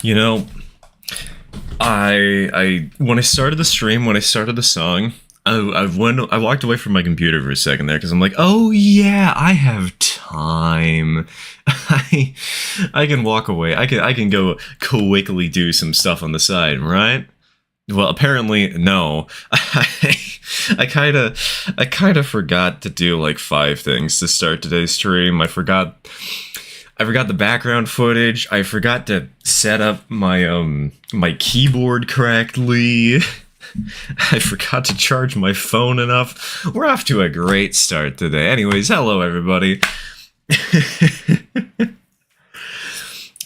You know, I when I started the stream, when I started the song, I walked away from my computer for a second there because I'm like, oh yeah, I have time. I can walk away. I can go quickly do some stuff on the side, right? Well, apparently no. I kind of forgot to do like 5 things to start today's stream. I forgot the background footage. I forgot to set up my keyboard correctly. I forgot to charge my phone enough. We're off to a great start today. Anyways, hello everybody.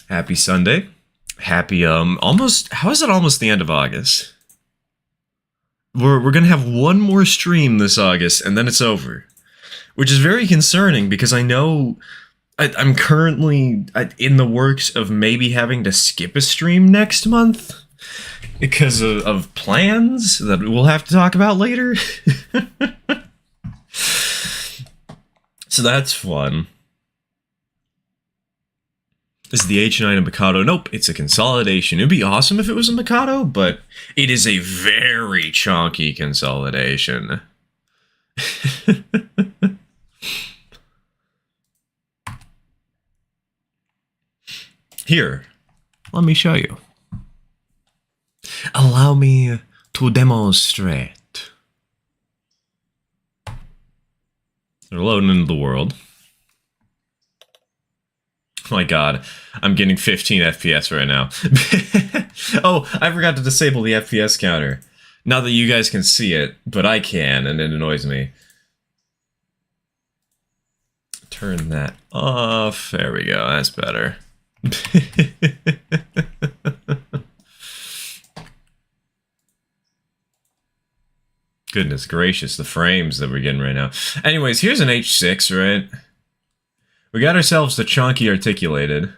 Happy Sunday. Happy almost, how is it almost the end of August? We're gonna have one more stream this August and then it's over. Which is very concerning because I know I'm currently in the works of maybe having to skip a stream next month because of plans that we'll have to talk about later. So that's fun. Is the H9 a Mikado? Nope, it's a consolidation. It'd be awesome if it was a Mikado, but it is a very chonky consolidation. Here, let me show you. Allow me to demonstrate. They're loading into the world. Oh my god, I'm getting 15 FPS right now. Oh, I forgot to disable the FPS counter. Not that you guys can see it, but I can, and it annoys me. Turn that off. There we go, that's better. Goodness gracious, the frames that we're getting right now. Anyways, here's an H-6, right? We got ourselves the chonky articulated.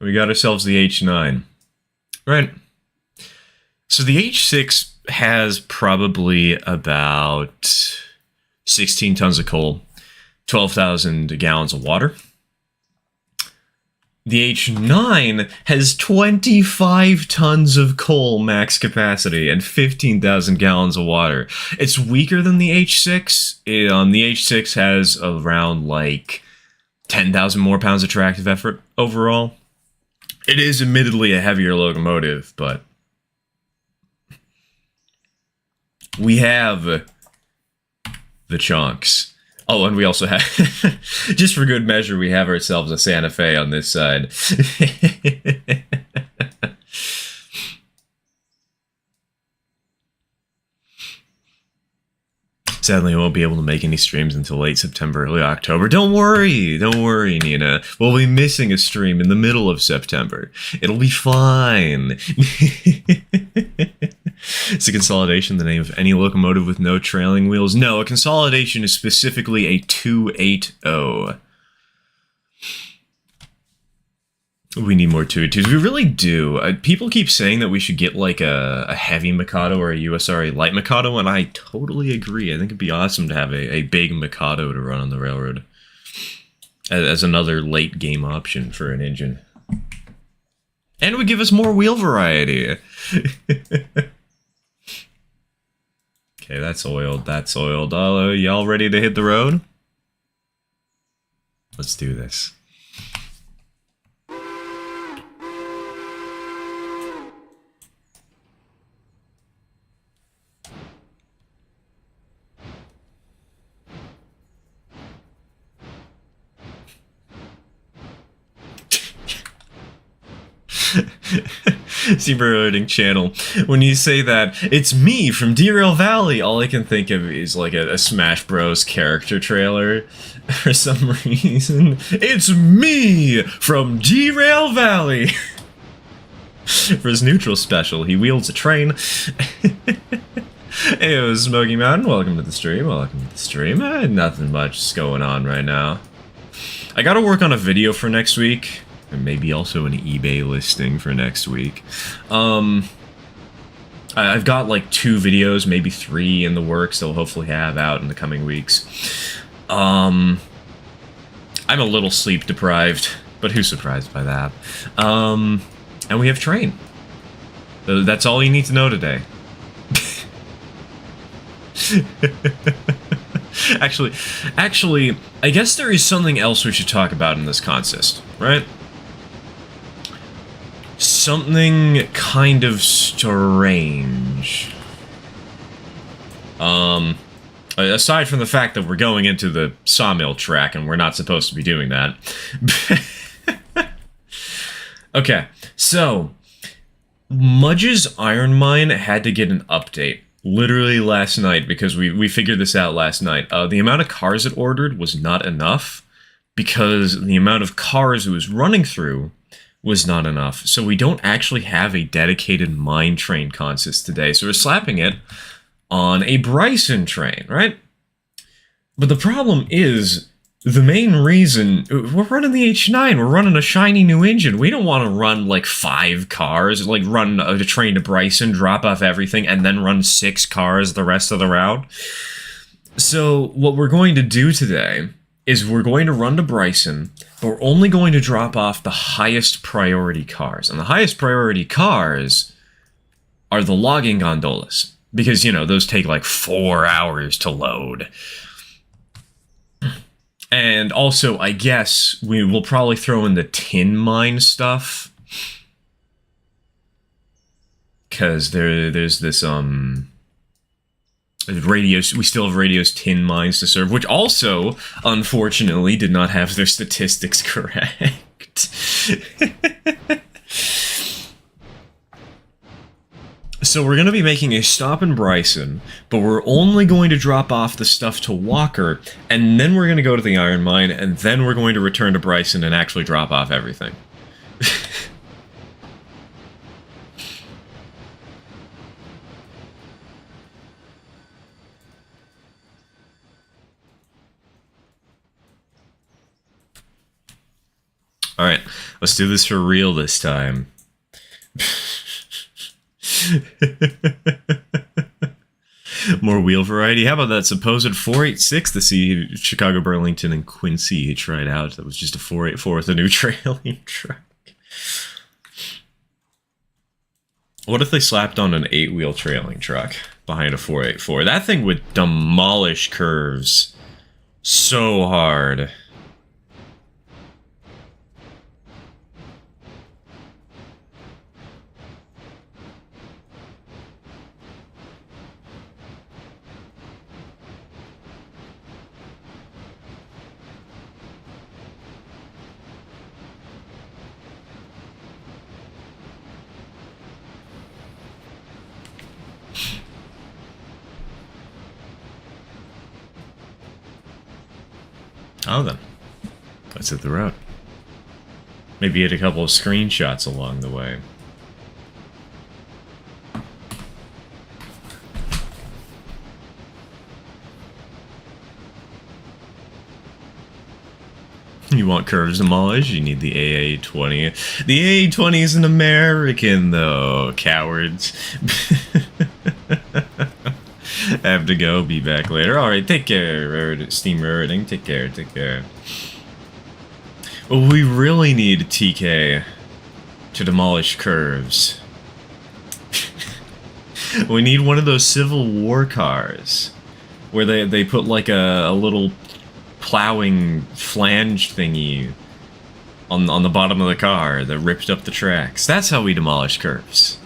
We got ourselves the H9. Right? So the H-6 has probably about 16 tons of coal, 12,000 gallons of water. The H9 has 25 tons of coal max capacity and 15,000 gallons of water. It's weaker than the H6. The H6 has around like 10,000 more pounds of tractive effort overall. It is admittedly a heavier locomotive, but we have the chunks. Oh, and we also have, just for good measure, we have ourselves a Santa Fe on this side. Sadly, I won't be able to make any streams until late September, early October. Don't worry, Nina. We'll be missing a stream in the middle of September. It'll be fine. Is a consolidation the name of any locomotive with no trailing wheels? No, a consolidation is specifically a 280. We need more 282s. We really do. People keep saying that we should get like a heavy Mikado or a USRA light Mikado, and I totally agree. I think it'd be awesome to have a big Mikado to run on the railroad as another late game option for an engine. And it would give us more wheel variety. Okay, that's oiled. That's oiled. Y'all ready to hit the road? Let's do this. Super loading channel. When you say that, it's me from Derail Valley, all I can think of is like a Smash Bros. Character trailer for some reason. It's me from Derail Valley! For his neutral special, he wields a train. Hey, it was Smoky Mountain. Welcome to the stream. Welcome to the stream. Nothing much is going on right now. I gotta work on a video for next week. And maybe also an eBay listing for next week. I've got like 2 videos, maybe 3 in the works that we'll hopefully have out in the coming weeks. I'm a little sleep deprived, but who's surprised by that? And we have train. That's all you need to know today. Actually, I guess there is something else we should talk about in this consist, right? Something kind of strange. Aside from the fact that we're going into the sawmill track and we're not supposed to be doing that. Okay, so Mudge's iron mine had to get an update literally last night because we figured this out last night. The amount of cars it ordered was not enough because the amount of cars it was running through was not enough. So we don't actually have a dedicated mine train consist today. So we're slapping it on a Bryson train, right? But the problem is, the main reason, we're running the H9, we're running a shiny new engine. We don't want to run like 5 cars, like run a train to Bryson, drop off everything, and then run 6 cars the rest of the route. So what we're going to do today is we're going to run to Bryson, but we're only going to drop off the highest priority cars. And the highest priority cars are the logging gondolas. Because, you know, those take like 4 hours to load. And also, I guess, we will probably throw in the tin mine stuff. Because there's this, radios, we still have radios tin mines to serve, which also, unfortunately, did not have their statistics correct. So we're going to be making a stop in Bryson, but we're only going to drop off the stuff to Walker, and then we're going to go to the iron mine, and then we're going to return to Bryson and actually drop off everything. Alright, let's do this for real this time. More wheel variety. How about that supposed 486 to see Chicago, Burlington, and Quincy tried out? That was just a 484 with a new trailing truck. What if they slapped on an 8-wheel trailing truck behind a 484? That thing would demolish curves so hard. Oh, then. Let's hit the road. Maybe hit a couple of screenshots along the way. You want curves demolished? You need the AA-20. The AA-20 is an American, though. Cowards. Have to go. Be back later. Alright, take care, Steam Rating. Take care, take care. Well, we really need TK to demolish curves. We need one of those Civil War cars where they put like a little plowing flange thingy on the bottom of the car that ripped up the tracks. That's how we demolish curves.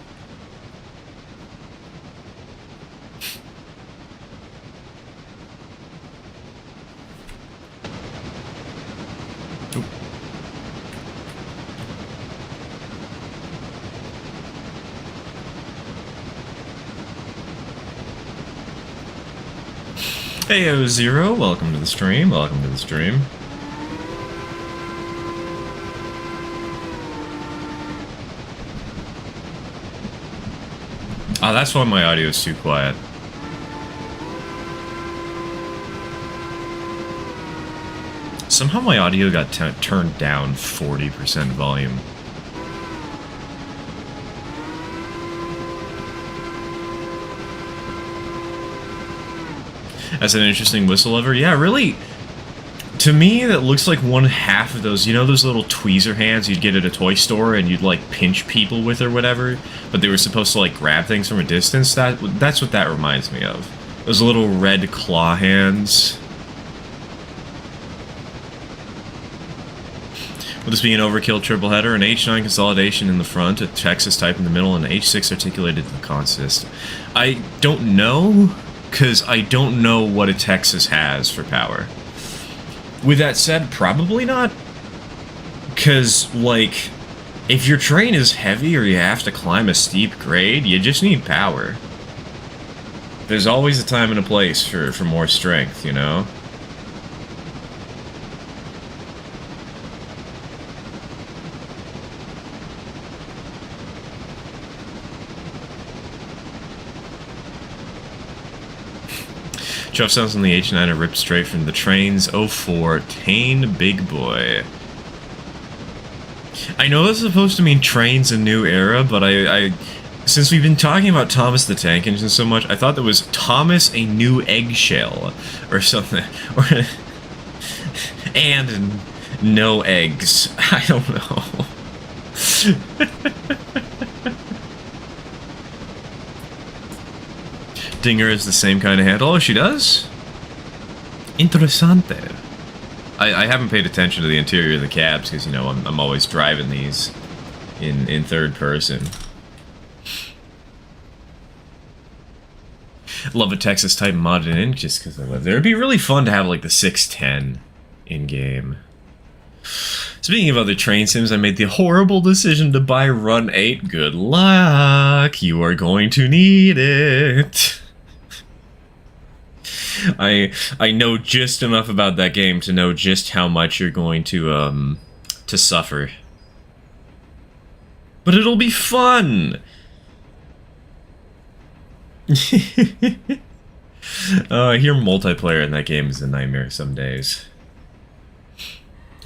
Heyo Zero, welcome to the stream, welcome to the stream. Oh, that's why my audio is too quiet. Somehow my audio got turned down 40% volume. That's an interesting whistle lever. Yeah, really, To me, that looks like one half of those, you know those little tweezer hands you'd get at a toy store and you'd, like, pinch people with or whatever? But they were supposed to, like, grab things from a distance? That's what that reminds me of. Those little red claw hands. Will this be an overkill triple header? An H-9 consolidation in the front, a Texas type in the middle, and an H-6 articulated to the consist. I don't know, because I don't know what a Texas has for power. With that said, probably not. Because, like, if your terrain is heavy or you have to climb a steep grade, you just need power. There's always a time and a place for more strength, you know? Chuff sounds on the H9 are ripped straight from the trains. 04 Tane Big Boy. I know that's supposed to mean trains a new era, but I since we've been talking about Thomas the Tank Engine so much, I thought that was Thomas a new eggshell or something. Or and no eggs. I don't know. Dinger is the same kind of handle. Oh, she does? Interessante. I haven't paid attention to the interior of the cabs because, you know, I'm always driving these in third person. Love a Texas type modded in just because I live there. It'd be really fun to have, like, the 610 in-game. Speaking of other train sims, I made the horrible decision to buy Run 8. Good luck! You are going to need it! I know just enough about that game to know just how much you're going to suffer. But it'll be fun! I hear multiplayer in that game is a nightmare some days.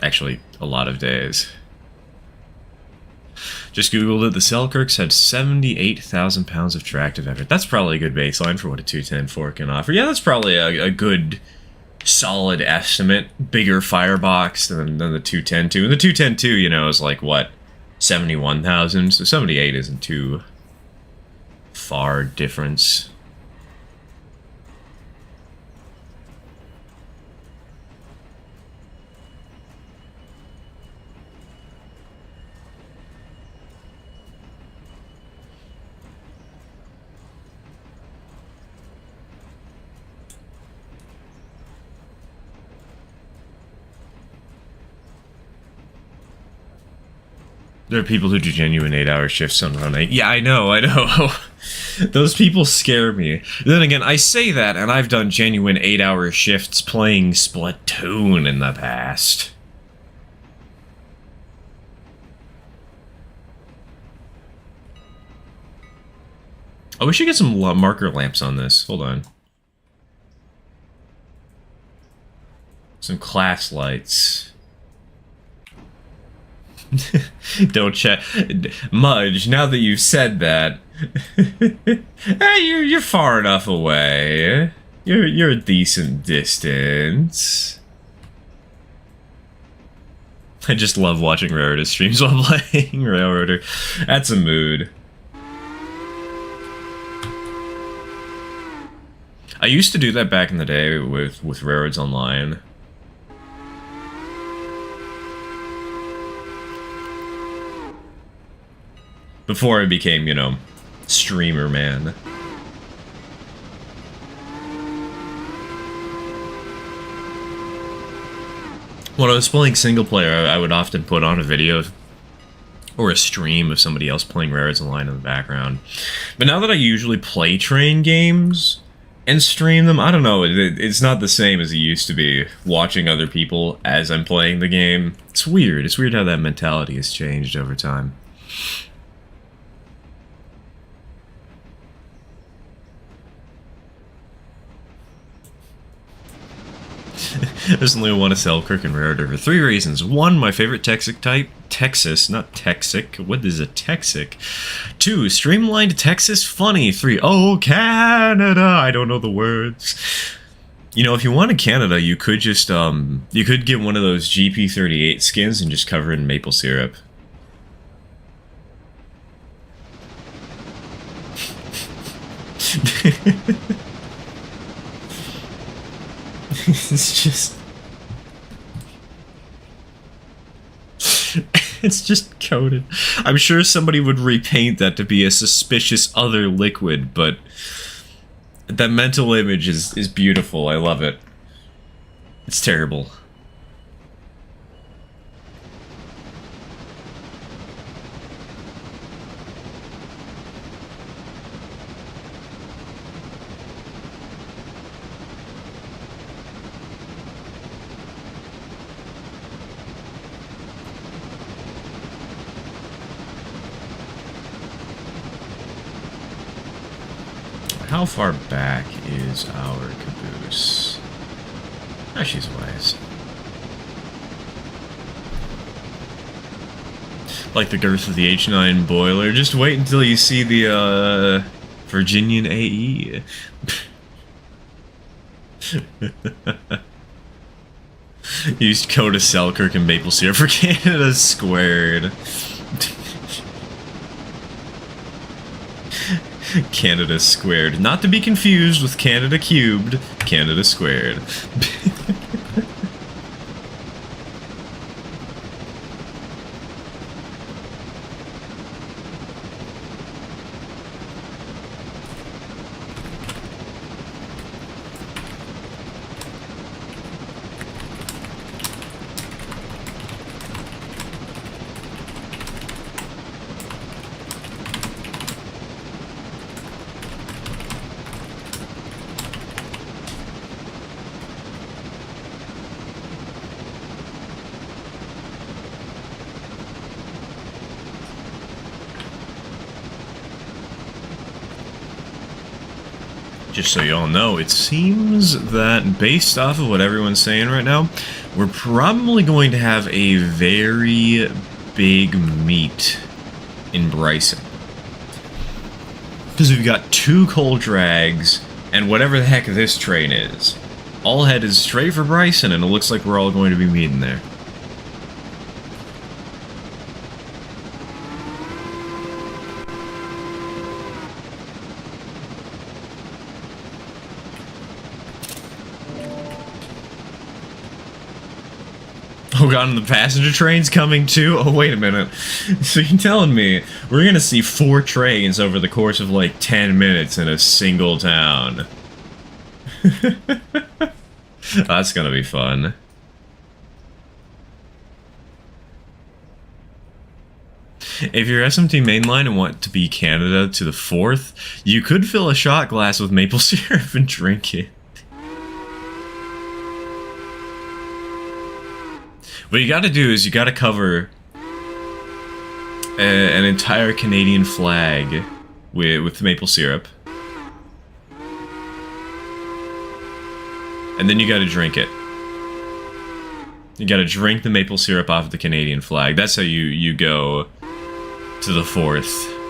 Actually, a lot of days. Just googled it. The Selkirks had 78,000 pounds of tractive effort. That's probably a good baseline for what a 210-4 can offer. Yeah, that's probably a good, solid estimate. Bigger firebox than the 210-2. And the 210-2, you know, is like, what, 71,000? So 78 isn't too far difference. There are people who do genuine 8-hour shifts on Run 8. Yeah, I know. Those people scare me. Then again, I say that, and I've done genuine 8-hour shifts playing Splatoon in the past. Oh, we should get some marker lamps on this. Hold on. Some class lights. Don't check. Mudge, now that you've said that, hey, you're far enough away. You're a decent distance. I just love watching Railroader streams while playing Railroader. That's a mood. I used to do that back in the day with Railroads Online. Before I became, you know, streamer man. When I was playing single player, I would often put on a video or a stream of somebody else playing Railroads Online in the background. But now that I usually play train games and stream them, I don't know, it's not the same as it used to be, watching other people as I'm playing the game. It's weird. It's weird how that mentality has changed over time. There's only one Selkirk and Railroader for 3 reasons. 1, my favorite Texic type. Texas, not Texic. What is a Texic? 2, streamlined Texas funny. 3, oh, Canada. I don't know the words. You know, if you wanted Canada, you could just you could get one of those GP38 skins and just cover it in maple syrup. It's just... It's just coated. I'm sure somebody would repaint that to be a suspicious other liquid, but that mental image is beautiful. I love it. It's terrible. How far back is our caboose? Ah, she's wise. Like the girth of the H-9 boiler. Just wait until you see the, Virginian AE. Used Coda Selkirk and maple syrup for Canada squared. Canada squared. Not to be confused with Canada cubed. Canada squared. Just so you all know, it seems that based off of what everyone's saying right now, we're probably going to have a very big meet in Bryson. Because we've got 2 coal drags and whatever the heck this train is. All headed straight for Bryson, and it looks like we're all going to be meeting there. Oh god, and the passenger train's coming too? Oh, wait a minute. So you're telling me we're gonna see 4 trains over the course of like 10 minutes in a single town? That's gonna be fun. If you're SMT mainline and want to be Canada to the 4th, you could fill a shot glass with maple syrup and drink it. What you gotta do is you gotta cover an entire Canadian flag with maple syrup. And then you gotta drink it. You gotta drink the maple syrup off of the Canadian flag. That's how you go to the 4th.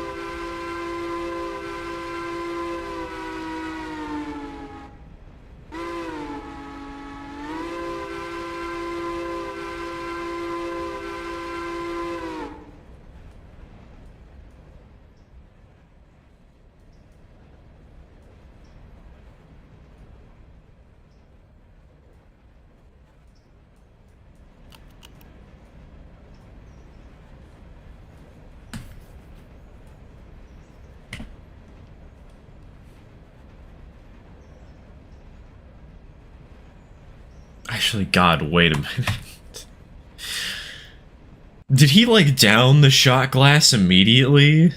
Actually, God, wait a minute. Did he, like, down the shot glass immediately?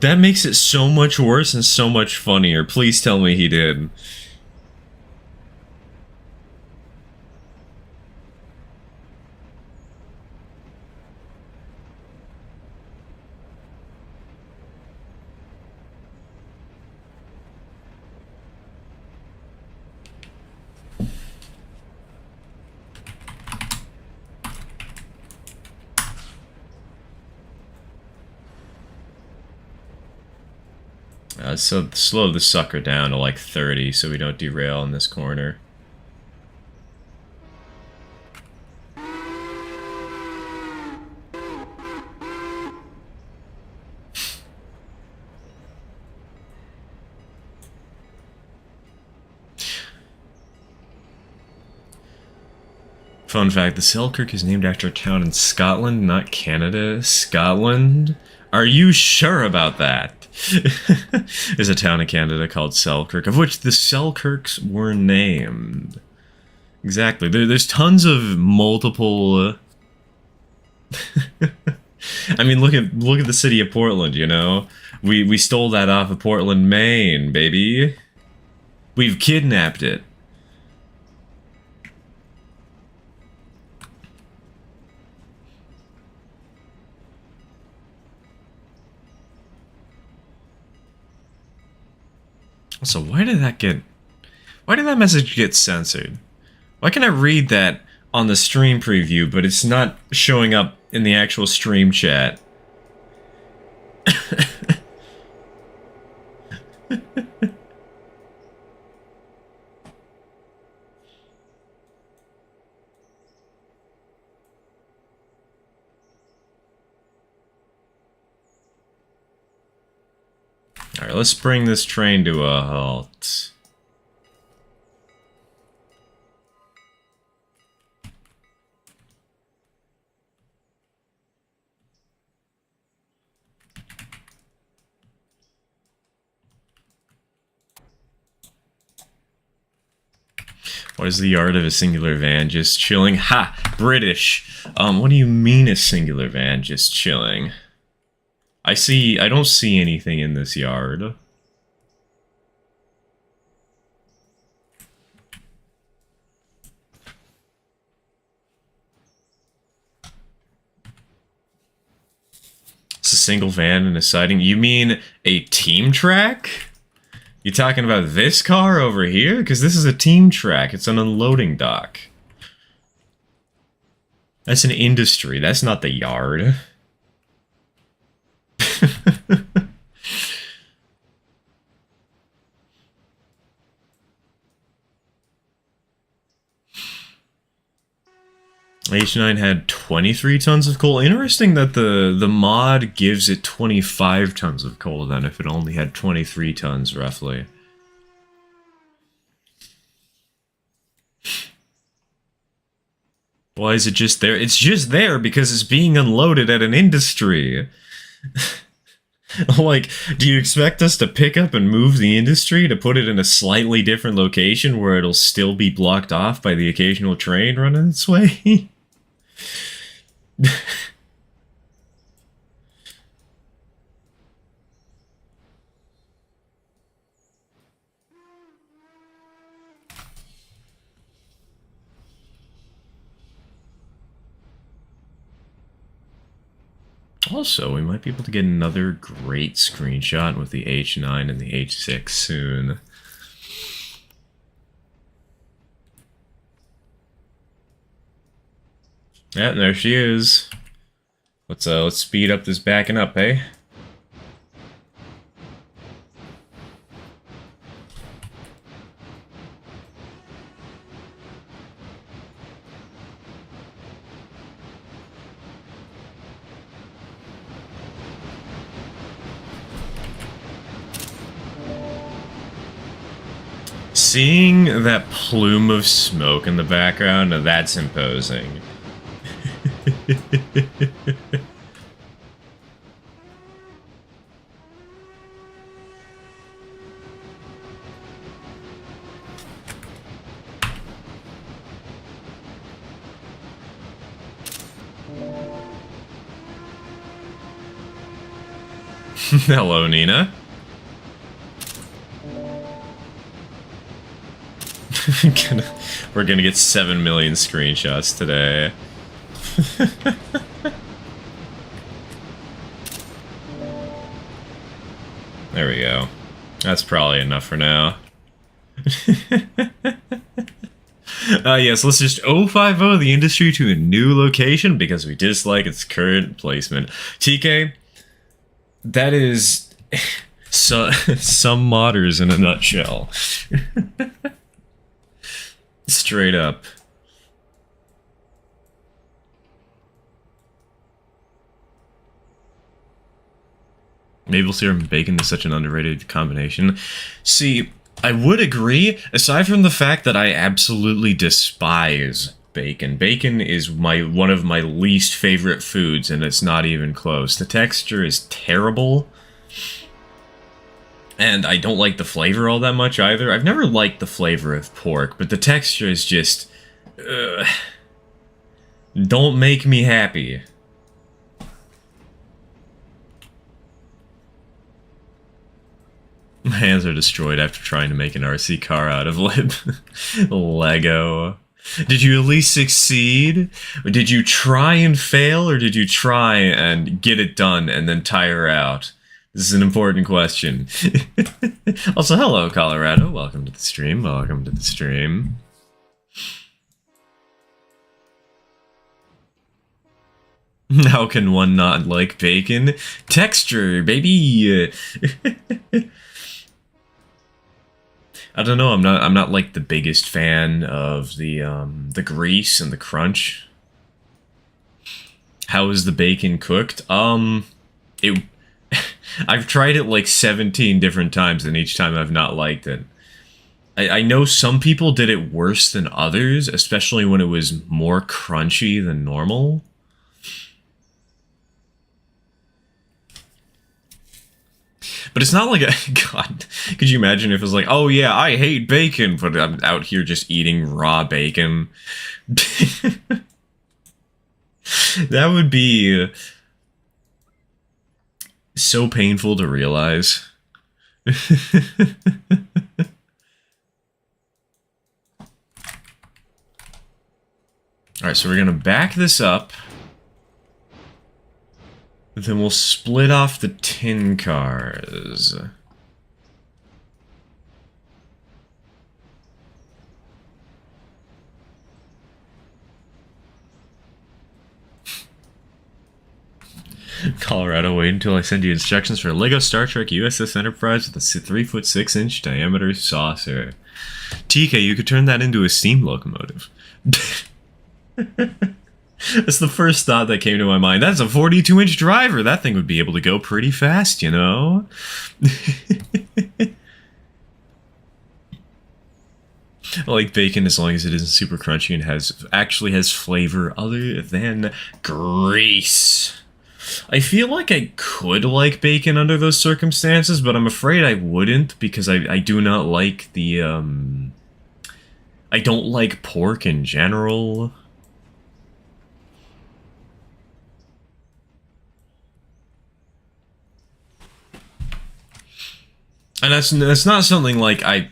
That makes it so much worse and so much funnier. Please tell me he did. So slow the sucker down to like 30 so we don't derail in this corner. Fun fact, the Selkirk is named after a town in Scotland, not Canada. Scotland? Are you sure about that? There's a town in Canada called Selkirk, of which the Selkirks were named. Exactly. There's tons of multiple... I mean, look at the city of Portland, you know? We stole that off of Portland, Maine, baby. We've kidnapped it. So why did that message get censored? Why can I read that on the stream preview, but it's not showing up in the actual stream chat? Alright, let's bring this train to a halt. What is the art of a singular van just chilling? Ha! British! What do you mean a singular van just chilling? I don't see anything in this yard. It's a single van and a siding. You mean a team track? You talking about this car over here? Because this is a team track. It's an unloading dock. That's an industry. That's not the yard. H9 had 23 tons of coal. Interesting that the mod gives it 25 tons of coal then if it only had 23 tons roughly. Why is it just there? It's just there because it's being unloaded at an industry. Like, do you expect us to pick up and move the industry to put it in a slightly different location where it'll still be blocked off by the occasional train running its way? Also, we might be able to get another great screenshot with the H9 and the H-6 soon. Yeah, there she is. Let's speed up this backing up, eh? Seeing that plume of smoke in the background, that's imposing. Hello, Nina. We're gonna get 7 million screenshots today. There we go. That's probably enough for now. Yes, let's just 050 the industry to a new location because we dislike its current placement. TK, that is... So, some modders in a nutshell. Straight up. Maple syrup and bacon is such an underrated combination. See, I would agree, aside from the fact that I absolutely despise bacon. Bacon is one of my least favorite foods, and it's not even close. The texture is terrible, and I don't like the flavor all that much either. I've never liked the flavor of pork, but the texture is just... don't make me happy. My hands are destroyed after trying to make an RC car out of Lego. Did you at least succeed? Or did you try and fail, or did you try and get it done and then tire out? This is an important question. Also, hello, Colorado. Welcome to the stream. Welcome to the stream. How can one not like bacon? Texture, baby! I don't know. I'm not like the biggest fan of the grease and the crunch. How is the bacon cooked? It. I've tried it like 17 different times, and each time I've not liked it. I know some people did it worse than others, especially when it was more crunchy than normal. But it's not like a... God, could you imagine if it was like, oh yeah, I hate bacon, but I'm out here just eating raw bacon? That would be so painful to realize. Alright, so we're gonna back this up. Then we'll split off the tin cars. Colorado, wait until I send you instructions for a Lego Star Trek USS Enterprise with a 3'6" diameter saucer. TK, you could turn that into a steam locomotive. That's the first thought that came to my mind. That's a 42-inch driver. That thing would be able to go pretty fast, you know? I like bacon as long as it isn't super crunchy and actually has flavor other than grease. I feel like I could like bacon under those circumstances, but I'm afraid I wouldn't because I do not like the, I don't like pork in general. And that's not something like I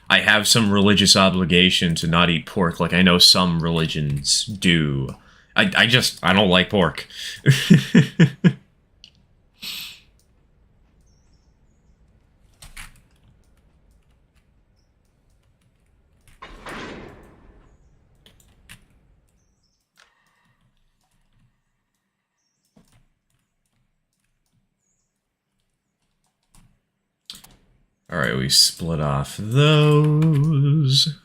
have some religious obligation to not eat pork like I know some religions do. I don't like pork. Alright, we split off those.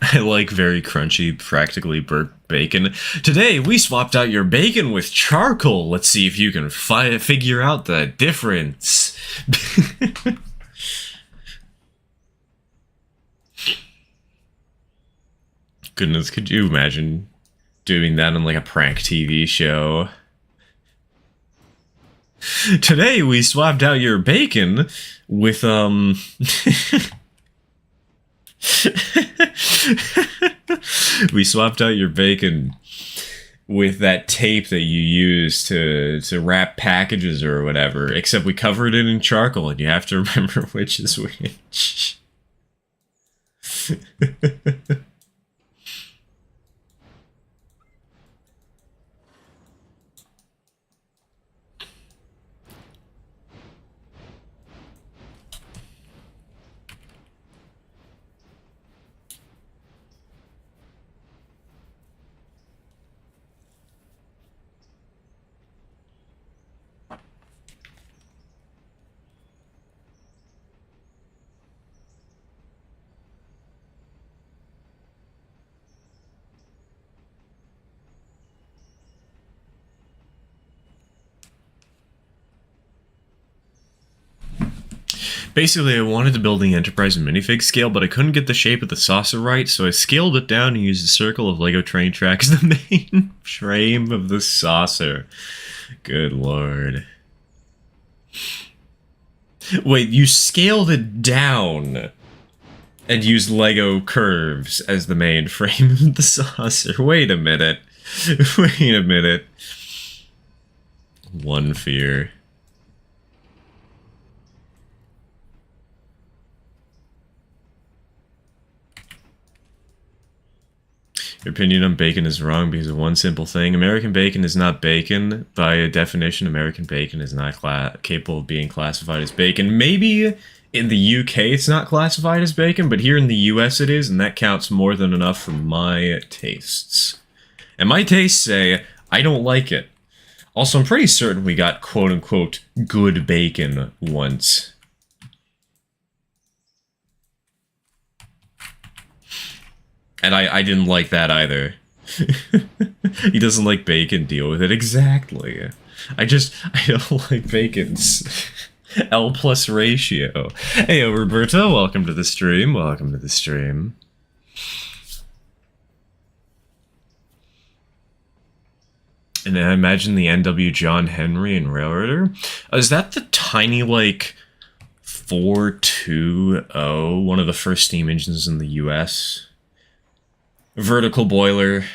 I like very crunchy, practically burnt bacon. Today, we swapped out your bacon with charcoal. Let's see if you can figure out the difference. Goodness, could you imagine doing that on like a prank TV show? Today, we swapped out your bacon with, we swapped out your bacon with that tape that you use to wrap packages or whatever, except we covered it in charcoal, and you have to remember which is which. Basically, I wanted to build the Enterprise minifig scale, but I couldn't get the shape of the saucer right, so I scaled it down and used a circle of Lego train tracks as the main frame of the saucer. Good lord. Wait, you scaled it down and used Lego curves as the main frame of the saucer. Wait a minute. Wait a minute. One fear. Your opinion on bacon is wrong because of one simple thing. American bacon is not bacon. By definition, American bacon is not capable of being classified as bacon. Maybe in the UK it's not classified as bacon, but here in the US it is, and that counts more than enough for my tastes. And my tastes say, I don't like it. Also, I'm pretty certain we got quote-unquote good bacon once. And I didn't like that either. He doesn't like bacon, deal with it. Exactly. I don't like bacon's L plus ratio. Hey, Roberto, welcome to the stream. Welcome to the stream. And I imagine the NW John Henry and Railroader. Is that the tiny, like, 420, one of the first steam engines in the US? Vertical boiler.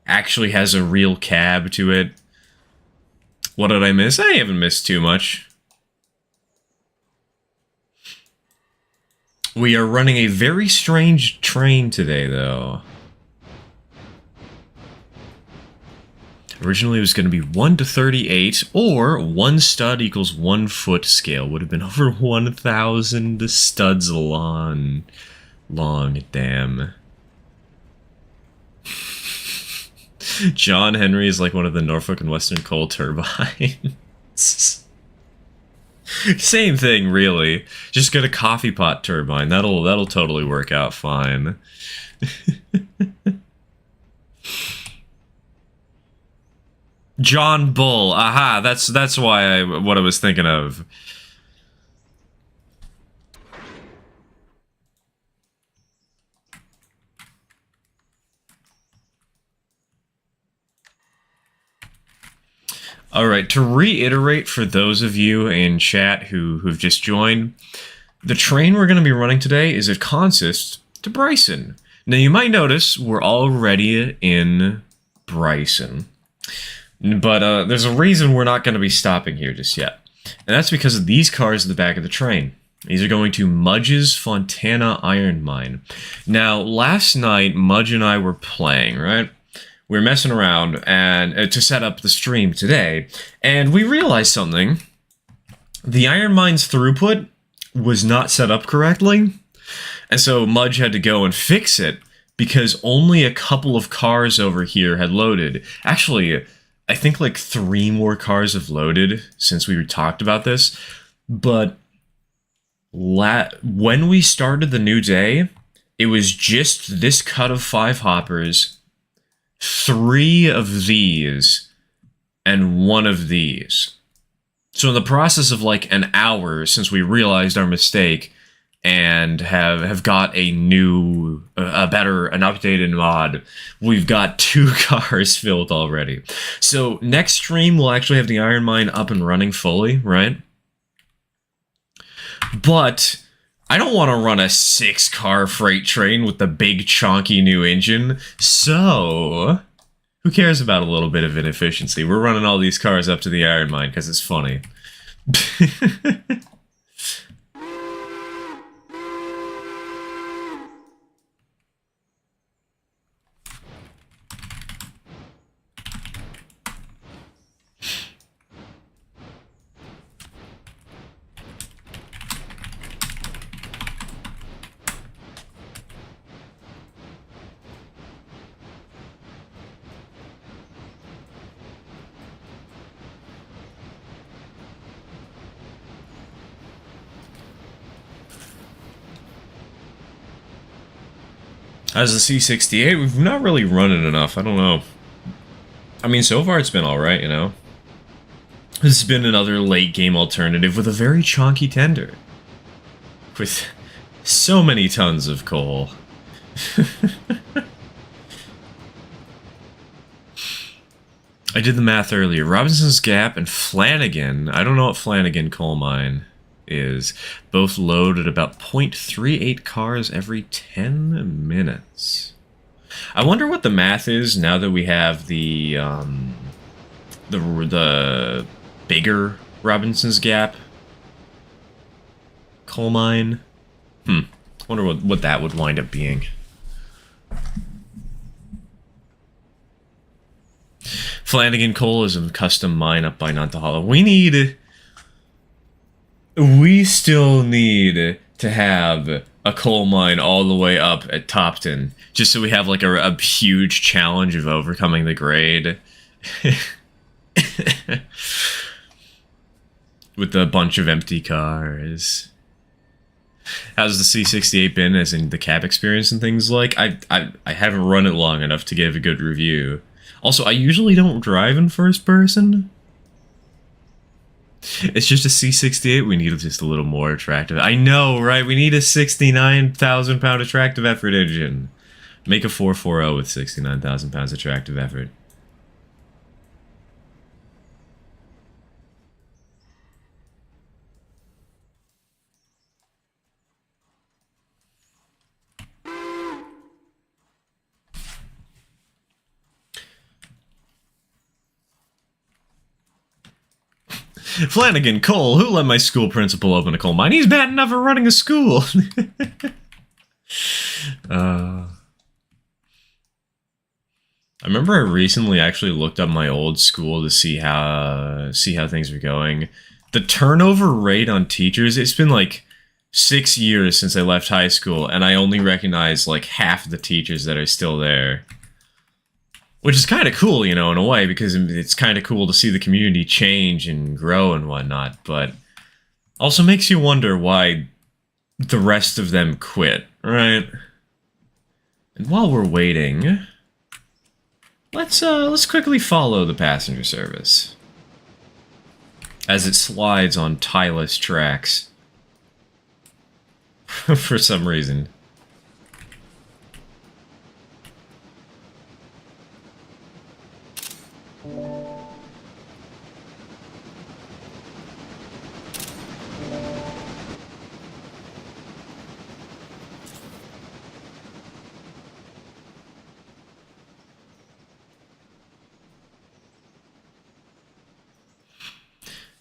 Actually has a real cab to it. What did I miss? I haven't missed too much. We are running a very strange train today, though. Originally it was going to be 1 to 38, or 1 stud equals 1 foot scale. Would have been over 1,000 studs long. Damn. John Henry is like one of the Norfolk and Western coal turbines. Same thing, really. Just get a coffee pot turbine. That'll totally work out fine. John Bull. Aha, that's why what I was thinking of. Alright, to reiterate for those of you in chat who've just joined, the train we're going to be running today is at Consist to Bryson. Now you might notice we're already in Bryson, but there's a reason we're not going to be stopping here just yet. And that's because of these cars at the back of the train. These are going to Mudge's Fontana Iron Mine. Now, last night, Mudge and I were playing, right? We were messing around and to set up the stream today, and we realized something. The Iron Mine's throughput was not set up correctly, and so Mudge had to go and fix it because only a couple of cars over here had loaded. Actually, I think like 3 more cars have loaded since we talked about this, but when we started the new day, it was just this cut of 5 hoppers, 3 of these, and 1 of these. So in the process of like an hour since we realized our mistake and have got a new, an updated mod, we've got 2 cars filled already. So next stream we'll actually have the Iron Mine up and running fully, right? But I don't want to run a 6-car freight train with the big chonky new engine, so who cares about a little bit of inefficiency? We're running all these cars up to the Iron Mine because it's funny. As the C68, we've not really run it enough. I don't know. I mean, so far it's been alright, you know? This has been another late game alternative with a very chonky tender. with so many tons of coal. I did the math earlier. Robinson's Gap and Flanagan, I don't know what Flanagan coal mine is, both load at about 0.38 cars every 10 minutes. I wonder what the math is now that we have the bigger Robinson's Gap coal mine. Wonder what that would wind up being. Flanagan Coal is a custom mine up by Nantahala. We still need to have a coal mine all the way up at Topton, just so we have like a huge challenge of overcoming the grade. With a bunch of empty cars. How's the C68 been, as in the cab experience and things like? I haven't run it long enough to give a good review. Also, I usually don't drive in first person. It's just a C68. We need just a little more attractive. I know, right? We need a 69,000 pound attractive effort engine. Make a 440 with 69,000 pounds attractive effort. Flanagan Coal, who let my school principal open a coal mine? He's bad enough at running a school. I remember I recently actually looked up my old school to see how things were going. The turnover rate on teachers, it's been like 6 years since I left high school, and I only recognize like half the teachers that are still there. Which is kind of cool, you know, in a way, because it's kind of cool to see the community change and grow and whatnot, but also makes you wonder why the rest of them quit, right? And while we're waiting, let's quickly follow the passenger service as it slides on tileless tracks for some reason.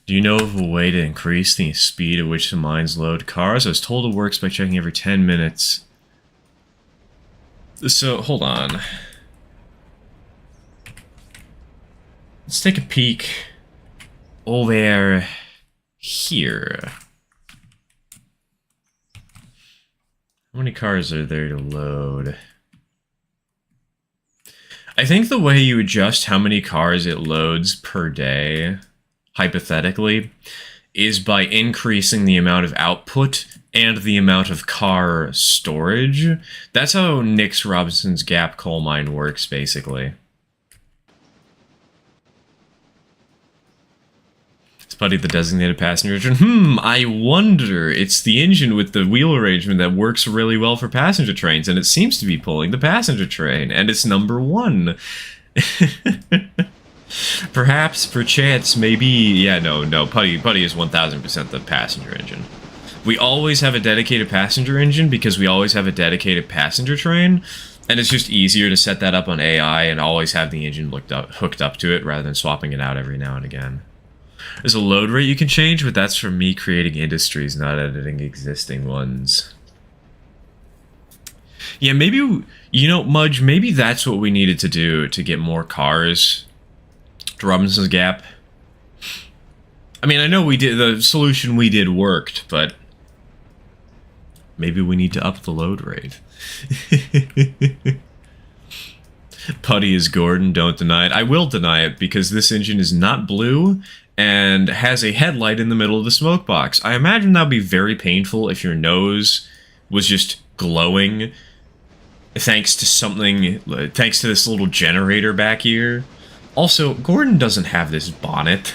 Do you know of a way to increase the speed at which the mines load cars? I was told it works by checking every 10 minutes. So, hold on. Let's take a peek over here. How many cars are there to load? I think the way you adjust how many cars it loads per day, hypothetically, is by increasing the amount of output and the amount of car storage. That's how Nick's Robinson's Gap coal mine works, basically. It's Buddy the designated passenger engine. I wonder. It's the engine with the wheel arrangement that works really well for passenger trains, and it seems to be pulling the passenger train, and it's number 1. Perhaps, perchance, maybe... Yeah, no, Putty is 1000% the passenger engine. We always have a dedicated passenger engine because we always have a dedicated passenger train, and it's just easier to set that up on AI and always have the engine hooked up to it rather than swapping it out every now and again. There's a load rate you can change, but that's from me creating industries, not editing existing ones. Yeah, maybe... You know, Mudge, maybe that's what we needed to do to get more cars to Robinson's Gap. I mean, I know we did, the solution we did worked, but maybe we need to up the load rate. Putty is Gordon, don't deny it. I will deny it because this engine is not blue and has a headlight in the middle of the smoke box. I imagine that would be very painful if your nose was just glowing thanks to something, thanks to this little generator back here. Also, Gordon doesn't have this bonnet.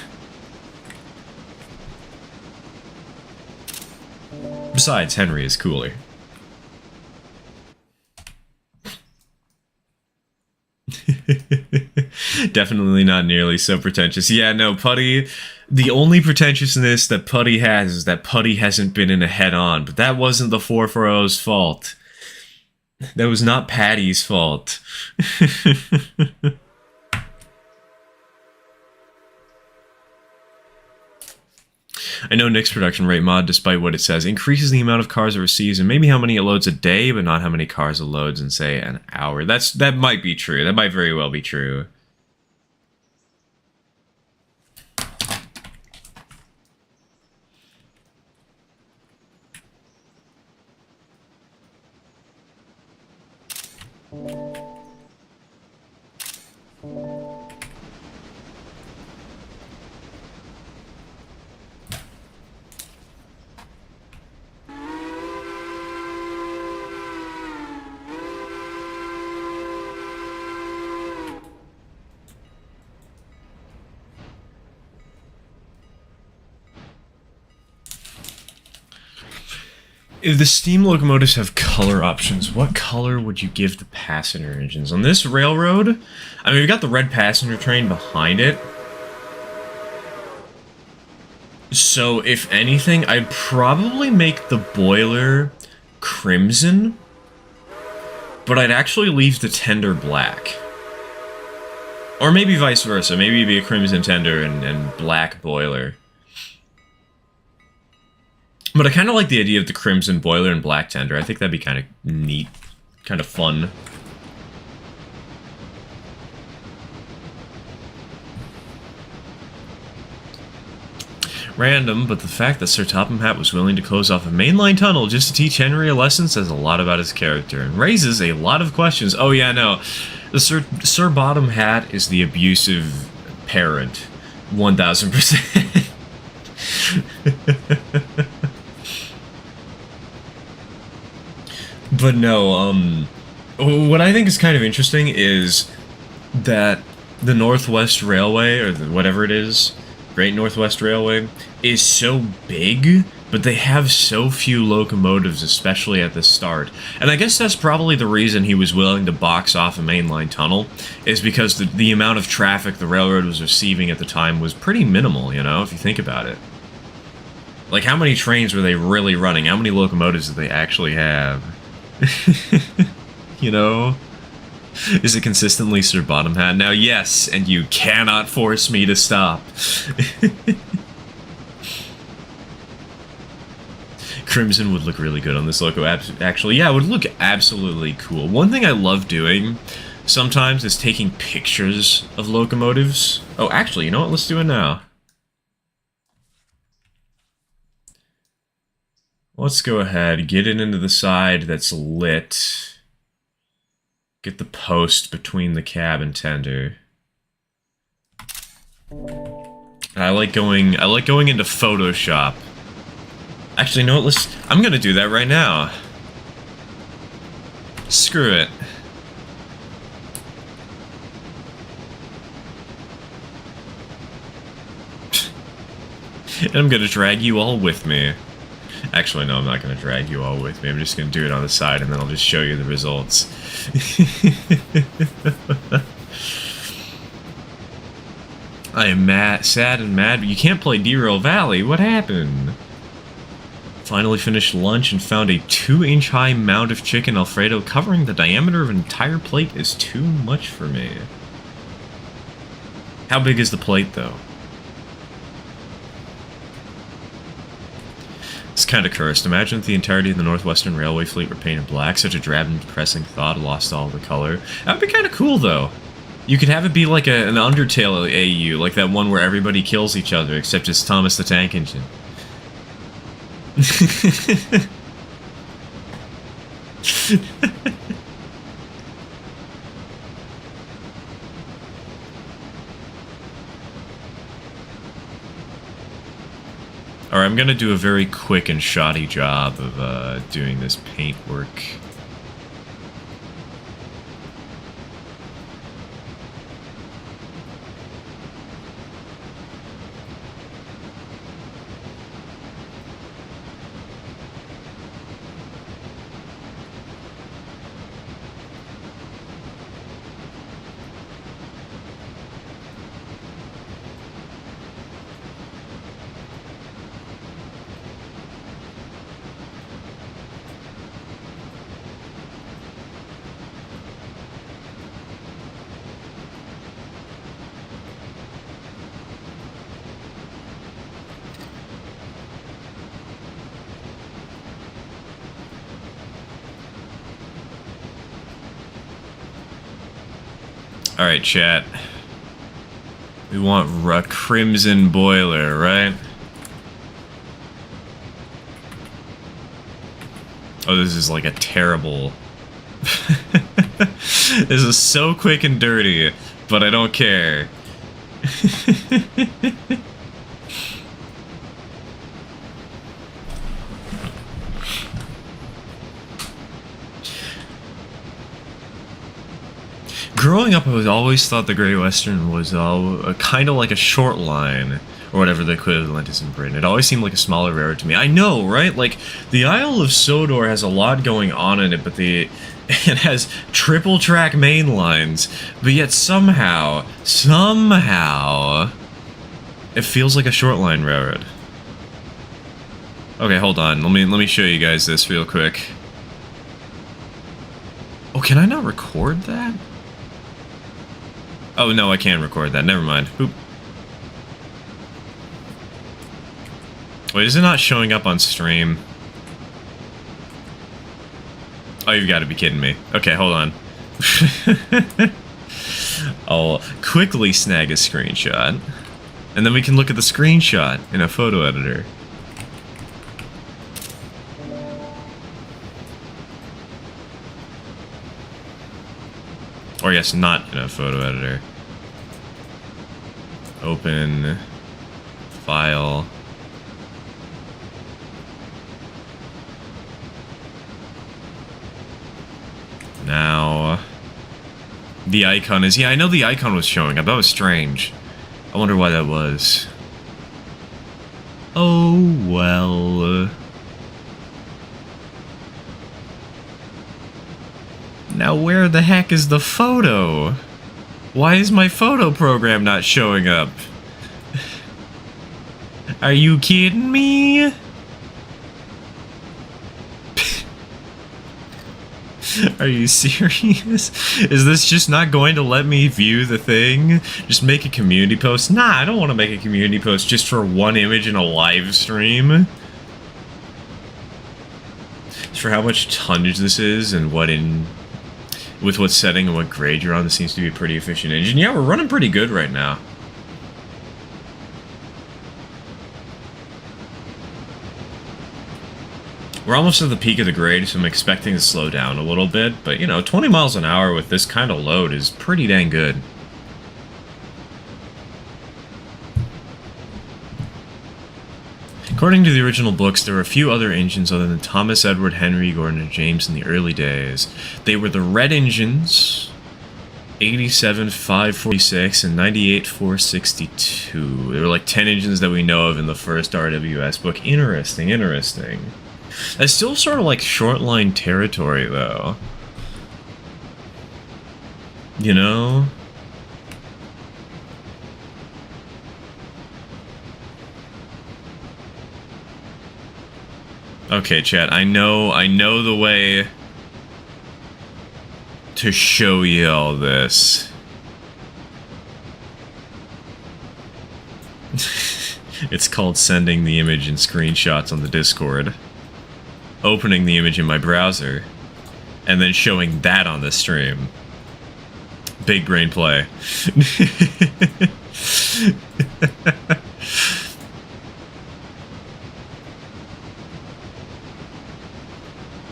Besides, Henry is cooler. Definitely not nearly so pretentious. Yeah, no, Putty... The only pretentiousness that Putty has is that Putty hasn't been in a head-on, but that wasn't the 440's fault. That was not Patty's fault. I know Nick's production rate mod, despite what it says, increases the amount of cars it receives and maybe how many it loads a day, but not how many cars it loads in, say, an hour. That might be true. That might very well be true. If the steam locomotives have color options, what color would you give the passenger engines? On this railroad, I mean, we've got the red passenger train behind it. So, if anything, I'd probably make the boiler crimson, but I'd actually leave the tender black. Or maybe vice versa. Maybe it'd be a crimson tender and black boiler. But I kind of like the idea of the crimson boiler and black tender. I think that'd be kind of neat. Kind of fun. Random, but the fact that Sir Topham Hatt was willing to close off a mainline tunnel just to teach Henry a lesson says a lot about his character and raises a lot of questions. Oh yeah, no. The Sir Bottom Hat is the abusive parent. 1000%. But no, what I think is kind of interesting is that the Northwest Railway, or whatever it is, Great Northwest Railway, is so big, but they have so few locomotives, especially at the start. And I guess that's probably the reason he was willing to box off a mainline tunnel, is because the amount of traffic the railroad was receiving at the time was pretty minimal, you know, if you think about it. Like, how many trains were they really running? How many locomotives did they actually have? You know? Is it consistently Sir Bottom Hat? Now, yes, and you cannot force me to stop. Crimson would look really good on this loco, actually. Yeah, it would look absolutely cool. One thing I love doing sometimes is taking pictures of locomotives. Oh, actually, you know what? Let's do it now. Let's go ahead, get it into the side that's lit. Get the post between the cab and tender. I like going into Photoshop. Actually, you know what? I'm gonna do that right now. Screw it. And I'm gonna drag you all with me. Actually, no, I'm not going to drag you all with me. I'm just going to do it on the side, and then I'll just show you the results. I am sad and mad, but you can't play Derail Valley. What happened? Finally finished lunch and found a 2-inch high mound of chicken Alfredo covering the diameter of an entire plate is too much for me. How big is the plate, though? It's kind of cursed. Imagine if the entirety of the Northwestern Railway fleet were painted black. Such a drab and depressing thought, lost all the color. That would be kind of cool, though. You could have it be like an Undertale AU, like that one where everybody kills each other, except it's Thomas the Tank Engine. Alright, I'm gonna do a very quick and shoddy job of doing this paint work. Alright, chat. We want a crimson boiler, right? Oh, this is like a terrible... This is so quick and dirty, but I don't care. Growing up, I always thought the Great Western was kind of like a short line, or whatever the equivalent is in Britain. It always seemed like a smaller railroad to me. I know, right? Like, the Isle of Sodor has a lot going on in it, but it has triple track main lines, but yet somehow, it feels like a short line railroad. Okay, hold on. Let me show you guys this real quick. Oh, can I not record that? Oh, no, I can't record that. Never mind. Boop. Wait, is it not showing up on stream? Oh, you've got to be kidding me. Okay, hold on. I'll quickly snag a screenshot. And then we can look at the screenshot in a photo editor. Or yes, not in a photo editor. Open file. Now the icon is, yeah, I know the icon was showing up. That was strange. I wonder why that was. Oh well. Now where the heck is the photo? Why is my photo program not showing up? Are you kidding me? Are you serious? Is this just not going to let me view the thing? Just make a community post? Nah, I don't want to make a community post just for one image in a live stream. Just for how much tonnage this is and with what setting and what grade you're on, this seems to be a pretty efficient engine. Yeah, we're running pretty good right now. We're almost at the peak of the grade, so I'm expecting to slow down a little bit. But, you know, 20 miles an hour with this kind of load is pretty dang good. According to the original books, there were a few other engines other than Thomas Edward Henry, Gordon, and James in the early days. They were the red engines, 87 546 and 98 462. There were like 10 engines that we know of in the first RWS book. Interesting, interesting. That's still sort of like short line territory, though. You know? Okay, chat, I know the way to show you all this. It's called sending the image in screenshots on the Discord, opening the image in my browser, and then showing that on the stream. Big brain play.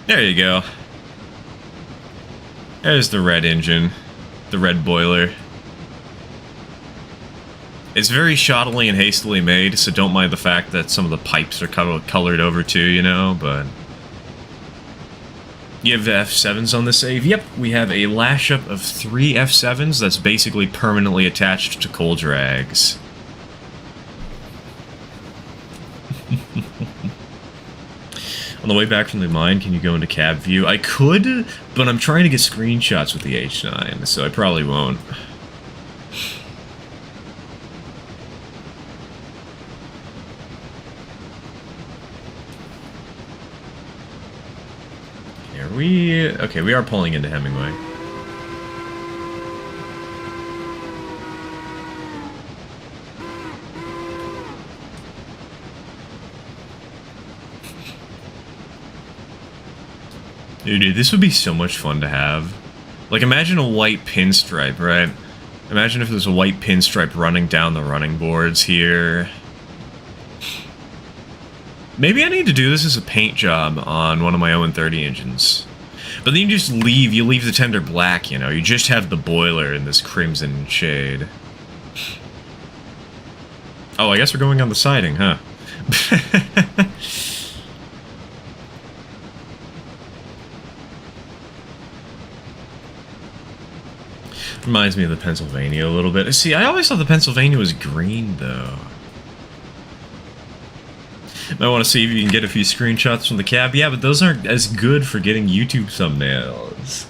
There you go. There's the red engine. The red boiler. It's very shoddily and hastily made, so don't mind the fact that some of the pipes are colored over too, you know, but... You have F7s on the save? Yep, we have a lash-up of 3 F7s that's basically permanently attached to coal drags. On the way back from the mine, can you go into cab view? I could, but I'm trying to get screenshots with the H9, so I probably won't. Are we... Okay, we are pulling into Hemingway. Dude, this would be so much fun to have. Like, imagine a white pinstripe, right? Imagine if there's a white pinstripe running down the running boards here. Maybe I need to do this as a paint job on one of my 0-30 engines. But then you just leave, the tender black, you know? You just have the boiler in this crimson shade. Oh, I guess we're going on the siding, huh? Reminds me of the Pennsylvania a little bit. See, I always thought the Pennsylvania was green, though. Might want to see if you can get a few screenshots from the cab. Yeah, but those aren't as good for getting YouTube thumbnails.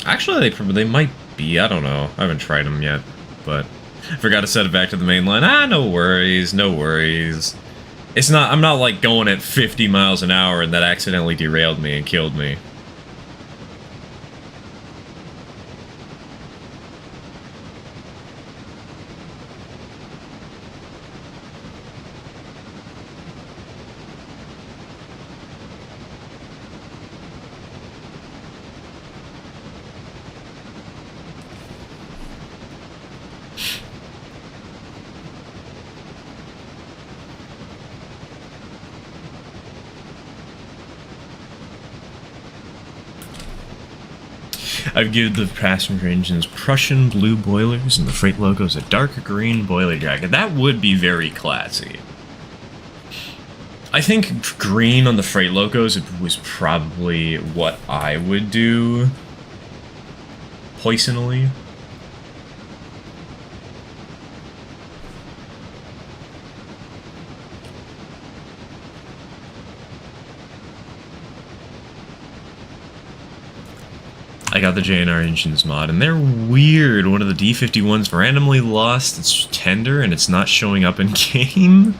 Actually, they might be. I don't know. I haven't tried them yet, but I forgot to set it back to the main line. Ah, no worries, no worries. It's not. I'm not like going at 50 miles an hour and that accidentally derailed me and killed me. I've given the passenger engines Prussian blue boilers and the freight logos a dark green boiler jacket. That would be very classy. I think green on the freight logos was probably what I would do. Poisonally. I got the JNR engines mod, and they're weird. One of the D51s randomly lost its tender, and it's not showing up in game.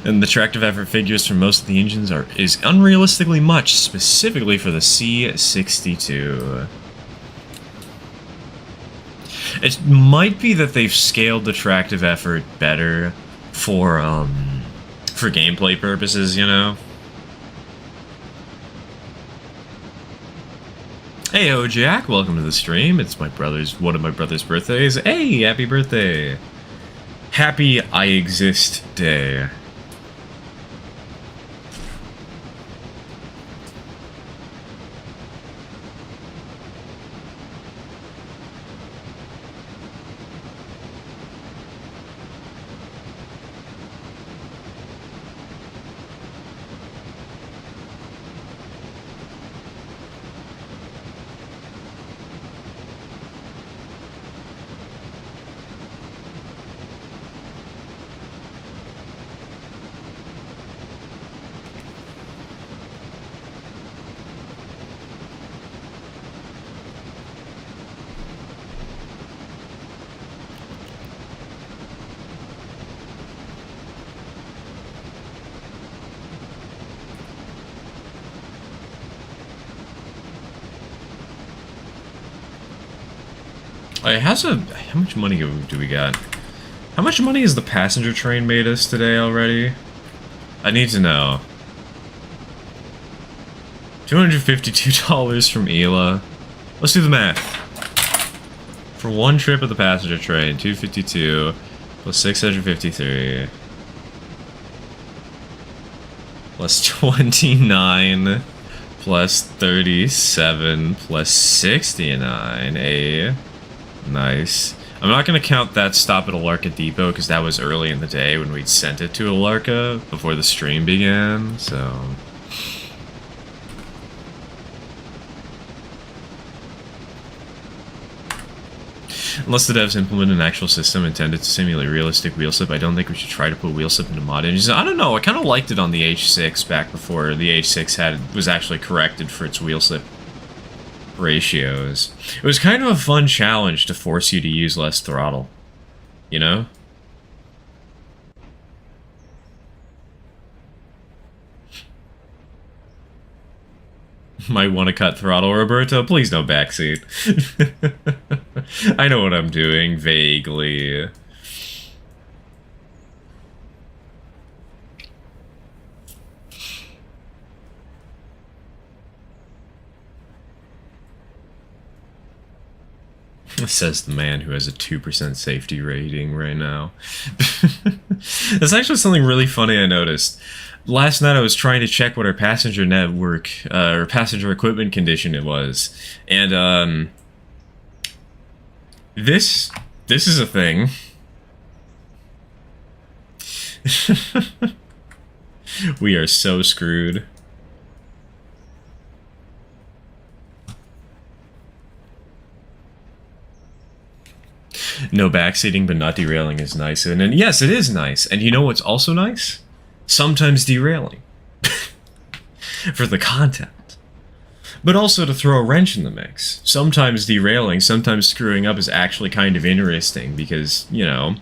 And the tractive effort figures for most of the engines is unrealistically much, specifically for the C62. It might be that they've scaled the tractive effort better for gameplay purposes, you know? Heyo, Jack, welcome to the stream. It's one of my brother's birthdays. Hey, happy birthday. Happy I Exist Day. How much money do we got? How much money has the passenger train made us today already? I need to know. $252 from Ela. Let's do the math. For one trip of the passenger train, 252 plus 653 plus 29 plus 37 plus 69. Nice. I'm not going to count that stop at Alarka Depot because that was early in the day when we'd sent it to Alarka before the stream began, so... Unless the devs implement an actual system intended to simulate realistic wheel slip, I don't think we should try to put wheel slip into mod engines. I don't know, I kind of liked it on the H-6 back before the H-6 was actually corrected for its wheel slip ratios. It was kind of a fun challenge to force you to use less throttle, you know? Might want to cut throttle, Roberto. Please no backseat. I know what I'm doing, vaguely. Says the man who has a 2% safety rating right now. That's actually something really funny I noticed. Last night I was trying to check what our passenger network, or passenger equipment condition it was. And, this is a thing. We are so screwed. No backseating, but not derailing is nice. And yes, it is nice. And you know what's also nice? Sometimes derailing. For the content. But also to throw a wrench in the mix. Sometimes derailing, sometimes screwing up is actually kind of interesting because, you know,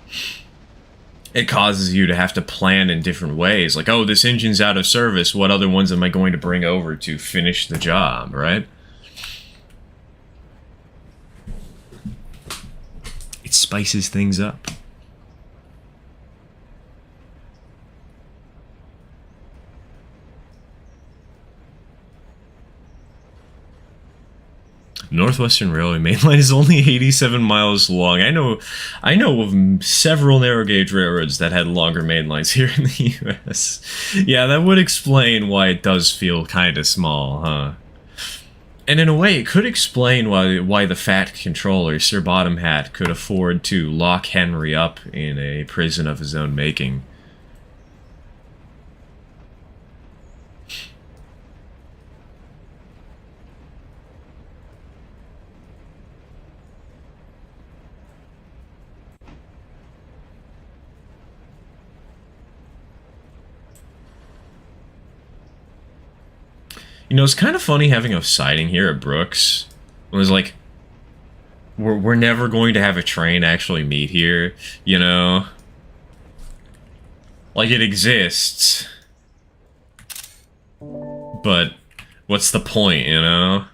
it causes you to have to plan in different ways. Like, oh, this engine's out of service. What other ones am I going to bring over to finish the job, right? It spices things up. Northwestern Railway mainline is only 87 miles long. I know of several narrow gauge railroads that had longer mainlines here in the U.S. Yeah, that would explain why it does feel kind of small, huh? And in a way, it could explain why the fat controller, Sir Bottom Hat, could afford to lock Henry up in a prison of his own making. You know, it's kind of funny having a siding here at Brooks. It was like, we're never going to have a train actually meet here, you know? Like, it exists. But, what's the point, you know?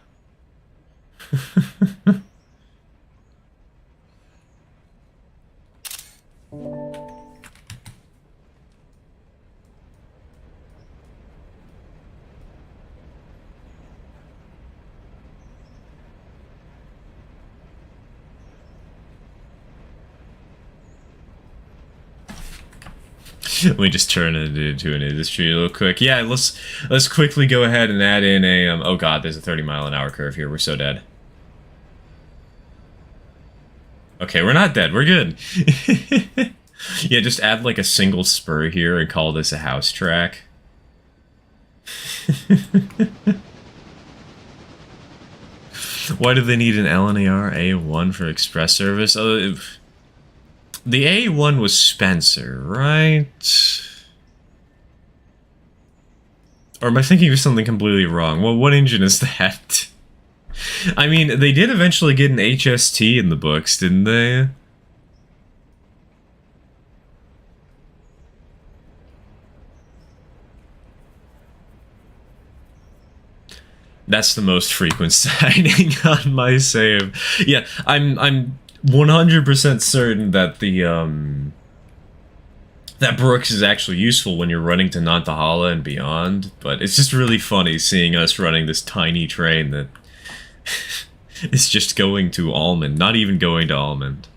Let me just turn it into an industry real quick. Yeah, let's quickly go ahead and add in a oh god, there's a 30-mile-an-hour curve here. We're so dead. Okay, we're not dead. We're good. Yeah, just add like a single spur here and call this a house track. Why do they need an LNAR A1 for express service? Oh, the A1 was Spencer, right? Or am I thinking of something completely wrong? Well, what engine is that? I mean, they did eventually get an HST in the books, didn't they? That's the most frequent sighting on my save. Yeah, I'm 100% certain that the that Brooks is actually useful when you're running to Nantahala and beyond, but it's just really funny seeing us running this tiny train that is just going to Almond, not even going to Almond.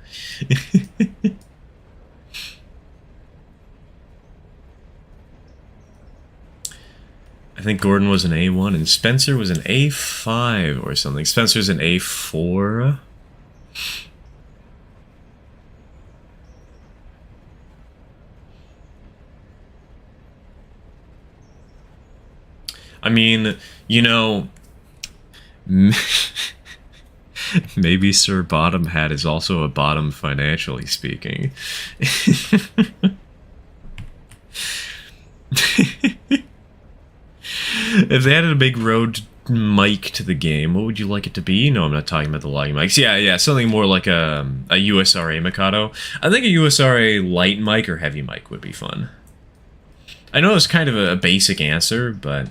I think Gordon was an A1 and Spencer was an A5 or something. Spencer's an A4. I mean, you know, maybe Sir Bottom Hat is also a bottom financially speaking. If they added a big road mic to the game, what would you like it to be? No, I'm not talking about the logging mics. Yeah, something more like a USRA Mikado. I think a USRA light mic or heavy mic would be fun. I know it's kind of a basic answer, but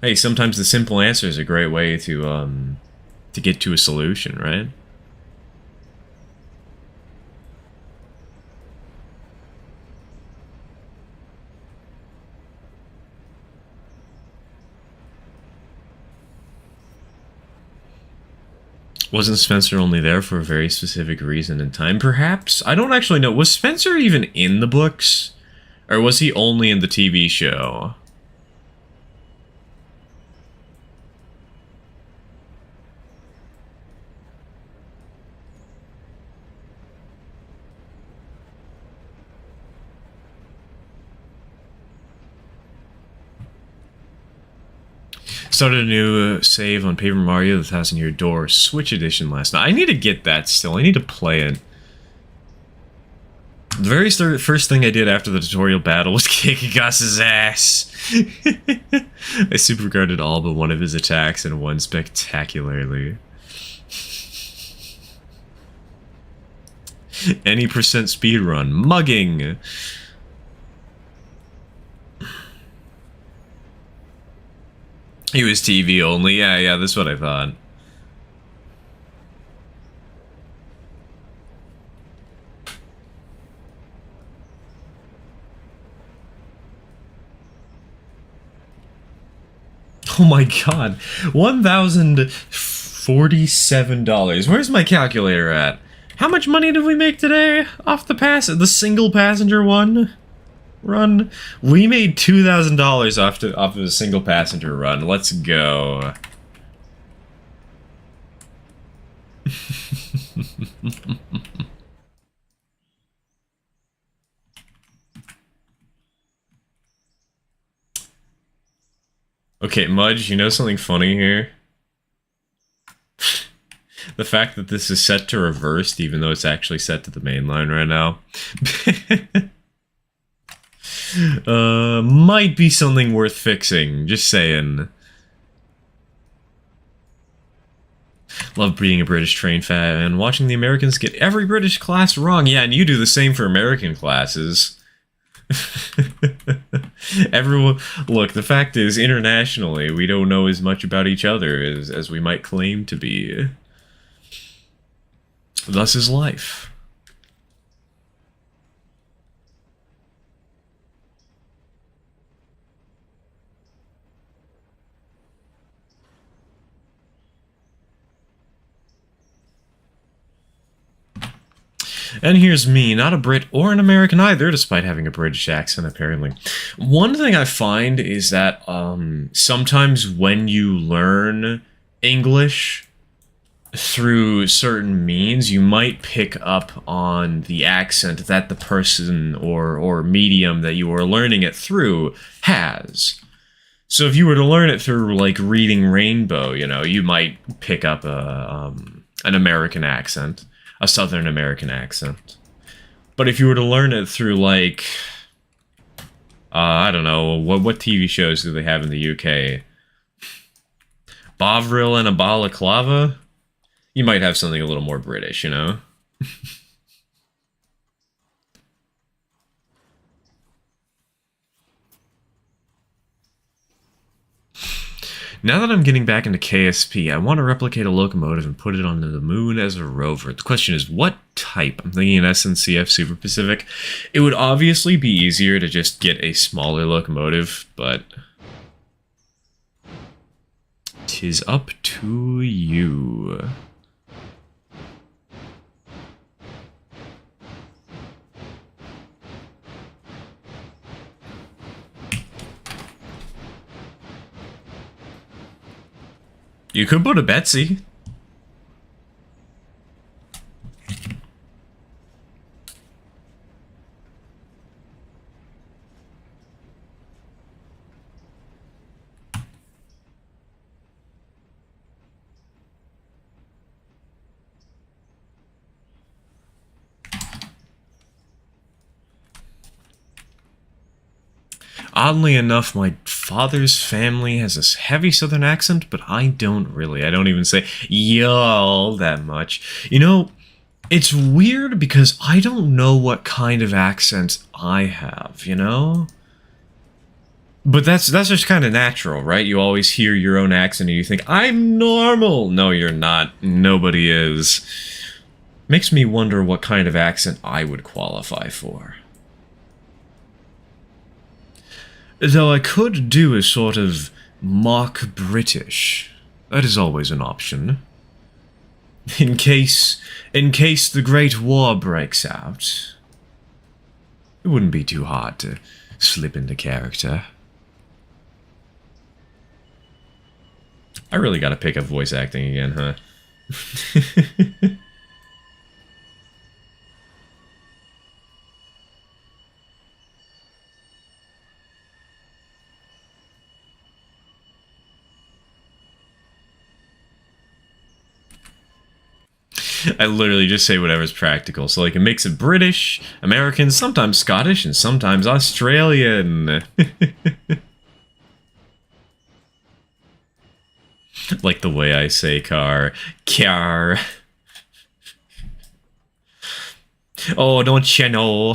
hey, sometimes the simple answer is a great way to get to a solution, right? Wasn't Spencer only there for a very specific reason and time, perhaps? I don't actually know. Was Spencer even in the books? Or was he only in the TV show? Started a new save on Paper Mario: The Thousand-Year Door Switch Edition last night. I need to get that still. I need to play it. The very first thing I did after the tutorial battle was kick Gus's ass. I superguarded all but one of his attacks and won spectacularly. Any percent speedrun. Mugging. He was TV only. Yeah, that's what I thought. Oh my god. $1,047. Where's my calculator at? How much money did we make today off the single passenger one? Run. We made $2,000 off of a single passenger run. Let's go. Okay, Mudge, you know something funny here? The fact that this is set to reversed, even though it's actually set to the main line right now. Might be something worth fixing, just saying. Love being a British train fan and watching the Americans get every British class wrong. Yeah, and you do the same for American classes. Everyone, look, the fact is, internationally, we don't know as much about each other as we might claim to be. Thus is life. And here's me, not a Brit or an American either, despite having a British accent, apparently. One thing I find is that sometimes when you learn English through certain means, you might pick up on the accent that the person or medium that you are learning it through has. So if you were to learn it through, like, reading Rainbow, you know, you might pick up an American accent. A Southern American accent. But if you were to learn it through, like, I don't know, what TV shows do they have in the UK? Bovril and a balaclava? You might have something a little more British, you know? Now that I'm getting back into KSP, I want to replicate a locomotive and put it onto the moon as a rover. The question is, what type? I'm thinking an SNCF Super Pacific. It would obviously be easier to just get a smaller locomotive, but 'tis up to you. You could put a Betsy. Oddly enough, my father's family has a heavy southern accent, but I don't really. I don't even say y'all that much. You know, it's weird because I don't know what kind of accent I have, you know? But that's just kind of natural, right? You always hear your own accent and you think, I'm normal! No, you're not. Nobody is. Makes me wonder what kind of accent I would qualify for. Though I could do a sort of mock British. That is always an option. In case the Great War breaks out. It wouldn't be too hard to slip into character. I really gotta pick up voice acting again, huh? I literally just say whatever's practical. So like a mix of British, American, sometimes Scottish, and sometimes Australian. Like the way I say car. Car. Oh, don't you know?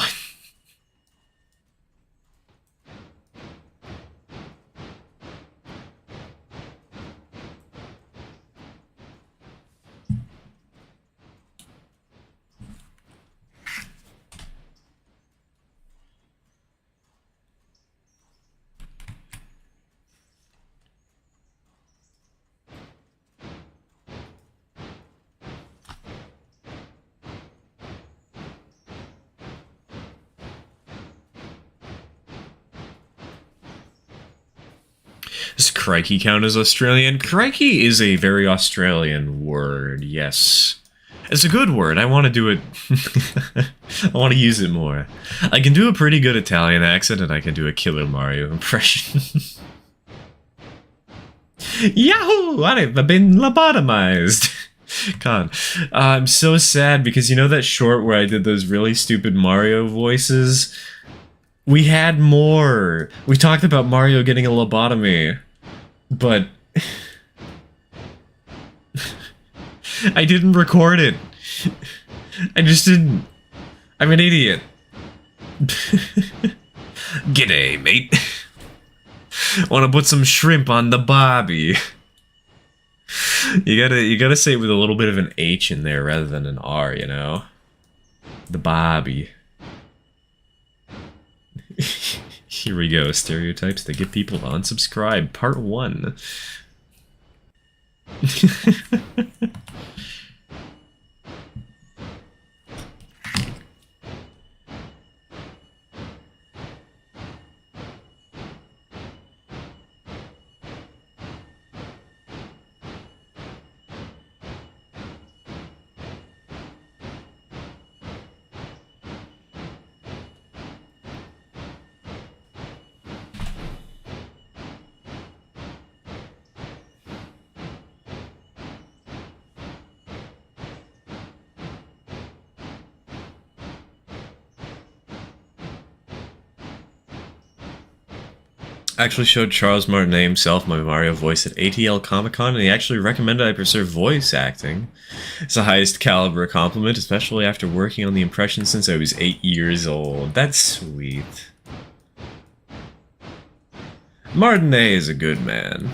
Does crikey count as Australian? Crikey is a very Australian word, yes. It's a good word. I want to do it. I want to use it more. I can do a pretty good Italian accent, and I can do a killer Mario impression. Yahoo! I've been lobotomized. God, I'm so sad because you know that short where I did those really stupid Mario voices? We had more. We talked about Mario getting a lobotomy, but I didn't record it. I just didn't. I'm an idiot. G'day, mate. Want to put some shrimp on the barbie? You gotta say it with a little bit of an H in there rather than an R, you know? The barbie. Here we go, stereotypes that get people to unsubscribe, part 1. Actually showed Charles Martinet himself my Mario voice at ATL Comic-Con, and he actually recommended I pursue voice acting. It's the highest caliber compliment, especially after working on the impression since I was 8 years old. That's sweet. Martinet is a good man.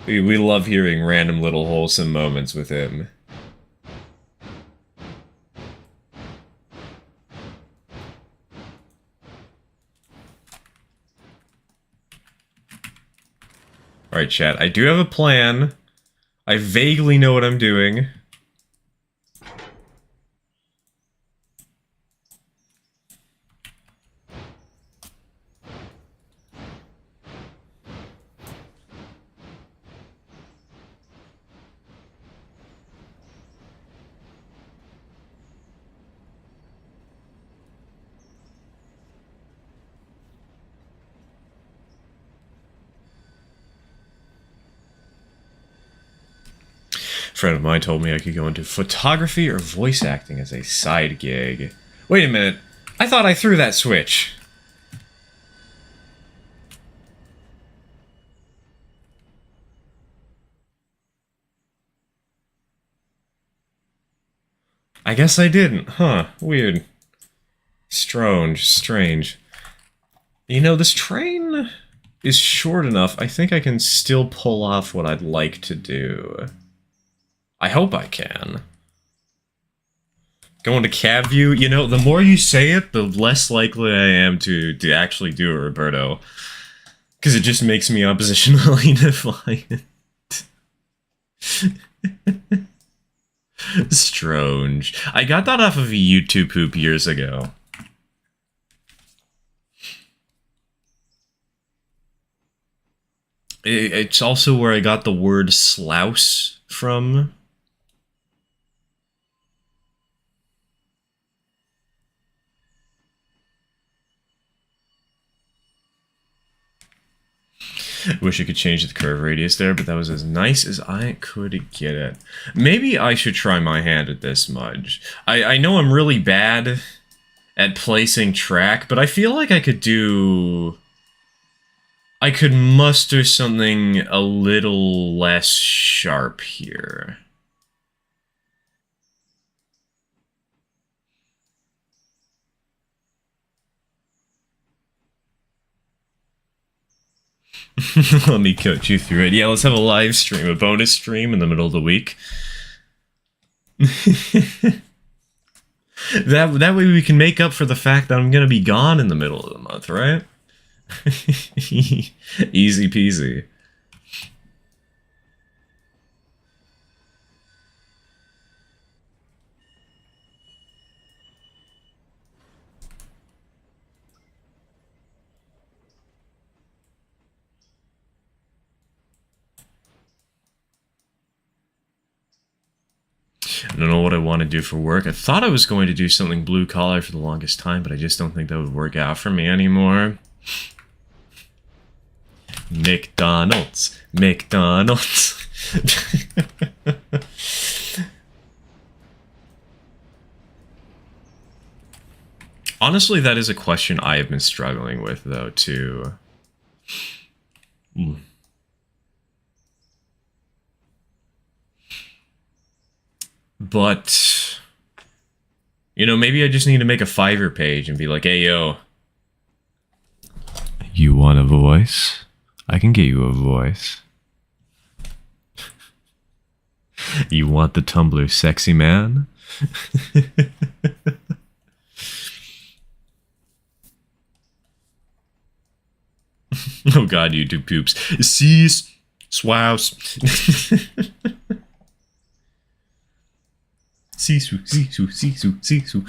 we love hearing random little wholesome moments with him. Alright, chat, I do have a plan. I vaguely know what I'm doing. A friend of mine told me I could go into photography or voice acting as a side gig. Wait a minute. I thought I threw that switch. I guess I didn't. Huh. Weird. Strange. You know, this train is short enough. I think I can still pull off what I'd like to do. I hope I can. Going to cab view, you know, the more you say it, the less likely I am to actually do it, Roberto. Because it just makes me oppositionally defiant. Strange. I got that off of a YouTube poop years ago. It's also where I got the word slouse from. Wish I could change the curve radius there, but that was as nice as I could get it. Maybe I should try my hand at this, Mudge. I know I'm really bad at placing track, but I feel like I could do... I could muster something a little less sharp here. Let me coach you through it. Yeah, let's have a live stream, a bonus stream in the middle of the week. that way we can make up for the fact that I'm gonna be gone in the middle of the month, right? Easy peasy. I don't know what I want to do for work. I thought I was going to do something blue collar for the longest time, but I just don't think that would work out for me anymore. McDonald's. McDonald's. Honestly, that is a question I have been struggling with, though, too. But, you know, maybe I just need to make a Fiverr page and be like, hey, yo. You want a voice? I can get you a voice. You want the Tumblr sexy man? Oh god, YouTube poops. Cease. Swouse. Sisu, sisu, sisu, sisu.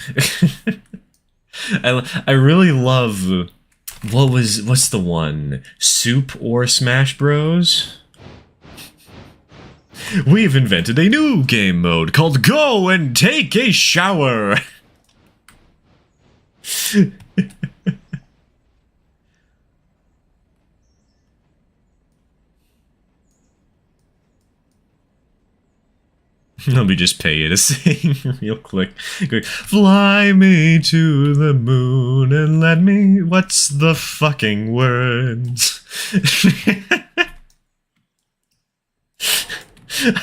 I really love... What's the one? Soup or Smash Bros? We've invented a new game mode called Go and Take a Shower! Let me just pay you to sing real quick. Fly me to the moon and let me... What's the fucking words?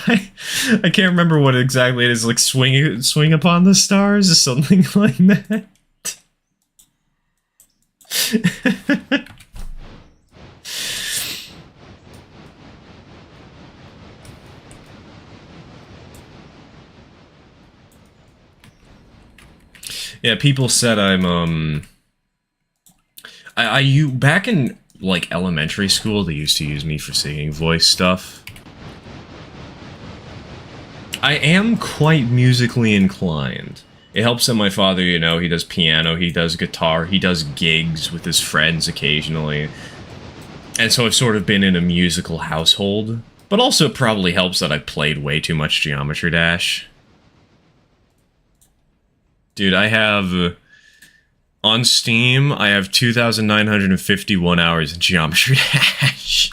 I can't remember what exactly it is. Like swing upon the stars or something like that. Yeah, people said I'm, back in, like, elementary school, they used to use me for singing voice stuff. I am quite musically inclined. It helps that my father, you know, he does piano, he does guitar, he does gigs with his friends occasionally. And so I've sort of been in a musical household. But also it probably helps that I played way too much Geometry Dash. Dude, I have... On Steam, I have 2,951 hours in Geometry Dash.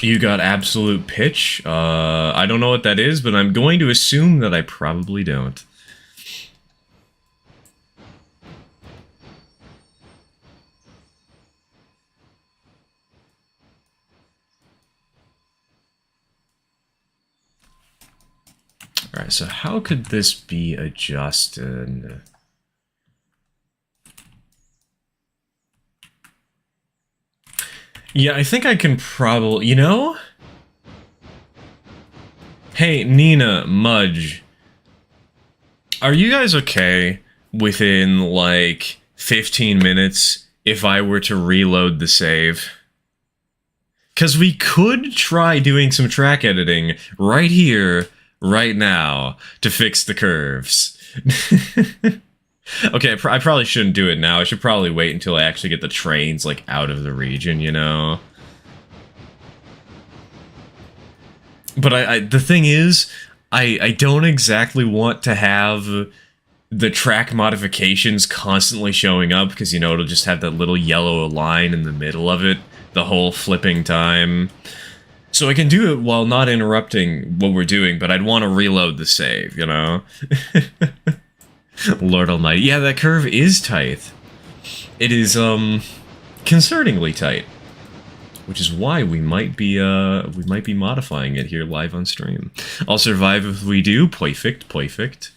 You got absolute pitch? I don't know what that is, but I'm going to assume that I probably don't. Alright, so how could this be adjusted? Yeah, I think I can probably... You know? Hey, Nina, Mudge. Are you guys okay? within like 15 minutes if I were to reload the save. Because we could try doing some track editing right here, right now, to fix the curves. Okay, I probably shouldn't do it now. I should probably wait until I actually get the trains, like, out of the region, you know? But the thing is, I don't exactly want to have the track modifications constantly showing up, because, you know, it'll just have that little yellow line in the middle of it the whole flipping time. So I can do it while not interrupting what we're doing, but I'd want to reload the save, you know? Lord almighty. Yeah, that curve is tight. It is, concerningly tight. Which is why we might be modifying it here live on stream. I'll survive if we do. Perfect, perfect.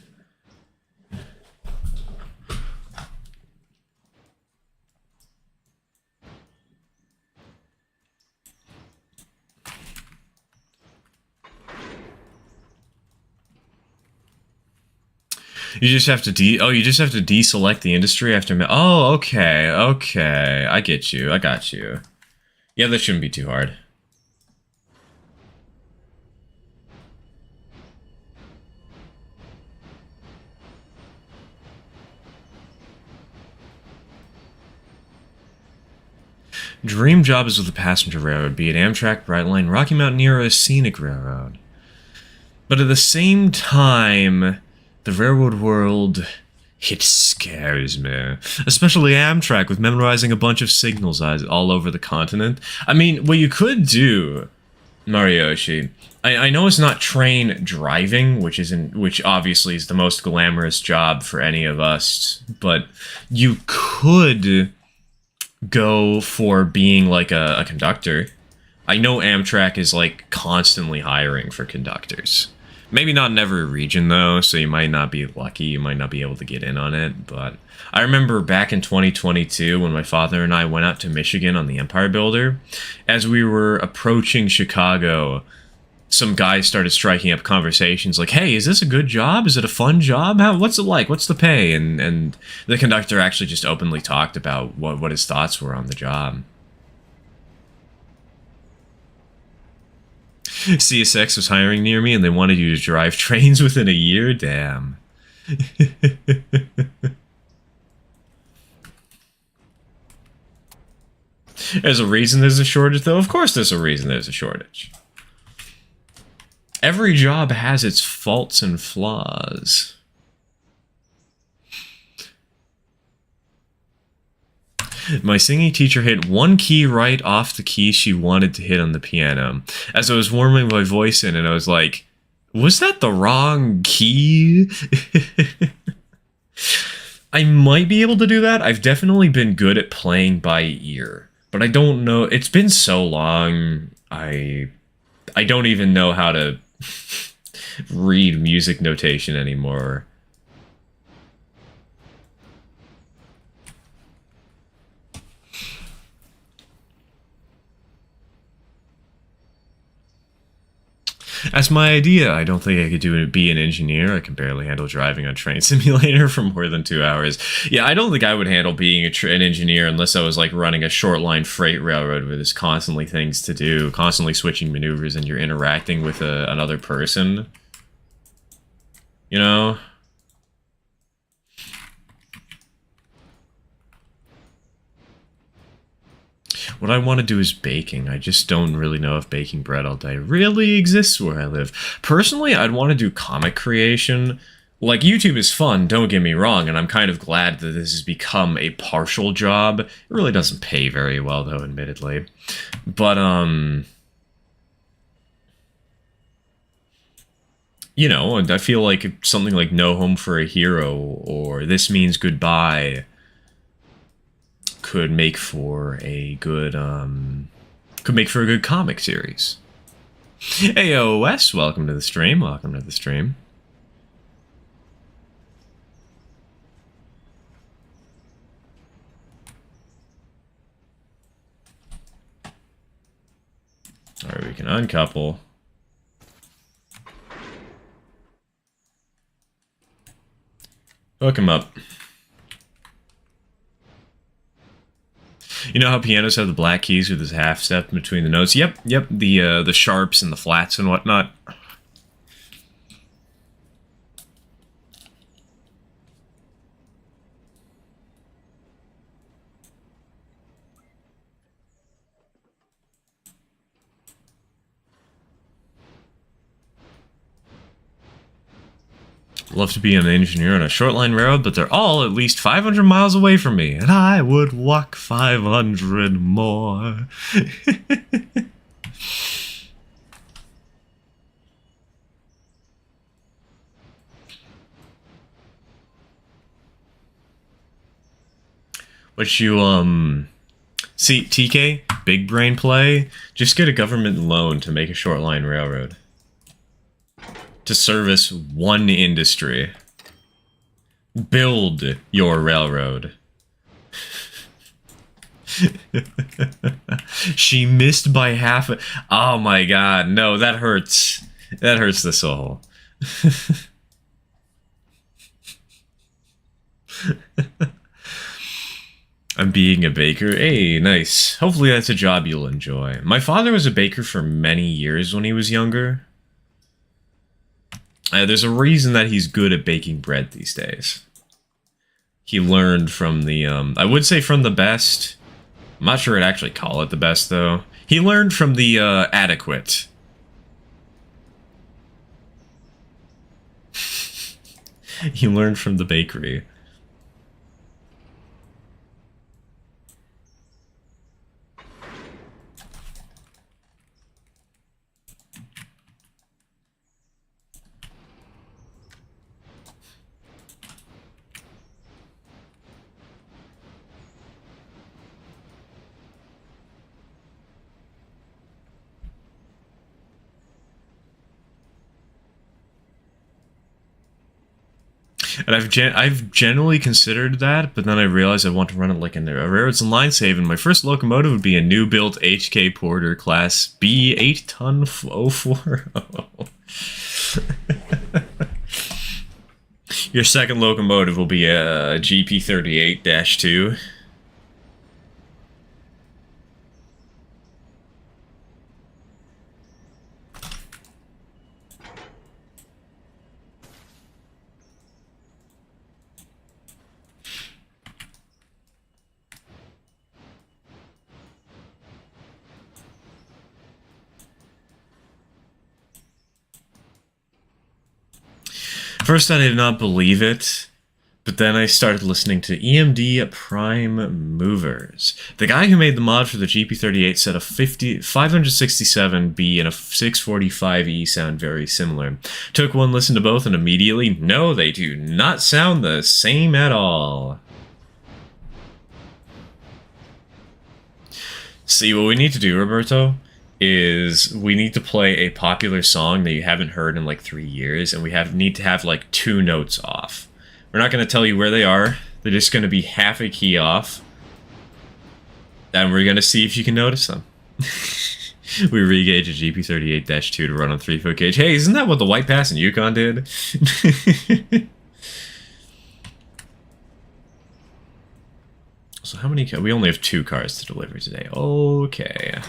You just have to you just have to deselect the industry after oh, okay, okay. I get you. I got you. Yeah, that shouldn't be too hard. Dream job is with a passenger railroad, be it Amtrak, Brightline, Rocky Mountaineer, or a scenic railroad. But at the same time, the railroad world, it scares me. Especially Amtrak, with memorizing a bunch of signals all over the continent. I mean, what you could do, Mariyoshi, I know it's not train driving, which obviously is the most glamorous job for any of us, but you could go for being like a conductor. I know Amtrak is like constantly hiring for conductors. Maybe not in every region, though, so you might not be lucky, you might not be able to get in on it, but I remember back in 2022 when my father and I went out to Michigan on the Empire Builder. As we were approaching Chicago, some guys started striking up conversations like, hey, is this a good job? Is it a fun job? What's it like? What's the pay? And the conductor actually just openly talked about what his thoughts were on the job. CSX was hiring near me and they wanted you to drive trains within a year? Damn. There's a reason there's a shortage, though. Of course there's a reason there's a shortage. Every job has its faults and flaws. My singing teacher hit one key right off the key she wanted to hit on the piano. As I was warming my voice in, and I was like, was that the wrong key? I might be able to do that. I've definitely been good at playing by ear. But I don't know. It's been so long. I don't even know how to read music notation anymore. That's my idea. I don't think I could be an engineer. I can barely handle driving on Train Simulator for more than 2 hours. Yeah, I don't think I would handle being an engineer unless I was like running a short line freight railroad where there's constantly things to do, constantly switching maneuvers, and you're interacting with another person. You know? What I want to do is baking. I just don't really know if baking bread all day really exists where I live. Personally, I'd want to do comic creation. Like, YouTube is fun, don't get me wrong, and I'm kind of glad that this has become a partial job. It really doesn't pay very well, though, admittedly. But, you know, I feel like something like No Home for a Hero or This Means Goodbye could make for a good comic series. AOS, welcome to the stream. Welcome to the stream. Alright, we can uncouple. Hook him up. You know how pianos have the black keys with this half step between the notes? Yep, yep. The sharps and the flats and whatnot. Love to be an engineer on a short line railroad, but they're all at least 500 miles away from me, and I would walk 500 more. What you, see, TK, big brain play, just get a government loan to make a short line railroad. To service one industry. Build your railroad. She missed by half. Oh my god, no, that hurts. That hurts the soul. I'm being a baker. Hey, nice. Hopefully that's a job you'll enjoy. My father was a baker for many years when he was younger. There's a reason that he's good at baking bread these days. He learned from the, I would say from the best. I'm not sure I'd actually call it the best, though. He learned from the, adequate. He learned from the bakery. And I've generally considered that, but then I realized I want to run it like a railroads and line save, and my first locomotive would be a new built HK Porter Class B 8-ton 040. Your second locomotive will be a GP38-2. First, I did not believe it, but then I started listening to EMD Prime Movers. The guy who made the mod for the GP38 said a 567B and a 645E sound very similar. Took one listen to both and immediately, no, they do not sound the same at all. See, what we need to do, Roberto, is we need to play a popular song that you haven't heard in like 3 years, and we need to have like 2 notes off. We're not going to tell you where they are. They're just going to be half a key off. And we're going to see if you can notice them. We re-gauge a GP38-2 to run on 3-foot gauge. Hey, isn't that what the White Pass in Yukon did? So how many... We only have 2 cars to deliver today. Okay.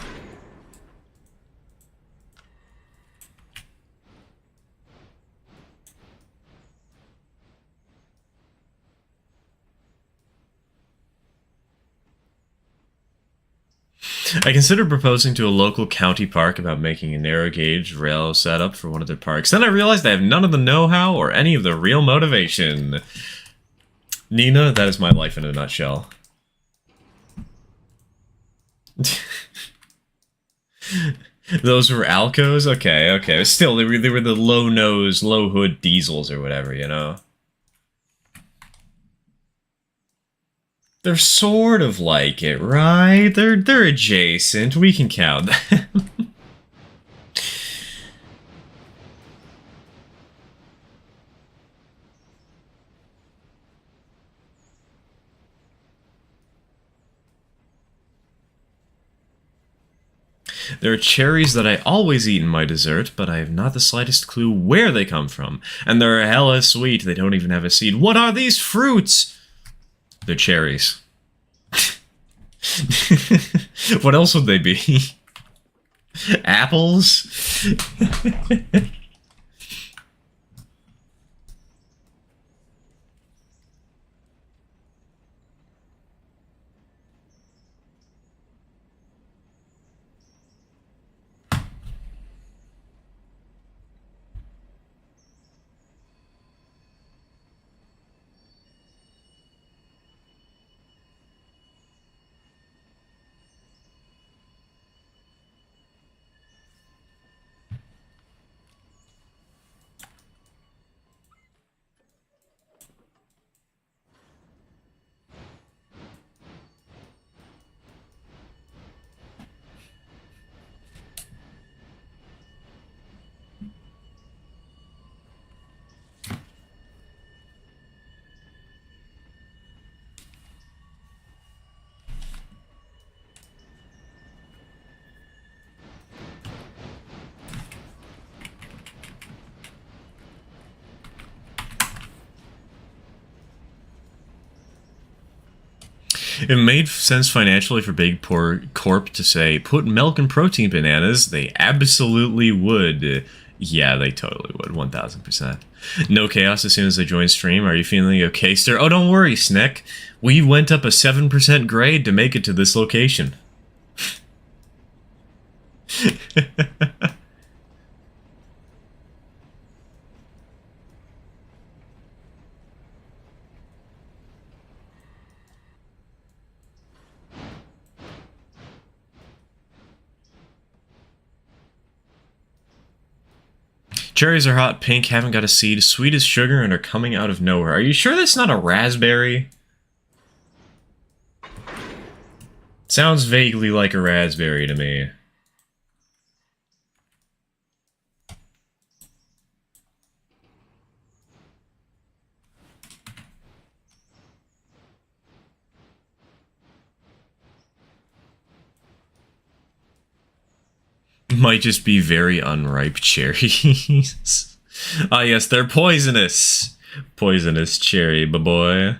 I considered proposing to a local county park about making a narrow gauge rail setup for one of their parks. Then I realized I have none of the know-how or any of the real motivation. Nina, that is my life in a nutshell. Those were Alcos? Okay, okay. But still, they were the low-nose, low-hood diesels or whatever, you know? They're sort of like it, right? They're adjacent. We can count them. There are cherries that I always eat in my dessert, but I have not the slightest clue where they come from. And they're hella sweet. They don't even have a seed. What are these fruits? They're cherries. What else would they be? Apples? It made sense financially for Big Poor Corp to say, put milk and protein bananas. They absolutely would. Yeah, they totally would. 1000%. No chaos as soon as they join stream. Are you feeling okay, sir? Oh, don't worry, Snick. We went up a 7% grade to make it to this location. Cherries are hot pink, haven't got a seed, sweet as sugar, and are coming out of nowhere. Are you sure that's not a raspberry? Sounds vaguely like a raspberry to me. Might just be very unripe cherries. Ah, yes, they're poisonous. Poisonous cherry, boy.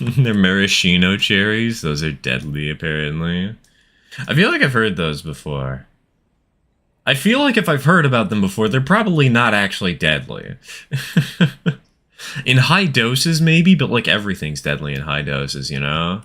They're maraschino cherries. Those are deadly, apparently. I feel like I've heard those before. I feel like if I've heard about them before, they're probably not actually deadly. In high doses, maybe, but like everything's deadly in high doses, you know?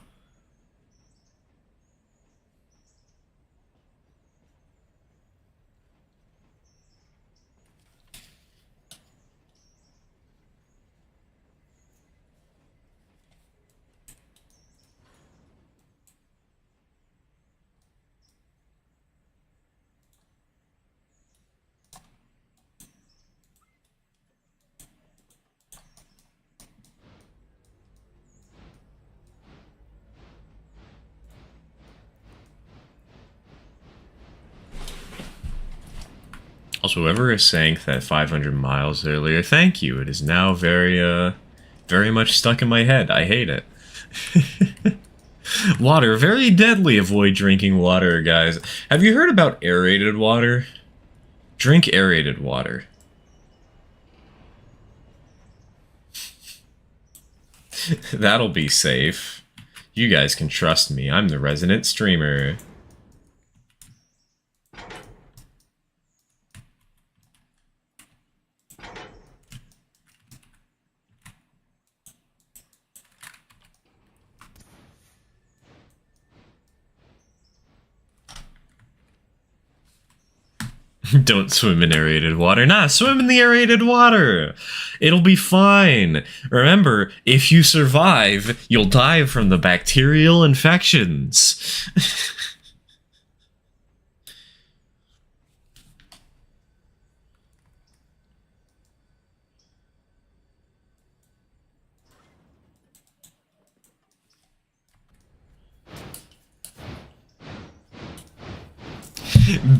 Also, whoever sang that 500 miles earlier, thank you. It is now very much stuck in my head. I hate it. Water, very deadly. Avoid drinking water, guys. Have you heard about aerated water? Drink aerated water. That'll be safe. You guys can trust me. I'm the resident streamer. Don't swim in aerated water. Nah, swim in the aerated water. It'll be fine. Remember, if you survive, you'll die from the bacterial infections.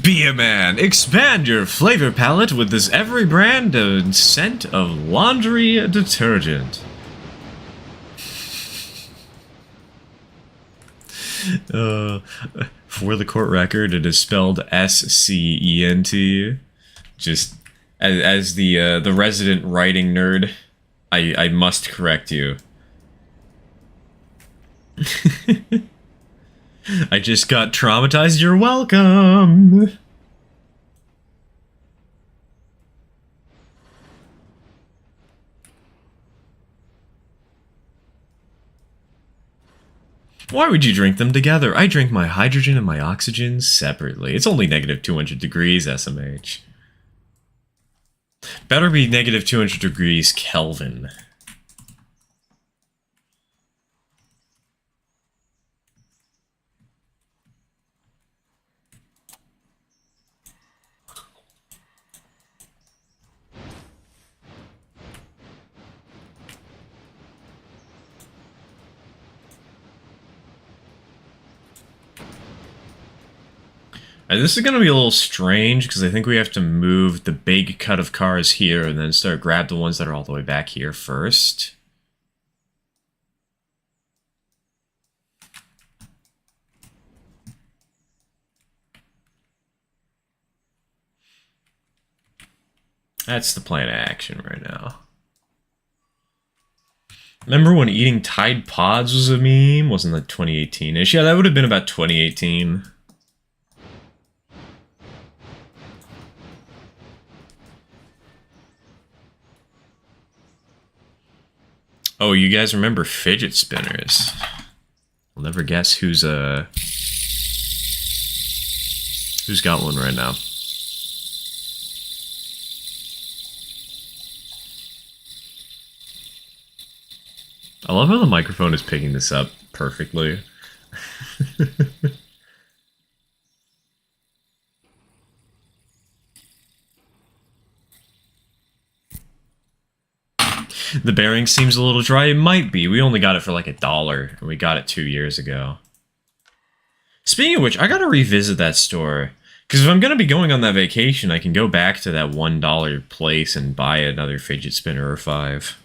Be a man. Expand your flavor palette with this every brand and scent of laundry detergent. For the court record, it is spelled S-C-E-N-T. Just As the resident writing nerd, I must correct you. I just got traumatized. You're welcome. Why would you drink them together? I drink my hydrogen and my oxygen separately. It's only negative 200 degrees SMH. Better be negative 200 degrees Kelvin. This is going to be a little strange, because I think we have to move the big cut of cars here and then start grab the ones that are all the way back here first. That's the plan of action right now. Remember when eating Tide Pods was a meme? Wasn't that 2018-ish? Yeah, that would have been about 2018. Oh, you guys remember fidget spinners? I'll never guess who's got one right now. I love how the microphone is picking this up perfectly. The bearing seems a little dry. It might be. We only got it for like $1, and we got it 2 years ago. Speaking of which, I gotta revisit that store. Because if I'm gonna be going on that vacation, I can go back to that $1 place and buy another fidget spinner or 5.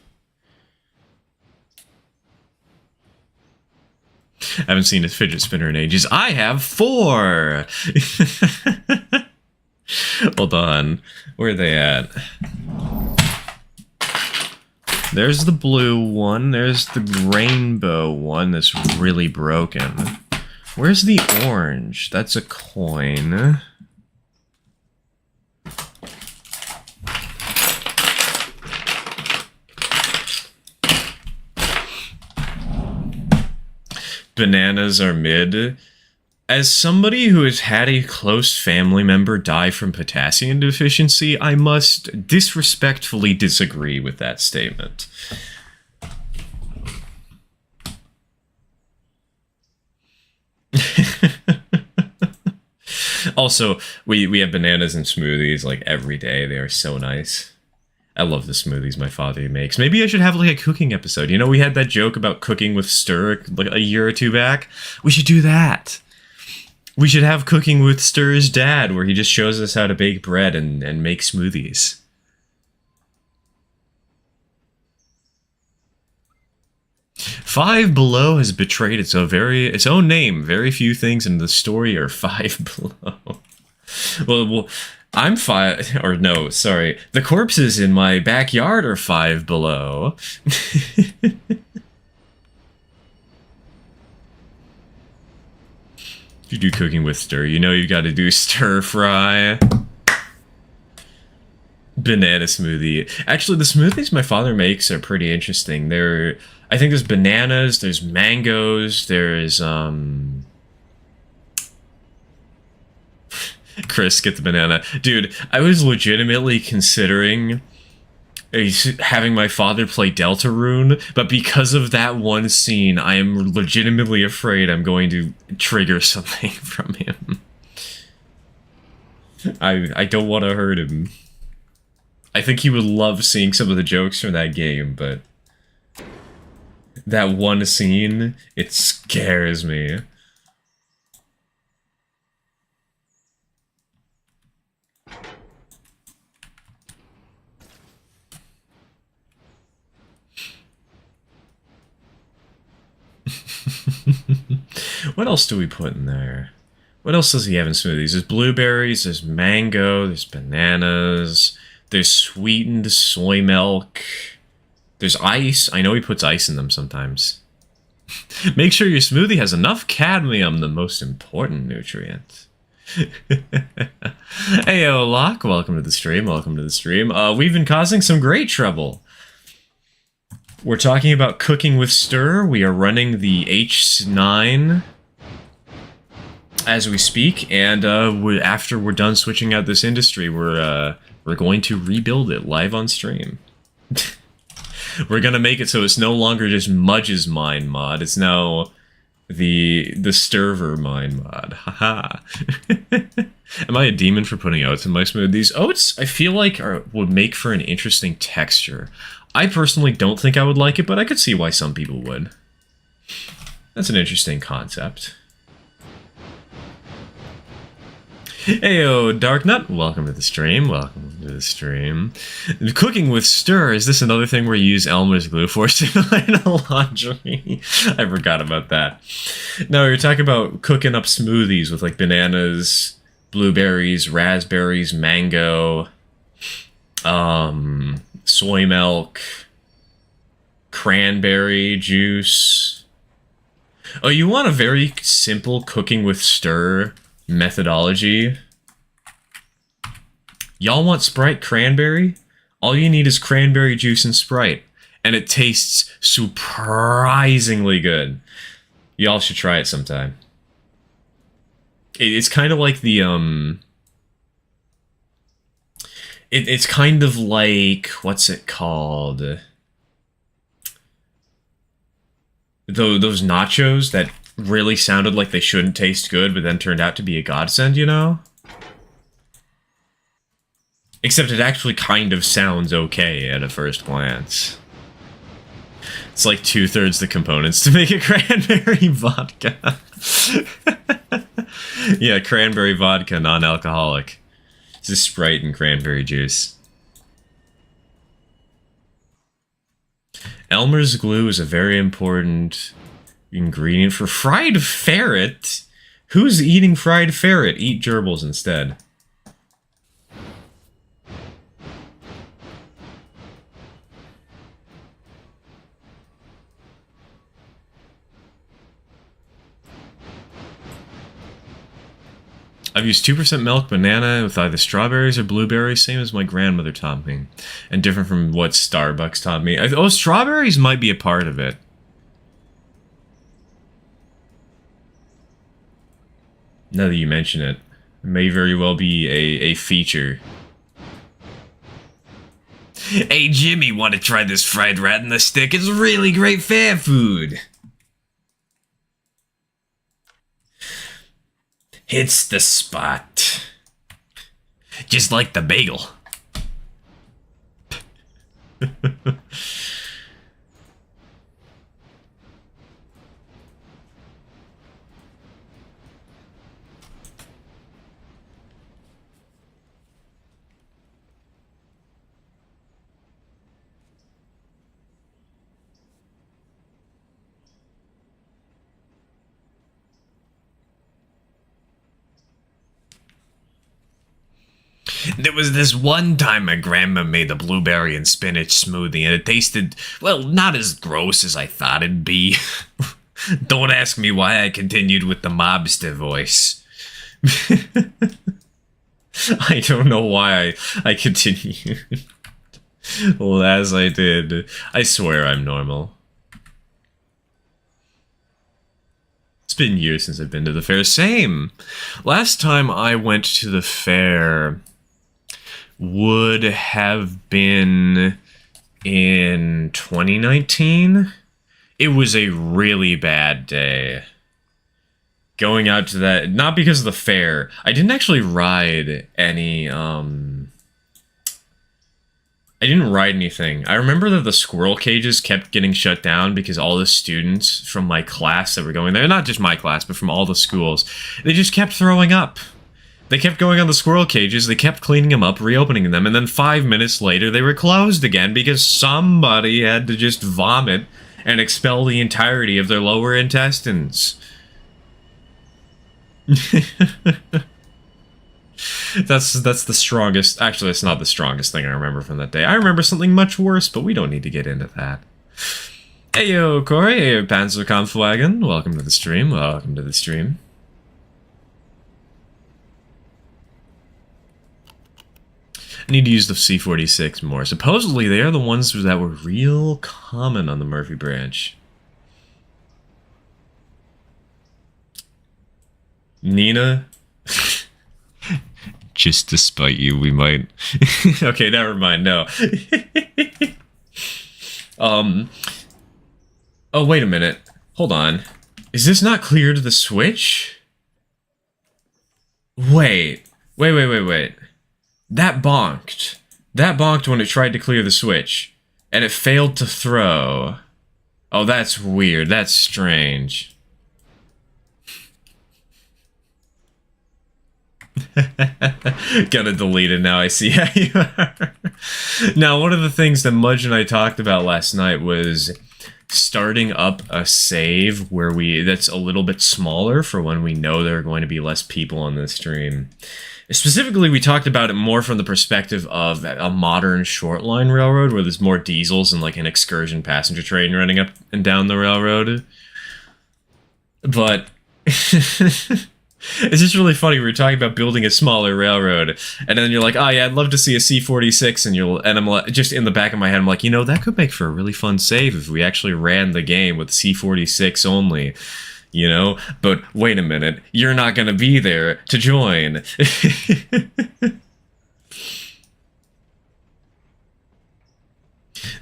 I haven't seen a fidget spinner in ages. I have 4! Hold on. Where are they at? There's the blue one. There's the rainbow one that's really broken. Where's the orange? That's a coin. Bananas are mid. As somebody who has had a close family member die from potassium deficiency, I must disrespectfully disagree with that statement. Also, we have bananas and smoothies like every day. They are so nice. I love the smoothies my father makes. Maybe I should have like a cooking episode. You know, we had that joke about cooking with stir like a year or 2 back. We should do that. We should have Cooking with Stir's dad, where he just shows us how to bake bread and make smoothies. Five Below has betrayed its own name. Very few things in the story are Five Below. Well, I'm 5, or no, sorry. The corpses in my backyard are 5 Below. If you do Cooking with Stir, you know you gotta do stir fry. Banana smoothie. Actually, the smoothies my father makes are pretty interesting. I think there's bananas, there's mangoes, there's, Chris, get the banana. Dude, I was legitimately considering having my father play Deltarune, but because of that one scene, I am legitimately afraid I'm going to trigger something from him. I don't want to hurt him. I think he would love seeing some of the jokes from that game, but that one scene, it scares me. What else do we put in there? What else does he have in smoothies? There's blueberries, there's mango, there's bananas, There's sweetened soy milk. There's ice. I know he puts ice in them sometimes. Make sure your smoothie has enough cadmium, the most important nutrient. Heyo, Locke. Welcome to the stream. Welcome to the stream. We've been causing some great trouble. We're talking about cooking with stir. We are running the H-9 as we speak, and after we're done switching out this industry, we're going to rebuild it live on stream. We're gonna make it so it's no longer just Mudge's mine mod. It's now the Sturver mine mod. Haha. Am I a demon for putting oats in my smoothies? Oats, I feel like would make for an interesting texture. I personally don't think I would like it, but I could see why some people would. That's an interesting concept. Heyo, Darknut, welcome to the stream, welcome to the stream. Cooking with stir, is this another thing where you use Elmer's glue for stimulating laundry? I forgot about that. No, you're talking about cooking up smoothies with like bananas, blueberries, raspberries, mango, soy milk, cranberry juice. Oh, you want a very simple cooking with stir methodology? Y'all want Sprite cranberry? All you need is cranberry juice and Sprite, and it tastes surprisingly good. Y'all should try it sometime. It's kind of like the it's kind of like, what's it called? Those nachos that really sounded like they shouldn't taste good, but then turned out to be a godsend, you know? Except it actually kind of sounds okay at a first glance. It's like 2/3 the components to make a cranberry vodka. Yeah, cranberry vodka, non-alcoholic. It's just Sprite and cranberry juice. Elmer's glue is a very important ingredient for fried ferret. Who's eating fried ferret? Eat gerbils instead. I've used 2% milk, banana with either strawberries or blueberries, same as my grandmother taught me. And different from what Starbucks taught me. Oh, strawberries might be a part of it. Now that you mention it, it may very well be a feature. Hey Jimmy, want to try this fried rat in the stick? It's really great fair food. Hits the spot. Just like the bagel. There was this one time my grandma made the blueberry and spinach smoothie, and it tasted, well, not as gross as I thought it'd be. Don't ask me why I continued with the mobster voice. I don't know why I continued. Well, as I did. I swear I'm normal. It's been years since I've been to the fair. Same. Last time I went to the fair would have been in 2019. It was a really bad day. Going out to that, not because of the fair. I didn't actually ride any, I didn't ride anything. I remember that the squirrel cages kept getting shut down because all the students from my class that were going there, not just my class, but from all the schools, they just kept throwing up. They kept going on the squirrel cages, they kept cleaning them up, reopening them, and then 5 minutes later they were closed again because somebody had to just vomit and expel the entirety of their lower intestines. That's the strongest. Actually, it's not the strongest thing I remember from that day. I remember something much worse, but we don't need to get into that. Hey yo, Corey, hey Panzerkampfwagen, welcome to the stream, welcome to the stream. I need to use the C-46 more. Supposedly, they are the ones that were real common on the Murphy branch. Nina? Just to spite you, we might... Okay, never mind, no. Oh, wait a minute. Hold on. Is this not clear to the switch? Wait. Wait. That bonked. That bonked when it tried to clear the switch. And it failed to throw. Oh, that's weird. That's strange. Gonna delete it now, I see how you are. Now, one of the things that Mudge and I talked about last night was starting up a save where that's a little bit smaller for when we know there are going to be less people on the stream. Specifically, we talked about it more from the perspective of a modern short line railroad where there's more diesels and like an excursion passenger train running up and down the railroad. But it's just really funny. We were talking about building a smaller railroad, and then you're like, "Oh yeah, I'd love to see a C-46," and I'm like, just in the back of my head, I'm like, you know, that could make for a really fun save if we actually ran the game with C-46 only, you know. But wait a minute, you're not gonna be there to join.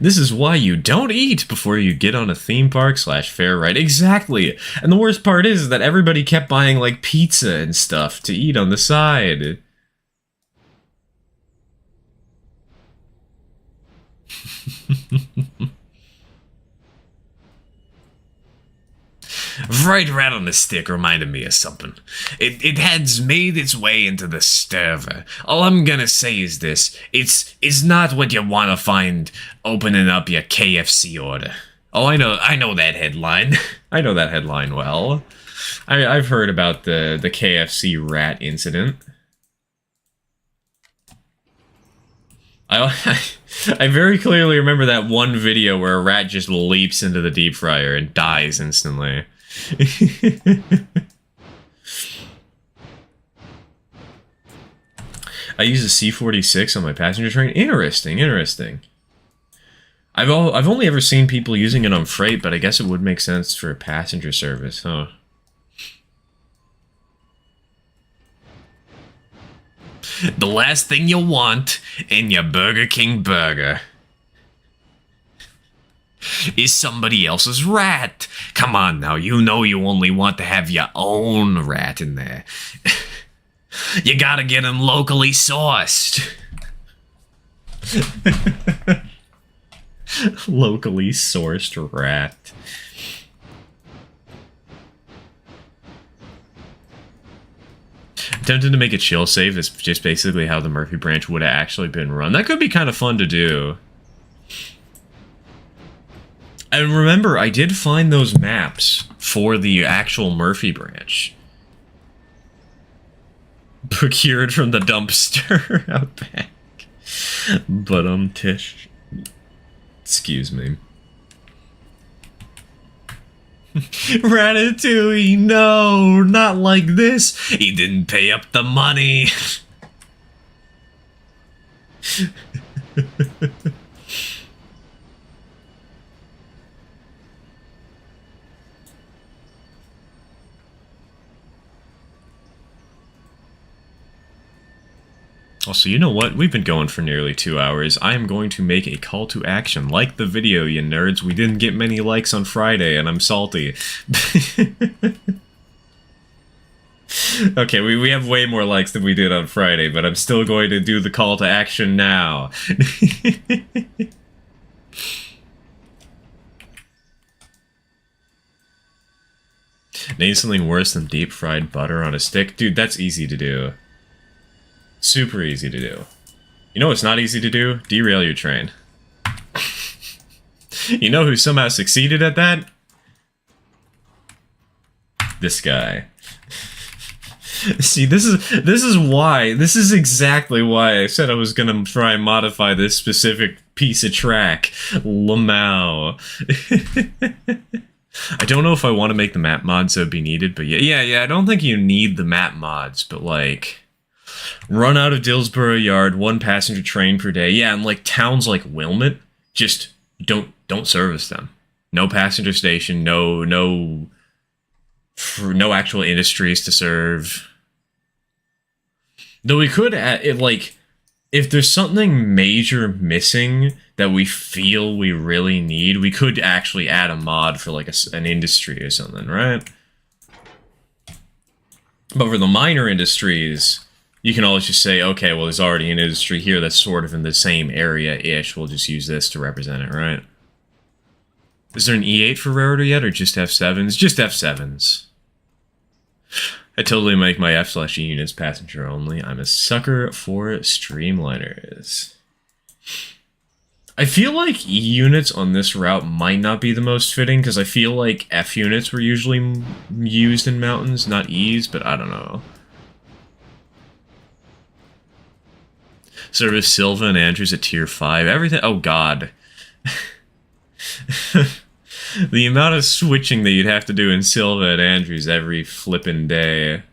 This is why you don't eat before you get on a theme park / fair ride. Exactly. And the worst part is that everybody kept buying like pizza and stuff to eat on the side. Fried rat on a stick reminded me of something. It has made its way into the server. All I'm gonna say is this. It's not what you want to find opening up your KFC order. Oh, I know that headline. I know that headline well. I've heard about the KFC rat incident. I very clearly remember that one video where a rat just leaps into the deep fryer and dies instantly. I use a C-46 on my passenger train. Interesting. I've only ever seen people using it on freight, but I guess it would make sense for a passenger service, huh? The last thing you want in your Burger King burger is somebody else's rat. Come on now, you know you only want to have your own rat in there. You gotta get them locally sourced. Locally sourced rat. I'm tempted to make a chill save. It's just basically how the Murphy branch would have actually been run. That could be kind of fun to do. And remember, I did find those maps for the actual Murphy branch. Procured from the dumpster out back. But, Tish. Excuse me. Ratatouille, no, not like this. He didn't pay up the money. Also, you know what? We've been going for nearly 2 hours. I am going to make a call to action. Like the video, you nerds. We didn't get many likes on Friday, and I'm salty. Okay, we have way more likes than we did on Friday, but I'm still going to do the call to action now. Name something worse than deep fried butter on a stick? Dude, that's easy to do. Super easy to do. You know what's not easy to do? Derail your train. You know who somehow succeeded at that? This guy. See, this is exactly why I said I was gonna try and modify this specific piece of track, Lamau. I don't know if I want to make the map mods that would be needed, but yeah, I don't think you need the map mods, but like, run out of Dillsborough Yard, 1 passenger train per day. Yeah, and like towns like Wilmot, just don't service them. No passenger station, no actual industries to serve. Though we could add, like, if there's something major missing that we feel we really need, we could actually add a mod for like an industry or something, right? But for the minor industries, you can always just say, okay, well, there's already an industry here that's sort of in the same area-ish. We'll just use this to represent it, right? Is there an E8 for rarity yet, or just F7s? Just F7s. I totally make my F/E units passenger only. I'm a sucker for streamliners. I feel like E units on this route might not be the most fitting, because I feel like F units were usually used in mountains, not E's, but I don't know. Service Silva and Andrews at tier 5. Everything. Oh, God. The amount of switching that you'd have to do in Silva and Andrews every flippin' day.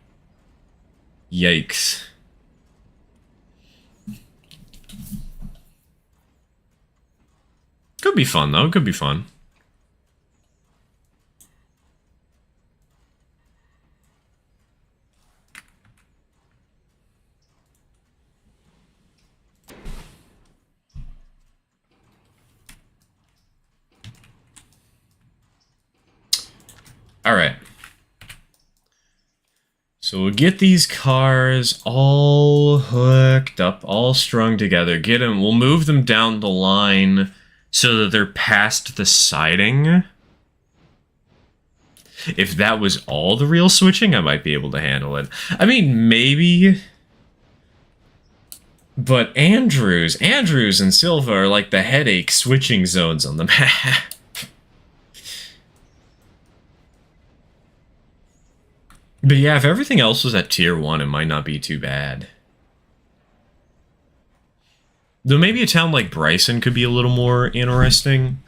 Yikes. Could be fun, though. Could be fun. Alright. So we'll get these cars all hooked up, all strung together. Get them. We'll move them down the line so that they're past the siding. If that was all the real switching, I might be able to handle it. I mean, maybe. But Andrews and Silva are like the headache switching zones on the map. But yeah, if everything else was at tier 1, it might not be too bad. Though maybe a town like Bryson could be a little more interesting.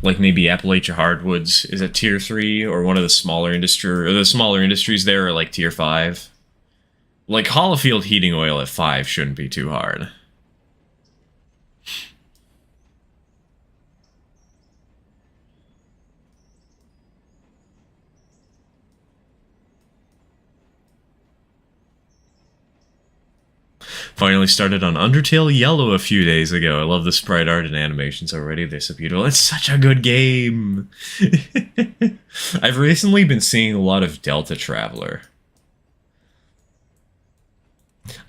Like maybe Appalachia Hardwoods is at tier 3, or one of the smaller industries there are like tier 5. Like Hollifield heating oil at 5 shouldn't be too hard. Finally started on Undertale Yellow a few days ago. I love the sprite art and animations already. They're so beautiful. It's such a good game. I've recently been seeing a lot of Delta Traveler.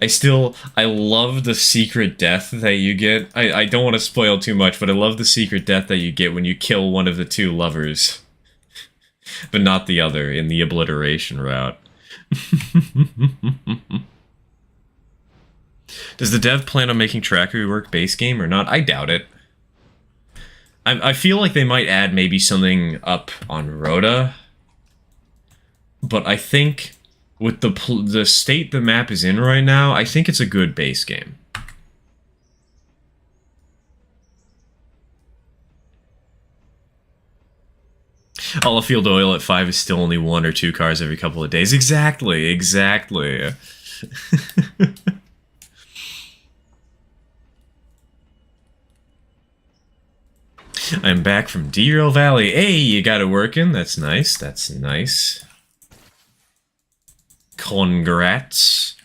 I love the secret death that you get. I don't want to spoil too much, but I love the secret death that you get when you kill one of the 2 lovers. But not the other, in the obliteration route. Does the dev plan on making track rework base game or not? I doubt it. I feel like they might add maybe something up on Rhoda. But I think with the state the map is in right now, I think it's a good base game. Field Oil at 5 is still only 1 or 2 cars every couple of days. Exactly. I'm back from Derail Valley. Hey, you got it working. That's nice. Congrats.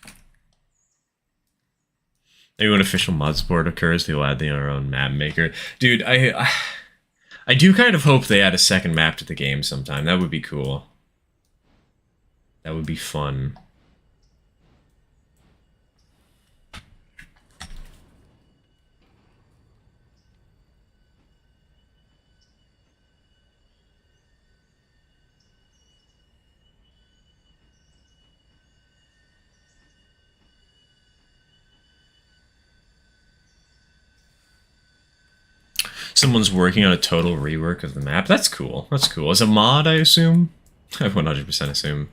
Maybe when official mod support occurs, they'll add their own map maker. Dude, I do kind of hope they add a second map to the game sometime. That would be cool. That would be fun. Someone's working on a total rework of the map. That's cool. As a mod, I assume? I 100% assume.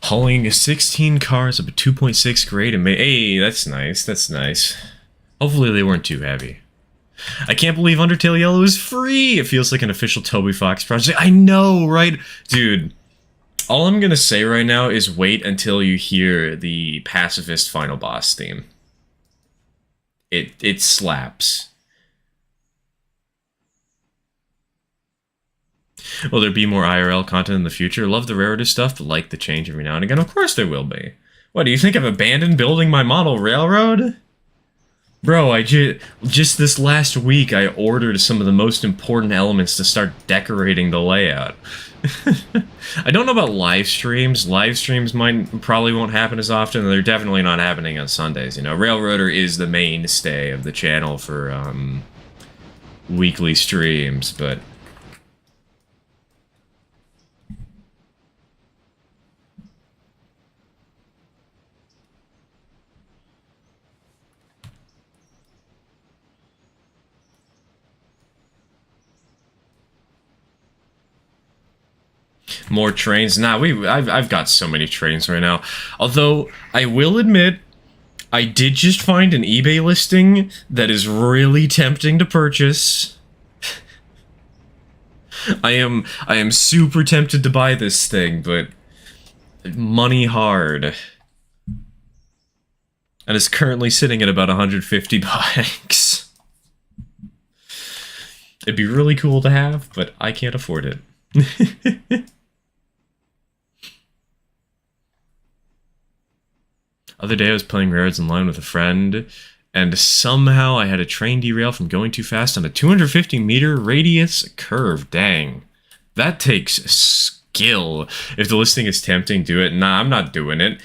Hauling 16 cars up a 2.6 grade and hey, that's nice, that's nice. Hopefully they weren't too heavy. I can't believe Undertale Yellow is free! It feels like an official Toby Fox project. I know, right? Dude, all I'm gonna say right now is wait until you hear the Pacifist final boss theme. It slaps. Will there be more IRL content in the future? Love the rarity stuff, but like the change every now and again. Of course there will be. What, do you think I've abandoned building my model railroad? Bro, I just this last week I ordered some of the most important elements to start decorating the layout. I don't know about live streams. Live streams probably won't happen as often. They're definitely not happening on Sundays. You know, Railroader is the mainstay of the channel for weekly streams, but more trains. Nah, I've got so many trains right now. Although I will admit, I did just find an eBay listing that is really tempting to purchase. I am super tempted to buy this thing, but money hard. And it's currently sitting at about 150 bucks. It'd be really cool to have, but I can't afford it. Other day I was playing Railroads Online with a friend, and somehow I had a train derail from going too fast on a 250-meter radius curve. Dang. That takes skill. If the listing is tempting, do it. Nah, I'm not doing it.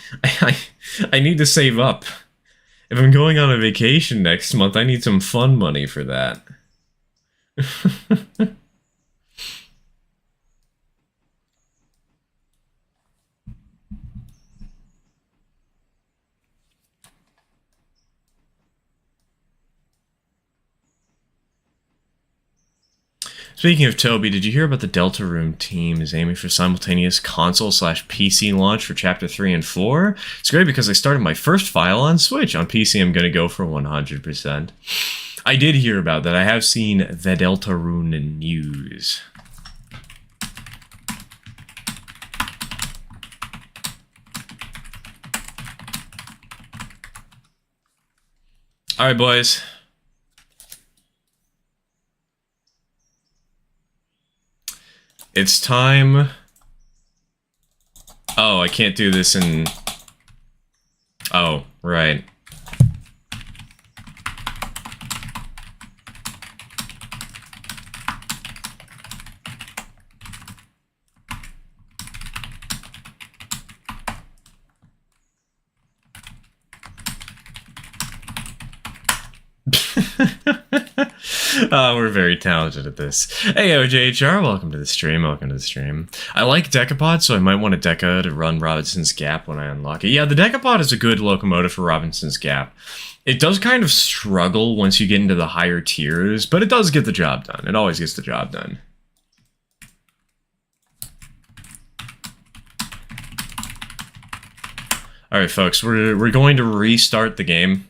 I need to save up. If I'm going on a vacation next month, I need some fun money for that. Speaking of Toby, did you hear about the Deltarune team is aiming for simultaneous console/PC launch for Chapter 3 and 4? It's great because I started my first file on Switch. On PC, I'm going to go for 100%. I did hear about that. I have seen the Deltarune news. Alright, boys. It's time. Oh, I can't do this in... Oh, right. We're very talented at this. Hey, OJHR, welcome to the stream. Welcome to the stream. I like Decapod, so I might want a Deca to run Robinson's Gap when I unlock it. Yeah, the Decapod is a good locomotive for Robinson's Gap. It does kind of struggle once you get into the higher tiers, but it does get the job done. It always gets the job done. Alright, folks, we're going to restart the game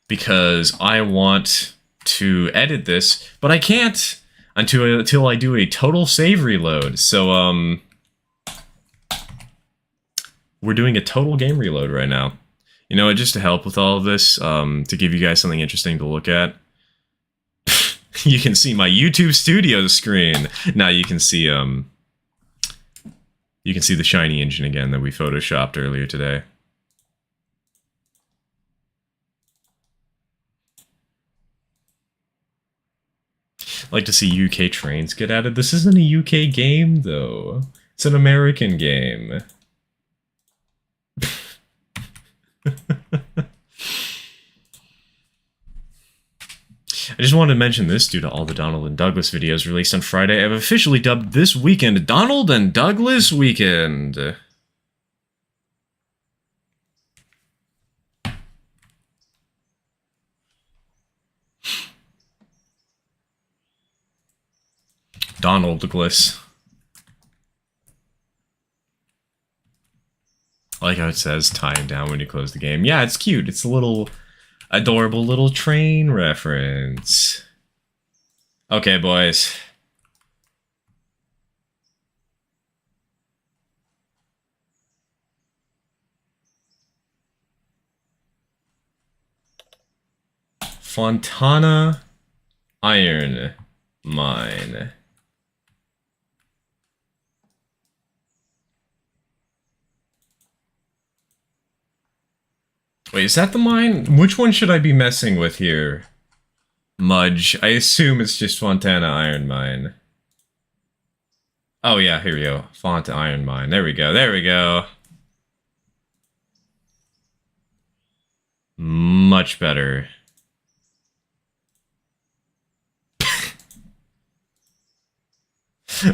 because I want to edit this, but I can't until I do a total save reload. So, we're doing a total game reload right now. You know, just to help with all of this, to give you guys something interesting to look at. You can see my YouTube Studio screen. Now you can see the shiny engine again that we photoshopped earlier today. Like to see UK trains get added. This isn't a UK game, though. It's an American game. I just wanted to mention this due to all the Donald and Douglas videos released on Friday. I've officially dubbed this weekend Donald and Douglas Weekend. Donald Douglas. I like how it says time down when you close the game. Yeah, it's cute. It's a little adorable little train reference. Okay, boys. Fontana Iron Mine. Wait, is that the mine? Which one should I be messing with here? Mudge. I assume it's just Fontana Iron Mine. Oh yeah, here we go. Font Iron Mine. There we go. There we go. Much better.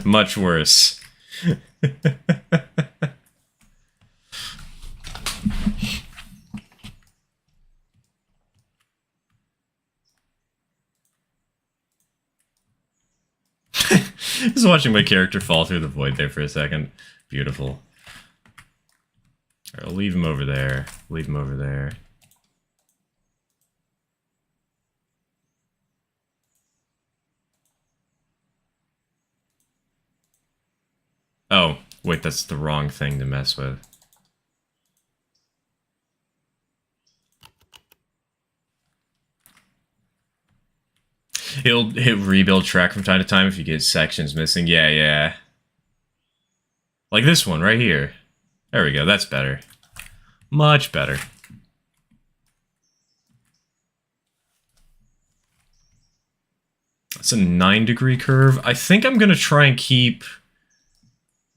Much worse. Just watching my character fall through the void there for a second. Beautiful. Alright, I'll leave him over there. Leave him over there. Oh, wait, that's the wrong thing to mess with. He'll hit rebuild track from time to time if you get sections missing. Yeah, yeah. Like this one right here. There we go, that's better. Much better. That's a 9-degree curve. I think I'm gonna try and keep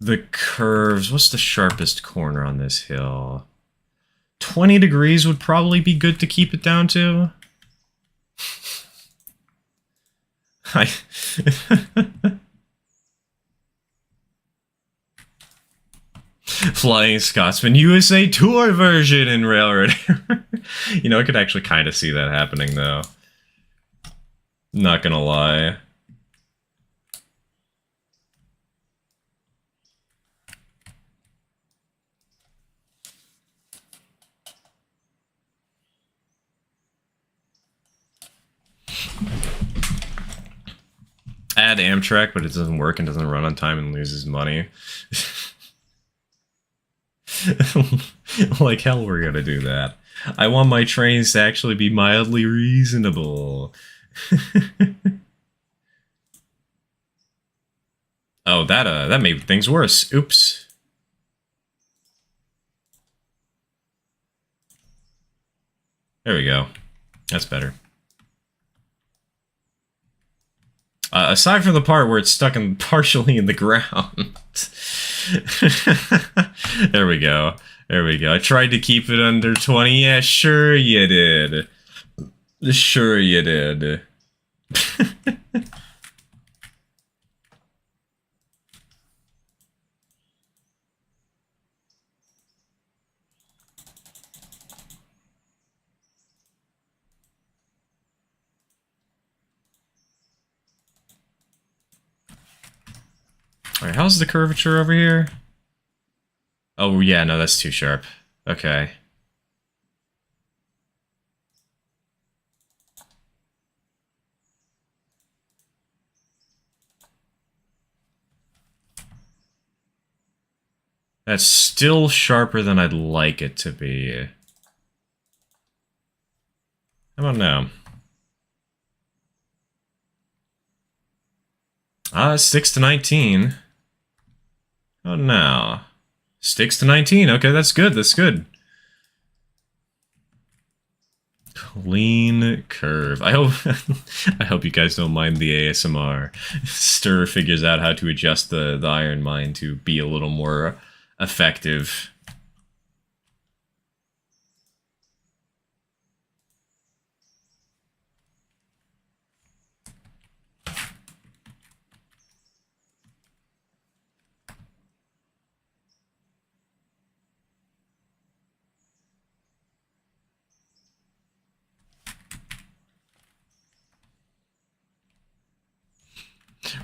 the curves. What's the sharpest corner on this hill? 20 degrees would probably be good to keep it down to. Flying Scotsman USA Tour version in Railroad. You know, I could actually kind of see that happening, though. Not gonna lie. Add Amtrak, but it doesn't work and doesn't run on time and loses money. Like hell we're gonna do that. I want my trains to actually be mildly reasonable. Oh, that made things worse. Oops. There we go. That's better. Aside from the part where it's stuck in partially in the ground. There we go. There we go. I tried to keep it under 20. Yeah, sure you did. Sure you did. Alright, how's the curvature over here? Oh, yeah, no, that's too sharp. Okay. That's still sharper than I'd like it to be. How about now? 6 to 19. Oh, no. 6 to 19. Okay, that's good. That's good. Clean curve. I hope I hope you guys don't mind the ASMR. Stir figures out how to adjust the iron mine to be a little more effective.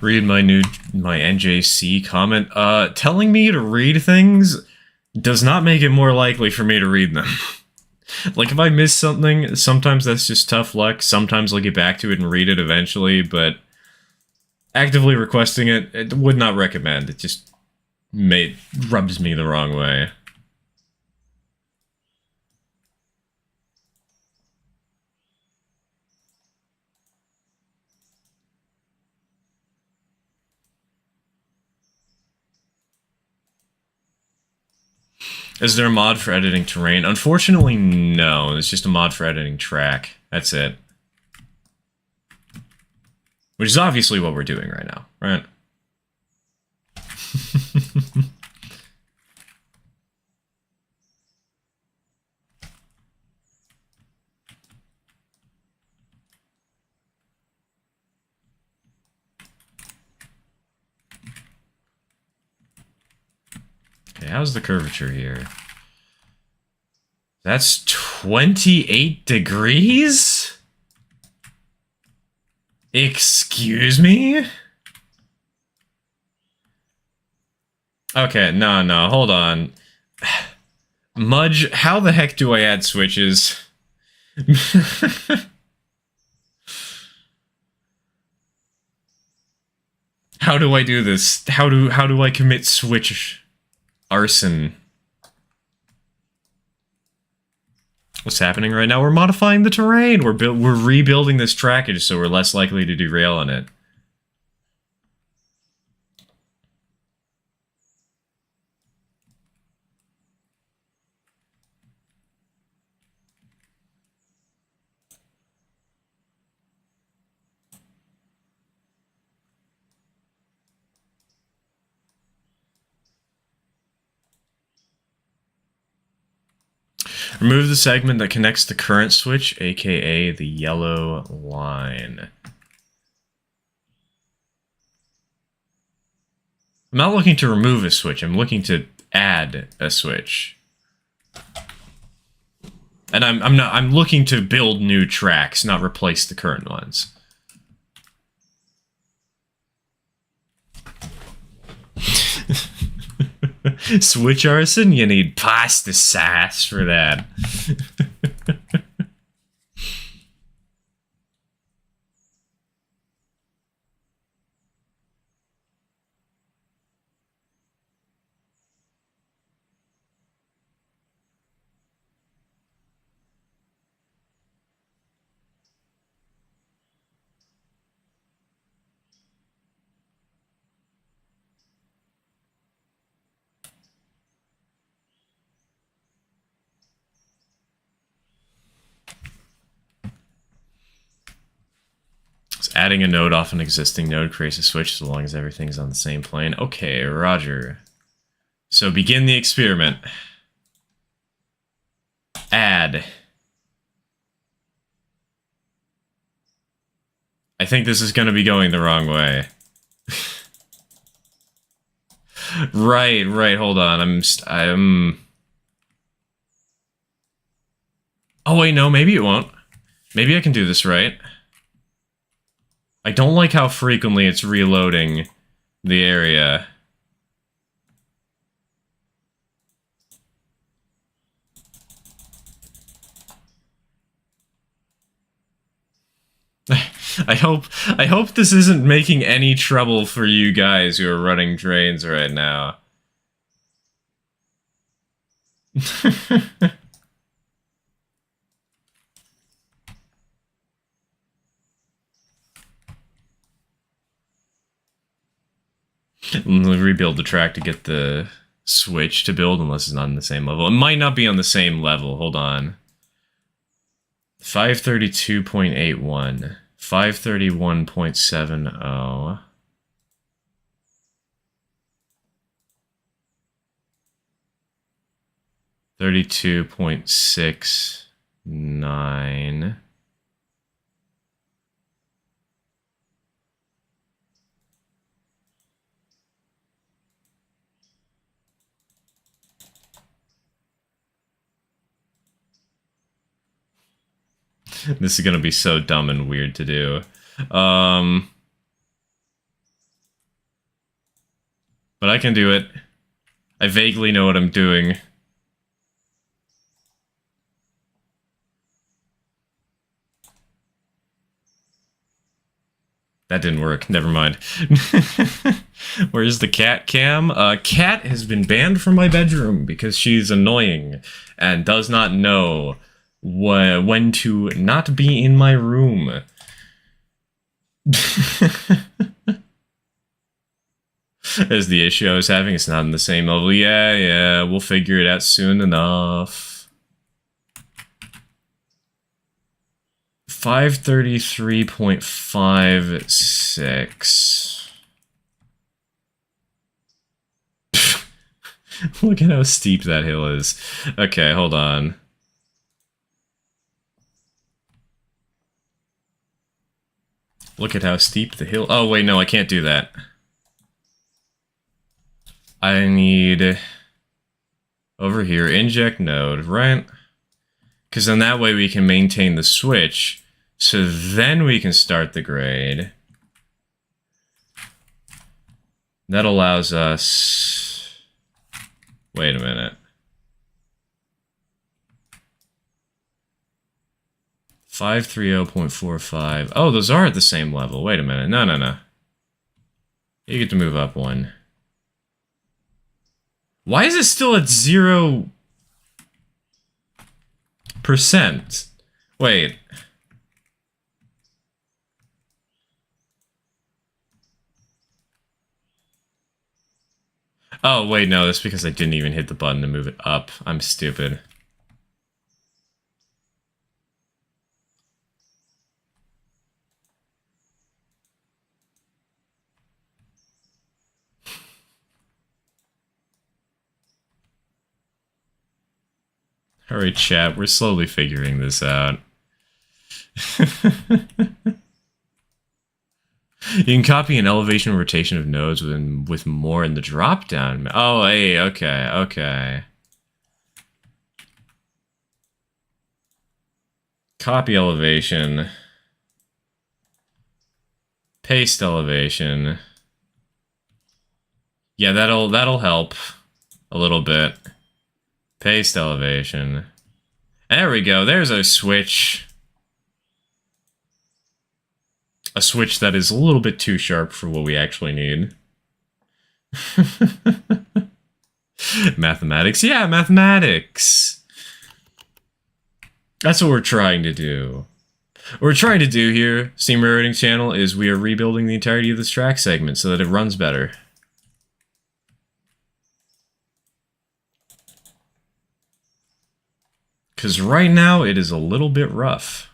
Read my NJC comment. Telling me to read things does not make it more likely for me to read them. Like, if I miss something, sometimes that's just tough luck. Sometimes I'll get back to it and read it eventually, but actively requesting it would not recommend. It just rubs me the wrong way. Is there a mod for editing terrain? Unfortunately, no. It's just a mod for editing track. That's it. Which is obviously what we're doing right now, right? Okay, how's the curvature here? That's 28 degrees? Excuse me? Okay, no, hold on. Mudge, how the heck do I add switches? How do I do this? How do I commit switch arson? What's happening right now? We're modifying the terrain. We're rebuilding this trackage so we're less likely to derail on it. Remove the segment that connects the current switch, aka the yellow line. I'm not looking to remove a switch, I'm looking to add a switch. And I'm looking to build new tracks, not replace the current ones. Switch arson? You need pasta sauce for that. Adding a node off an existing node creates a switch as long as everything's on the same plane. Okay, roger. So begin the experiment. Add. I think this is going to be going the wrong way. Right, hold on. I'm... Oh wait, no, maybe it won't. Maybe I can do this right. I don't like how frequently it's reloading the area. I hope this isn't making any trouble for you guys who are running drains right now. Rebuild the track to get the switch to build, unless it's not on the same level. It might not be on the same level. Hold on. 532.81. 531.70. $32.69. This is gonna be so dumb and weird to do. But I can do it. I vaguely know what I'm doing. That didn't work. Never mind. Where's the cat cam? Cat has been banned from my bedroom because she's annoying and does not know when to not be in my room. There's the issue I was having. It's not in the same level. Yeah, we'll figure it out soon enough. 533.56. Look at how steep that hill is. Okay, hold on. Look at how steep the hill... Oh, wait, no, I can't do that. I need... Over here, inject node, right? Because then that way we can maintain the switch, so then we can start the grade. That allows us... Wait a minute. 530.45. Oh, those are at the same level. Wait a minute. No. You get to move up one. Why is it still at 0%? Wait. Oh, wait, no, that's because I didn't even hit the button to move it up. I'm stupid. Alright, chat, we're slowly figuring this out. You can copy an elevation and rotation of nodes with more in the drop-down. Oh, hey, okay. Copy elevation. Paste elevation. Yeah, that'll help a little bit. Paste elevation. There we go. There's a switch. A switch that is a little bit too sharp for what we actually need. Mathematics? Yeah, mathematics! That's what we're trying to do. What we're trying to do here, Steam Railroading Channel, is we are rebuilding the entirety of this track segment so that it runs better. Because right now, it is a little bit rough.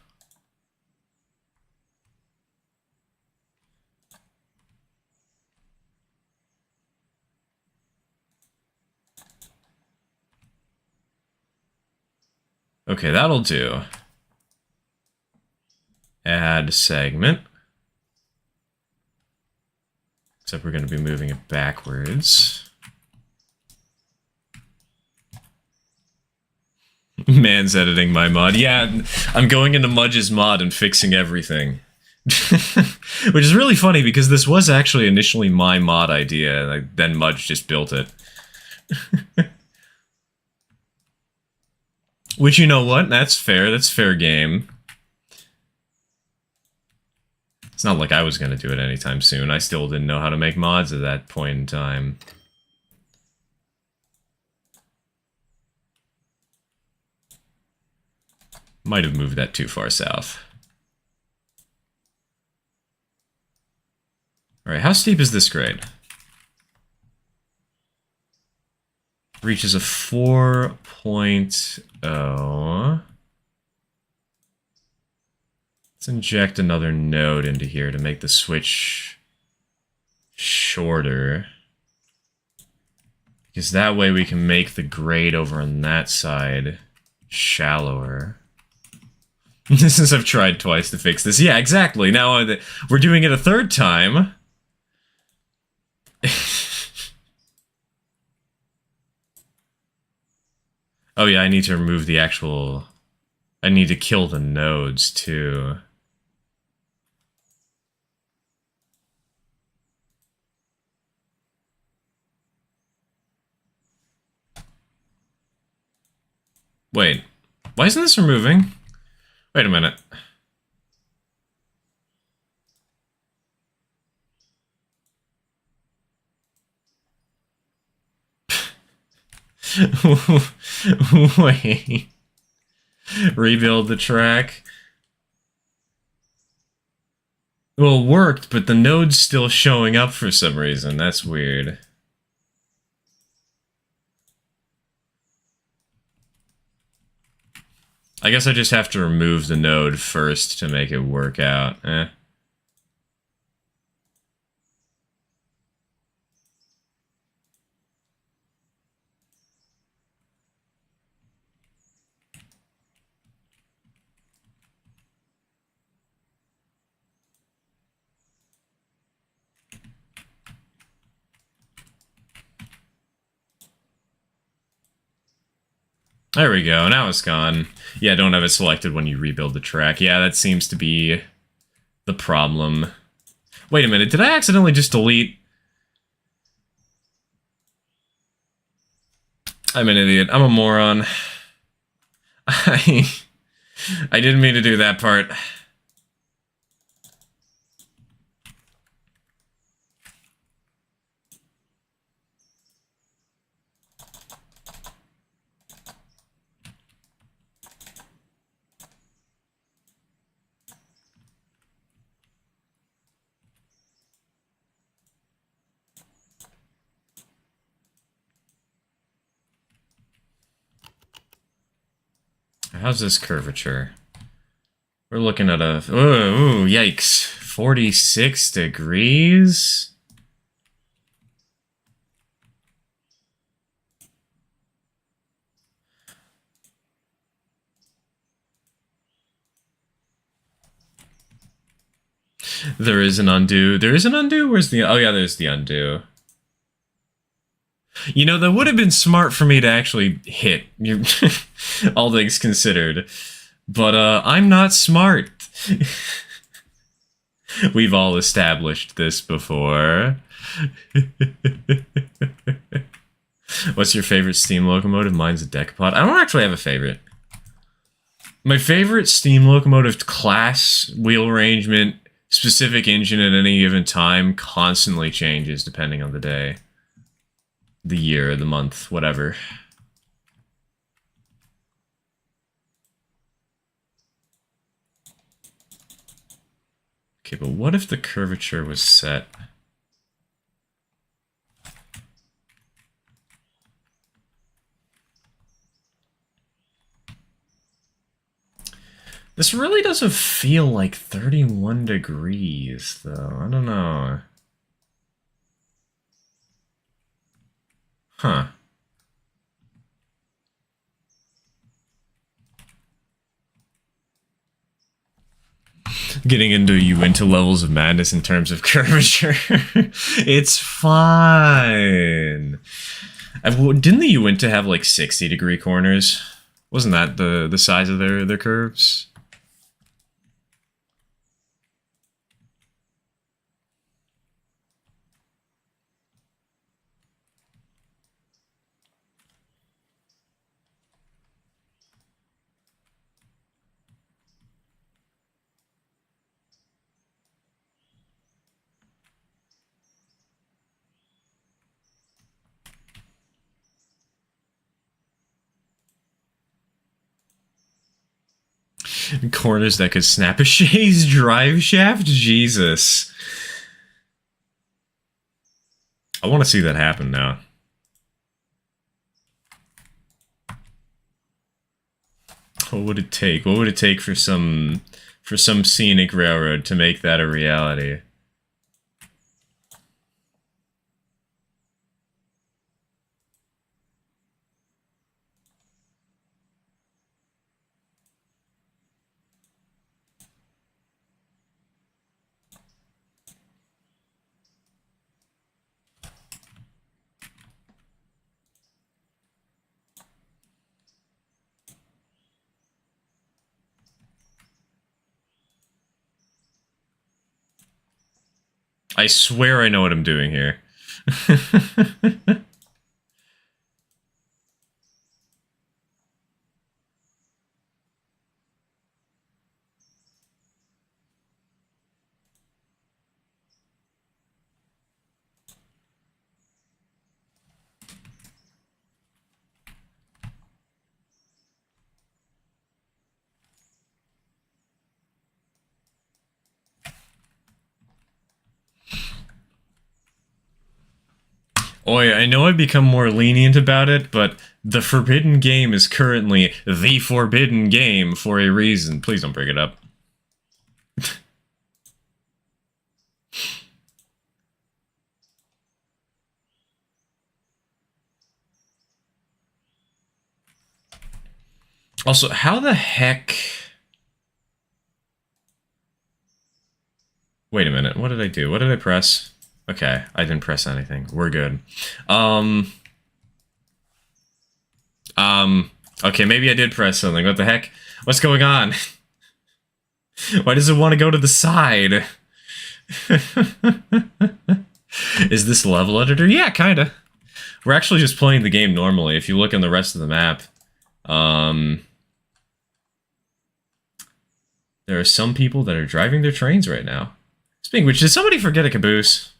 Okay, that'll do. Add segment. Except we're going to be moving it backwards. Man's editing my mod. Yeah, I'm going into Mudge's mod and fixing everything. Which is really funny because this was actually initially my mod idea, and then Mudge just built it. Which, you know what? That's fair game. It's not like I was going to do it anytime soon. I still didn't know how to make mods at that point in time. Might have moved that too far south. Alright, how steep is this grade? Reaches a 4.0. Let's inject another node into here to make the switch shorter. Because that way we can make the grade over on that side shallower. Since I've tried twice to fix this. Yeah, exactly. Now we're doing it a third time. Oh yeah, I need to remove the actual... I need to kill the nodes, too. Wait, why isn't this removing? Wait a minute. Wait. Rebuild the track. Well, it worked, but the node's still showing up for some reason. That's weird. I guess I just have to remove the node first to make it work out. There we go, now it's gone. Yeah, don't have it selected when you rebuild the track. Yeah, that seems to be the problem. Wait a minute, did I accidentally just delete? I'm an idiot. I'm a moron. I didn't mean to do that part. How's this curvature? We're looking at a... Ooh, yikes. 46 degrees? There is an undo. There is an undo? Where's the... Oh yeah, there's the undo. You know, that would have been smart for me to actually hit, all things considered. But, I'm not smart. We've all established this before. What's your favorite steam locomotive? Mine's a Decapod. I don't actually have a favorite. My favorite steam locomotive class, wheel arrangement, specific engine at any given time constantly changes depending on the day. The year, the month, whatever. Okay, but what if the curvature was set? This really doesn't feel like 31 degrees, though. I don't know. Huh. Getting you into levels of madness in terms of curvature. It's fine. Didn't the Uinta have like 60-degree corners? Wasn't that the size of their curves? Corners that could snap a chaise drive shaft? Jesus. I want to see that happen now. What would it take? What would it take for some scenic railroad to make that a reality? I swear I know what I'm doing here. Oi, I know I've become more lenient about it, but the forbidden game is currently the forbidden game for a reason. Please don't bring it up. Also, how the heck... Wait a minute, what did I do? What did I press? Okay, I didn't press anything. We're good. Okay, maybe I did press something. What the heck? What's going on? Why does it want to go to the side? Is this level editor? Yeah, kinda. We're actually just playing the game normally. If you look in the rest of the map, there are some people that are driving their trains right now. Speaking of which, did somebody forget a caboose?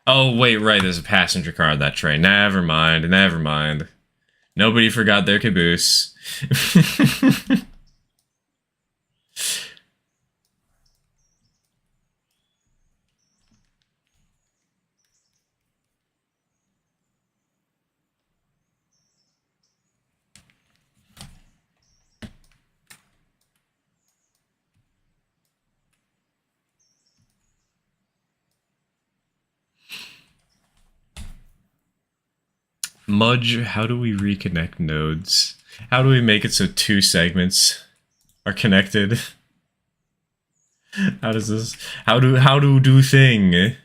Oh, wait, right, there's a passenger car on that train. Never mind, never mind. Nobody forgot their caboose. Mudge, how do we reconnect nodes? How do we make it so two segments are connected? How does this... How do thing?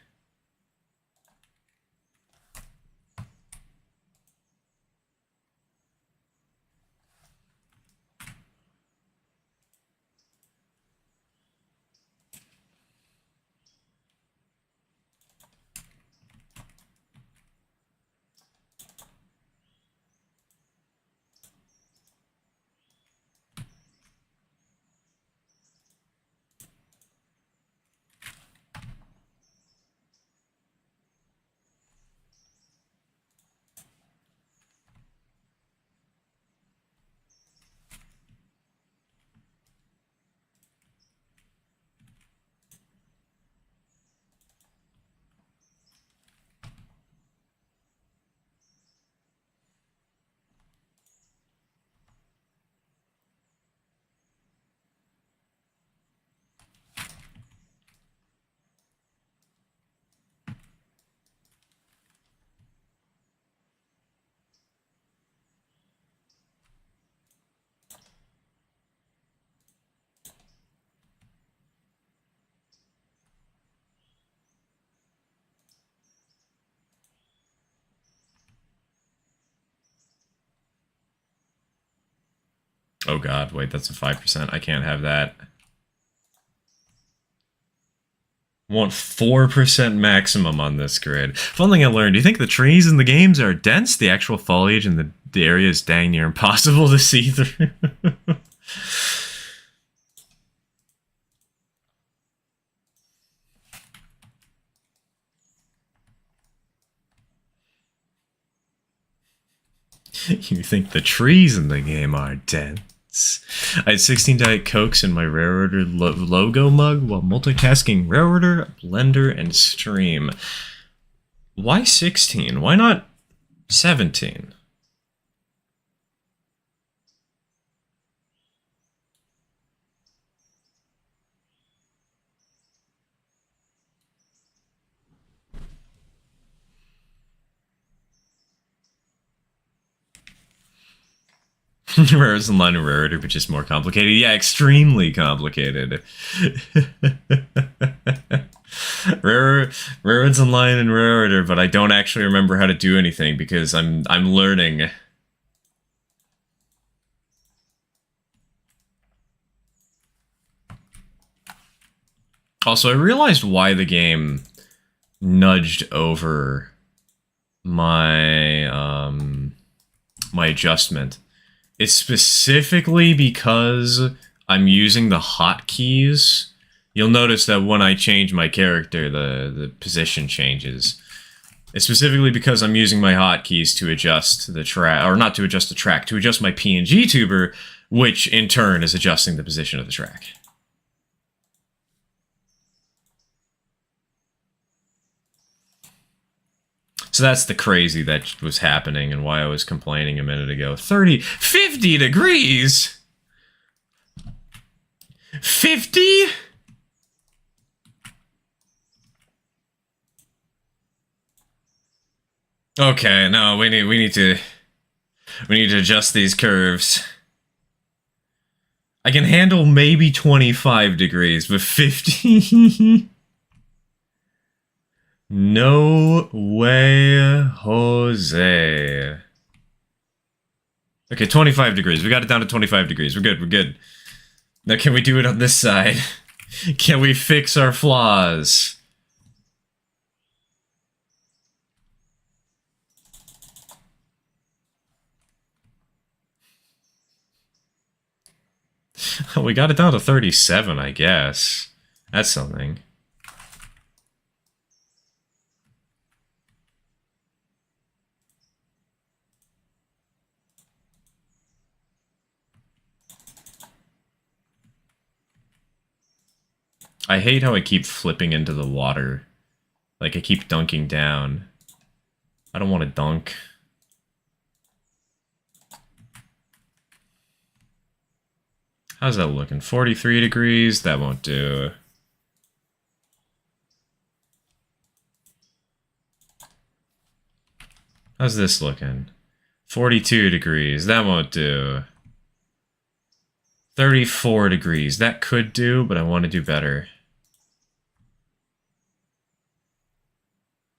Oh god, wait, that's a 5%. I can't have that. Want 4% maximum on this grid. Fun thing I learned, do you think the trees in the games are dense? The actual foliage in the area is dang near impossible to see through. You think the trees in the game are dense? I had 16 Diet Cokes in my Railroader logo mug while multitasking Railroader, Blender, and Stream. Why 16? Why not 17? Railroad's online and Railroader, but just more complicated. Yeah, extremely complicated. Railroad's online and Railroader, but I don't actually remember how to do anything because I'm learning. Also, I realized why the game nudged over my my adjustment. It's specifically because I'm using the hotkeys. You'll notice that when I change my character, the position changes. It's specifically because I'm using my hotkeys to adjust the track, or not to adjust the track, to adjust my PNG tuber, which in turn is adjusting the position of the track. So that's the crazy that was happening and why I was complaining a minute ago. 50 degrees? 50? Okay, no, we need to adjust these curves. I can handle maybe 25 degrees, but 50? No way, Jose. Okay, 25 degrees. We got it down to 25 degrees. We're good, we're good. Now can we do it on this side? Can we fix our flaws? We got it down to 37, I guess. That's something. I hate how I keep flipping into the water. Like, I keep dunking down. I don't want to dunk. How's that looking? 43 degrees? That won't do. How's this looking? 42 degrees. That won't do. 34 degrees. That could do, but I want to do better.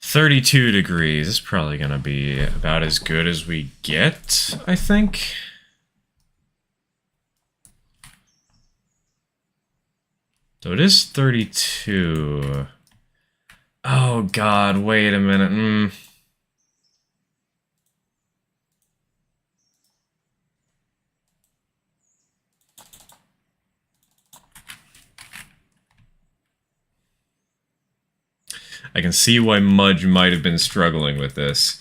32 degrees. This is probably going to be about as good as we get, I think. So it is 32. Oh god, wait a minute. I can see why Mudge might have been struggling with this.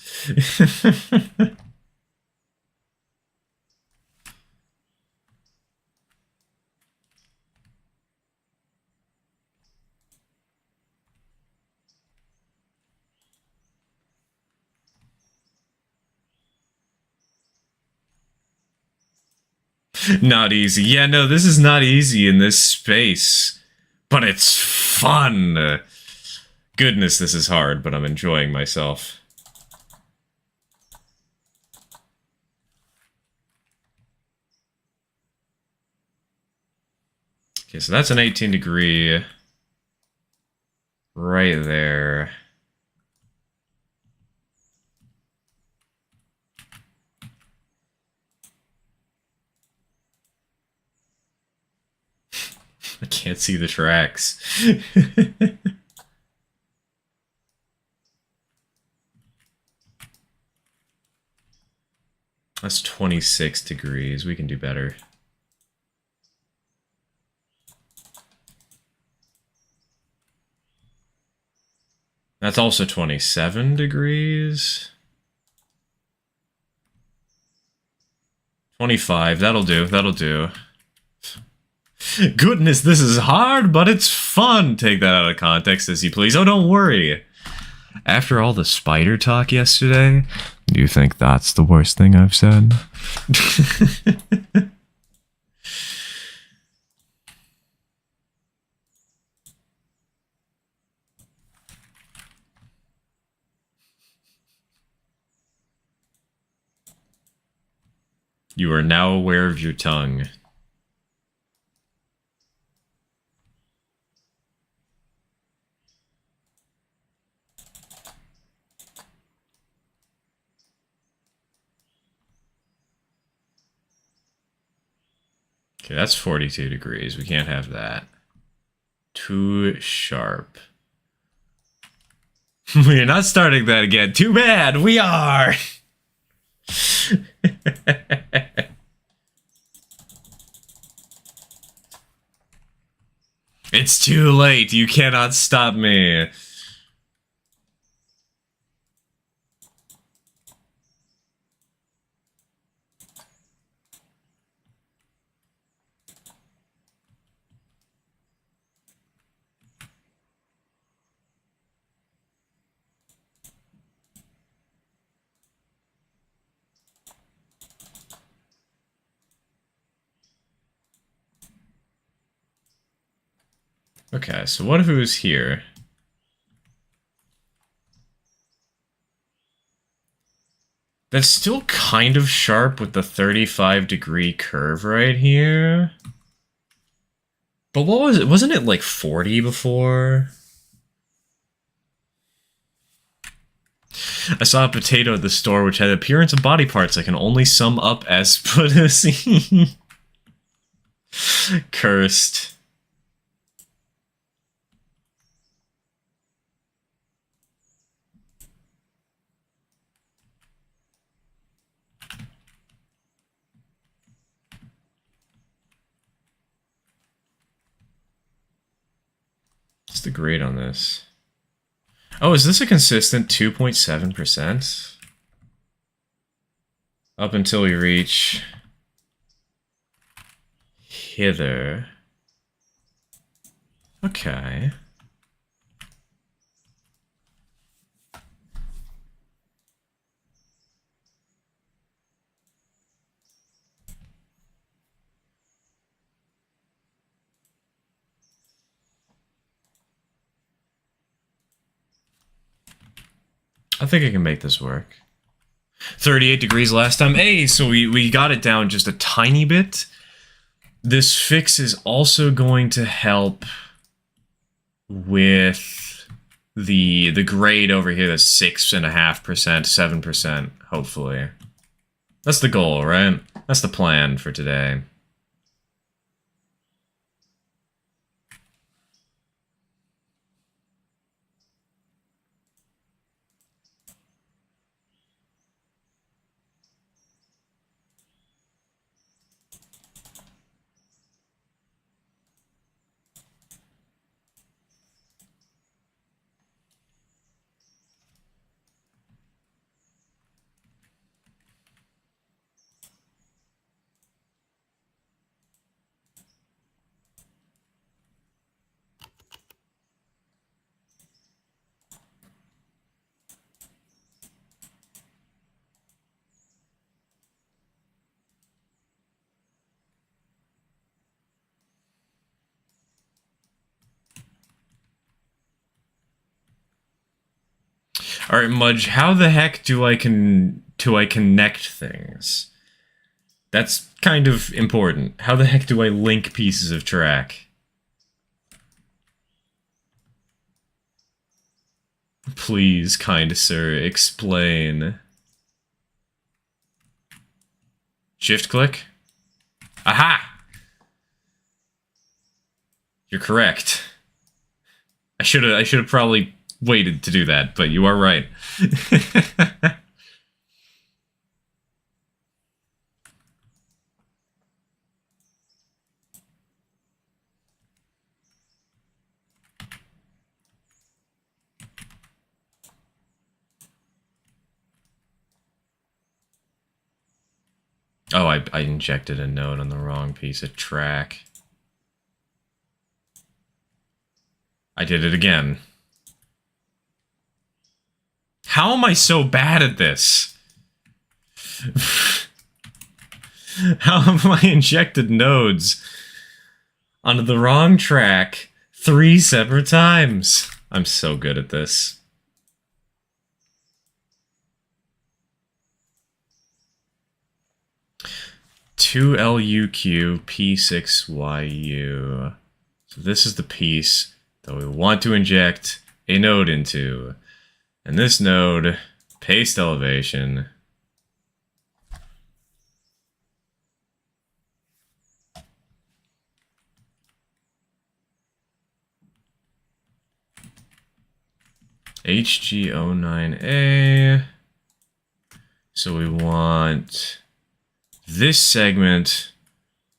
Not easy. Yeah, no, this is not easy in this space. But it's fun. Goodness, this is hard, but I'm enjoying myself. Okay, so that's an 18 degree right there. I can't see the tracks. That's 26 degrees. We can do better. That's also 27 degrees. 25. That'll do. That'll do. Goodness, this is hard, but it's fun. Take that out of context as you please. Oh, don't worry. After all the spider talk yesterday, do you think that's the worst thing I've said? You are now aware of your tongue. Okay, that's 42 degrees. We can't have that. Too sharp. We're not starting that again. Too bad. We are. It's too late. You cannot stop me. Okay, so what if it was here? That's still kind of sharp with the 35-degree curve right here. But what was it? Wasn't it like 40 before? I saw a potato at the store which had appearance of body parts I can only sum up as pussy. Cursed. What's the grade on this? Oh, is this a consistent 2.7%? Up until we reach hither. Okay. I think I can make this work. 38 degrees last time. Hey, so we got it down just a tiny bit. This fix is also going to help with the grade over here. That's 6.5%, 7%, hopefully. That's the goal, right? That's the plan for today. Alright, Mudge, how the heck do I connect things? That's kind of important. How the heck do I link pieces of track? Please, kind sir, explain. Shift click? Aha! You're correct. I should have probably waited to do that, but you are right. Oh, I injected a node on the wrong piece of track. I did it again. How am I so bad at this? How have I injected nodes onto the wrong track 3 separate times? I'm so good at this. Two LUQ P6YU. So this is the piece that we want to inject a node into. And this node, paste elevation. HG09A. So we want this segment,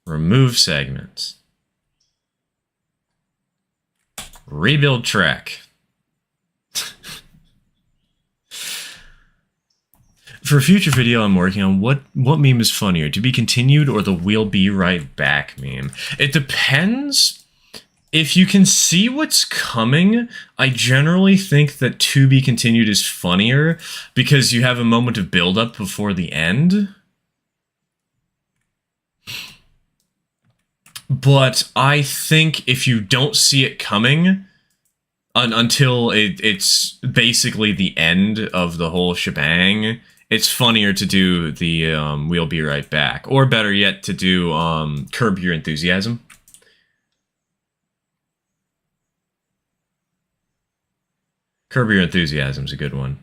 remove segment. Rebuild track. For a future video I'm working on, what meme is funnier, to be continued or the we'll be right back meme? It depends. If you can see what's coming, I generally think that to be continued is funnier because you have a moment of build-up before the end. But I think if you don't see it coming until it's basically the end of the whole shebang, it's funnier to do the We'll Be Right Back. Or better yet, to do Curb Your Enthusiasm. Curb Your Enthusiasm's a good one.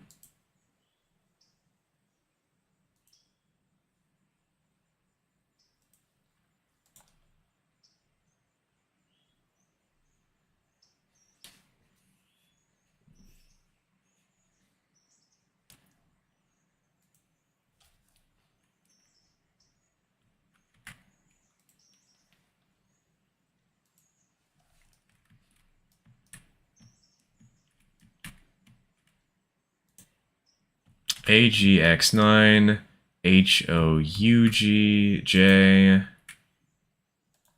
AGX9, HOUGJ.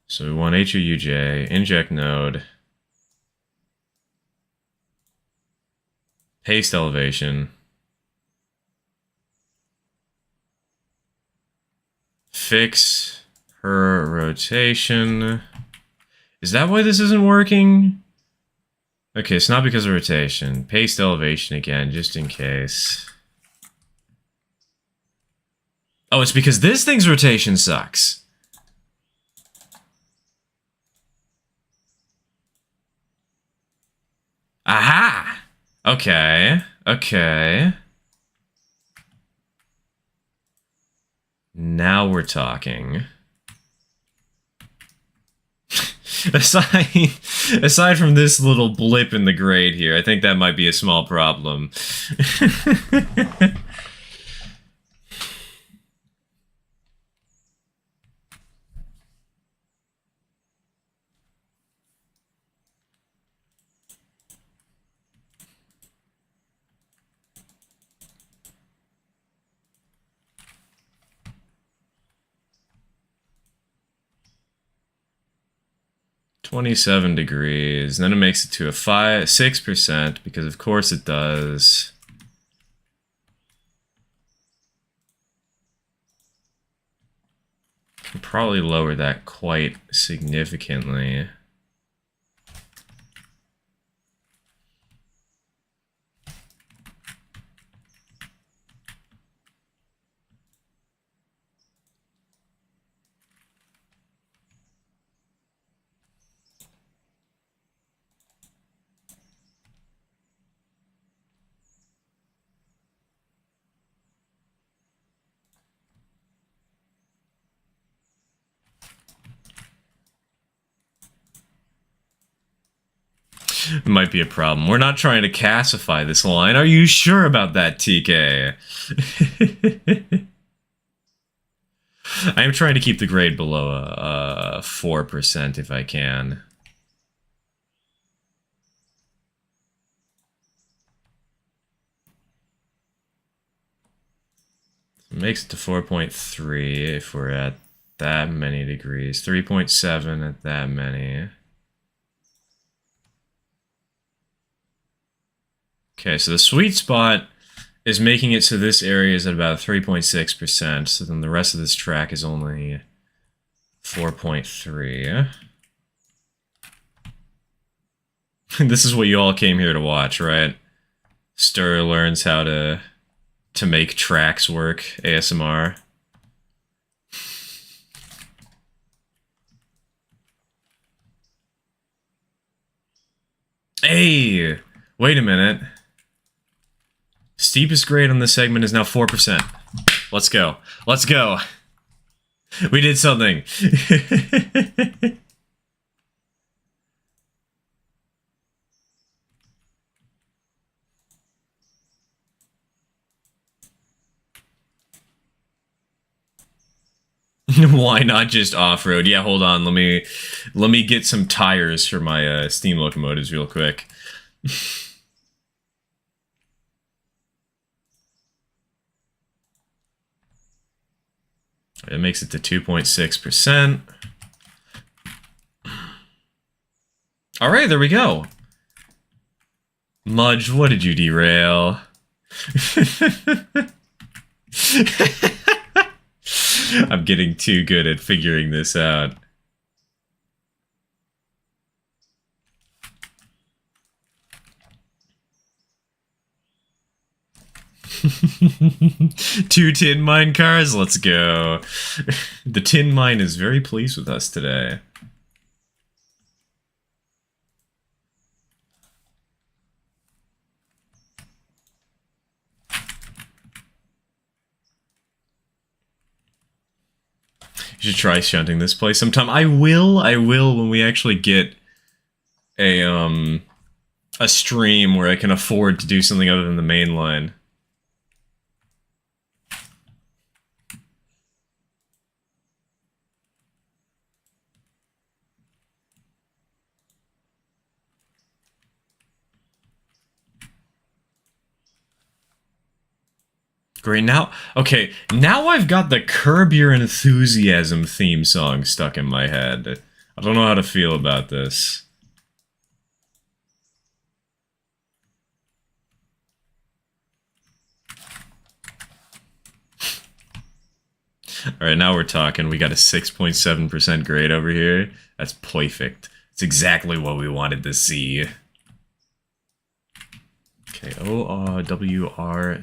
So we want HOUJ, inject node, paste elevation, fix her rotation. Is that why this isn't working? Okay, it's not because of rotation. Paste elevation again, just in case. Oh, it's because this thing's rotation sucks. Aha! Okay, okay. Now we're talking. Aside from this little blip in the grade here, I think that might be a small problem. 27 degrees. Then it makes it to a 6%, because of course it does. Can probably lower that quite significantly. Might be a problem. We're not trying to calcify this line. Are you sure about that, TK? I am trying to keep the grade below a 4% if I can. It makes it to 4.3 if we're at that many degrees. 3.7 at that many. Okay, so the sweet spot is making it so this area is at about 3.6%, so then the rest of this track is only 4.3. This is what you all came here to watch, right? Stir learns how to make tracks work, ASMR. Hey! Wait a minute. Steepest grade on this segment is now 4%. Let's go. Let's go. We did something. Why not just off-road? Yeah, hold on. Let me get some tires for my steam locomotives real quick. It makes it to 2.6%. All right, there we go. Mudge, what did you derail? I'm getting too good at figuring this out. 2 tin mine cars, let's go. The tin mine is very pleased with us today. You should try shunting this place sometime. I will when we actually get a stream where I can afford to do something other than the main line. Great, now, okay, now I've got the Curb Your Enthusiasm theme song stuck in my head. I don't know how to feel about this. Alright, now we're talking. We got a 6.7% grade over here. That's perfect. It's exactly what we wanted to see. Okay, ORWR6,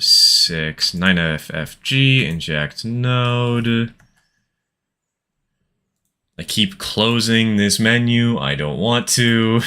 9FFG, inject node. I keep closing this menu. I don't want to.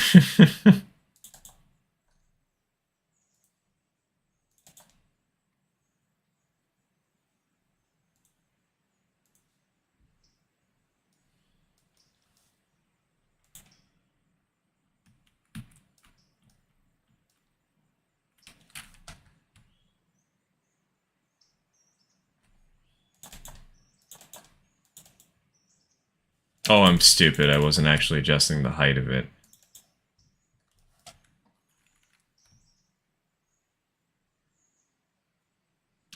Oh, I'm stupid. I wasn't actually adjusting the height of it.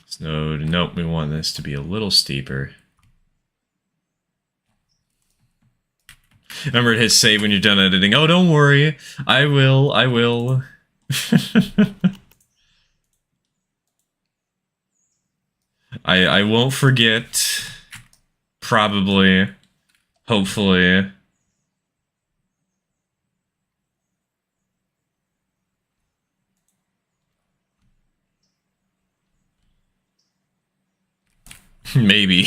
This node, nope, we want this to be a little steeper. Remember to hit save when you're done editing. Oh, don't worry. I will. I won't forget. Probably. Hopefully. Maybe.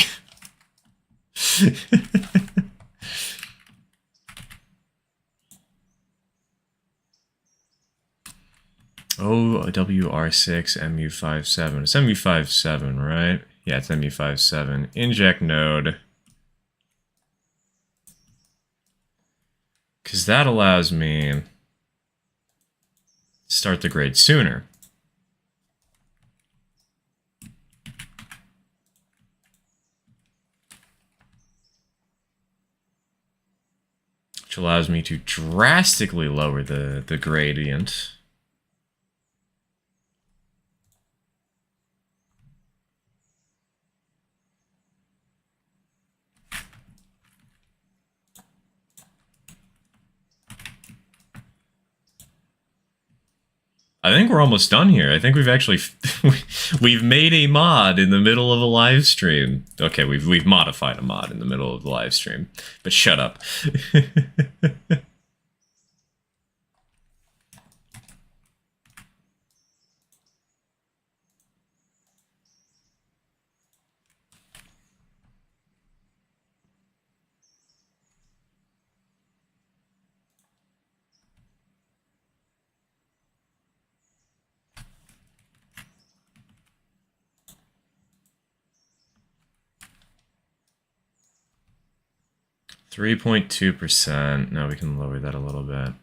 OWR6 MU57. It's MU57, right? Yeah, it's MU57. Inject node. Because that allows me to start the grade sooner. Which allows me to drastically lower the gradient. I think we're almost done here. I think we've actually we've made a mod in the middle of a live stream. Okay, we've modified a mod in the middle of the live stream. But shut up. 3.2%. Now we can lower that a little bit.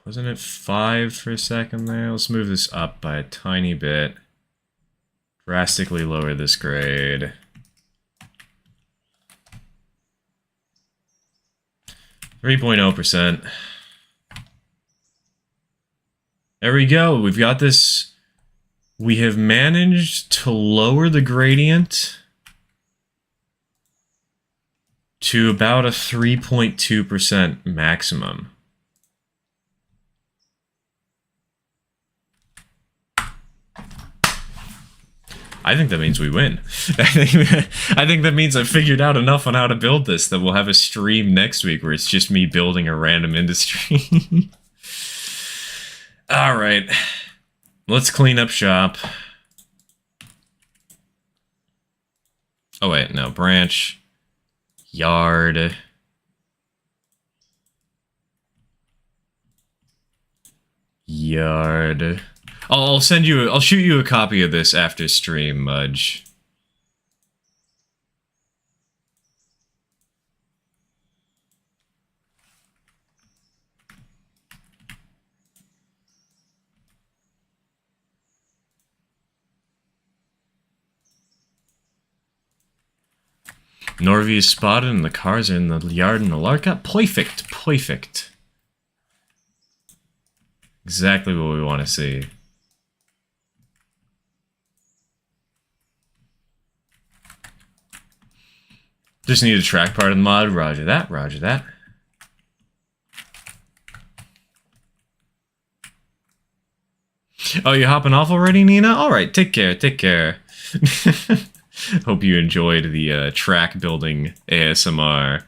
Wasn't it 5 for a second there? Let's move this up by a tiny bit. Drastically lower this grade. .0%. There we go. We've got this. We have managed to lower the gradient to about a 3.2% maximum. I think that means we win. I think that means I've figured out enough on how to build this that we'll have a stream next week where it's just me building a random industry. All right. Let's clean up shop. Oh, wait. No. Branch. Yard. Yard. I'll send you. I'll shoot you a copy of this after stream, Mudge. Norvey is spotted and the cars are in the yard in the Larka. Perfect. Perfect. Exactly what we want to see. Just need a track part of the mod. Roger that. Roger that. Oh, you hopping off already, Nina? Alright, take care. Take care. Hope you enjoyed the track building ASMR.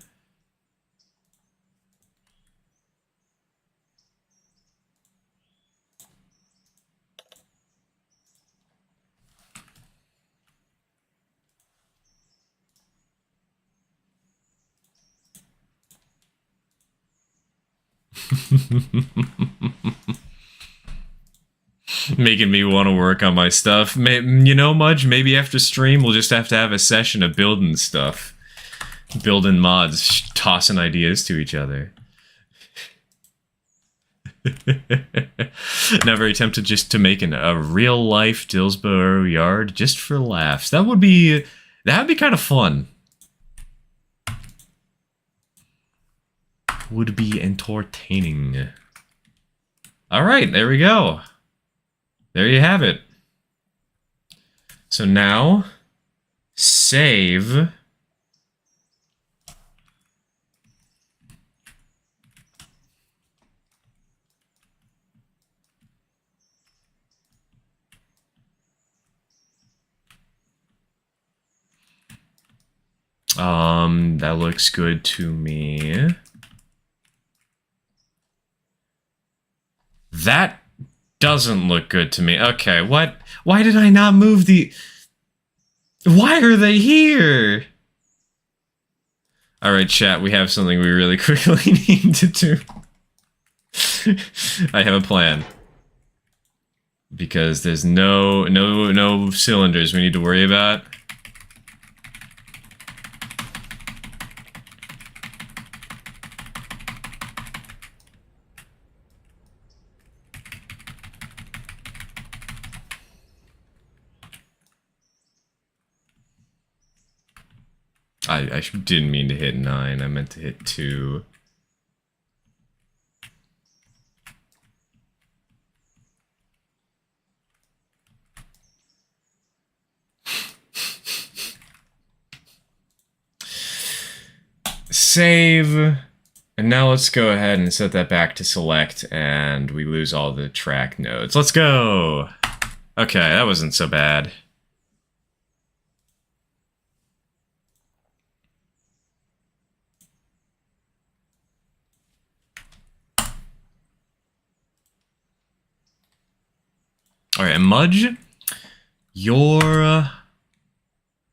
Making me want to work on my stuff. You know, Mudge, maybe after stream we'll just have to have a session of building stuff. Building mods, tossing ideas to each other. Now very tempted just to make a real-life Dillsborough yard just for laughs. That'd be kind of fun. Would be entertaining. Alright, there we go. There you have it. So now, save. That looks good to me. That doesn't look good to me. Okay, what? Why did I not move the... Why are they here? Alright, chat, we have something we really quickly need to do. I have a plan. Because there's no cylinders we need to worry about. I didn't mean to hit 9, I meant to hit 2. Save. And now let's go ahead and set that back to select, and we lose all the track nodes. Let's go! Okay, that wasn't so bad. Alright, and Mudge, your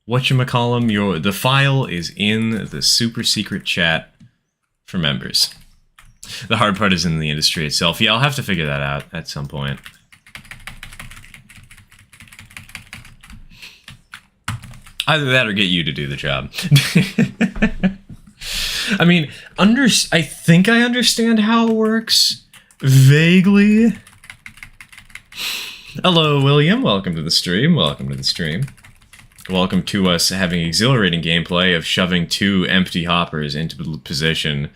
whatchamacallem, the file is in the super secret chat for members. The hard part is in the industry itself. Yeah, I'll have to figure that out at some point. Either that or get you to do the job. I mean, I think I understand how it works. Vaguely. Hello, William. Welcome to the stream. Welcome to the stream. Welcome to us having exhilarating gameplay of shoving 2 empty hoppers into position.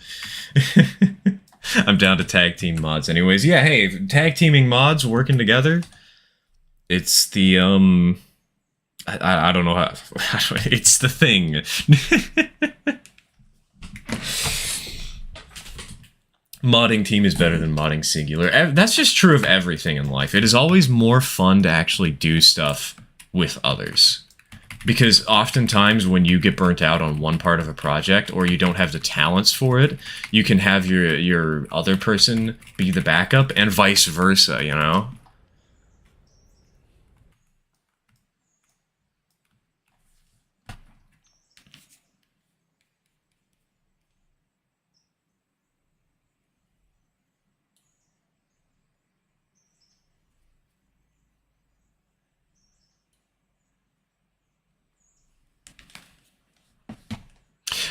I'm down to tag team mods anyways. Yeah, hey, tag teaming mods working together. It's the, I don't know how, it's the thing. Modding team is better than modding singular. That's just true of everything in life. It is always more fun to actually do stuff with others. Because oftentimes when you get burnt out on one part of a project or you don't have the talents for it, you can have your other person be the backup and vice versa, you know?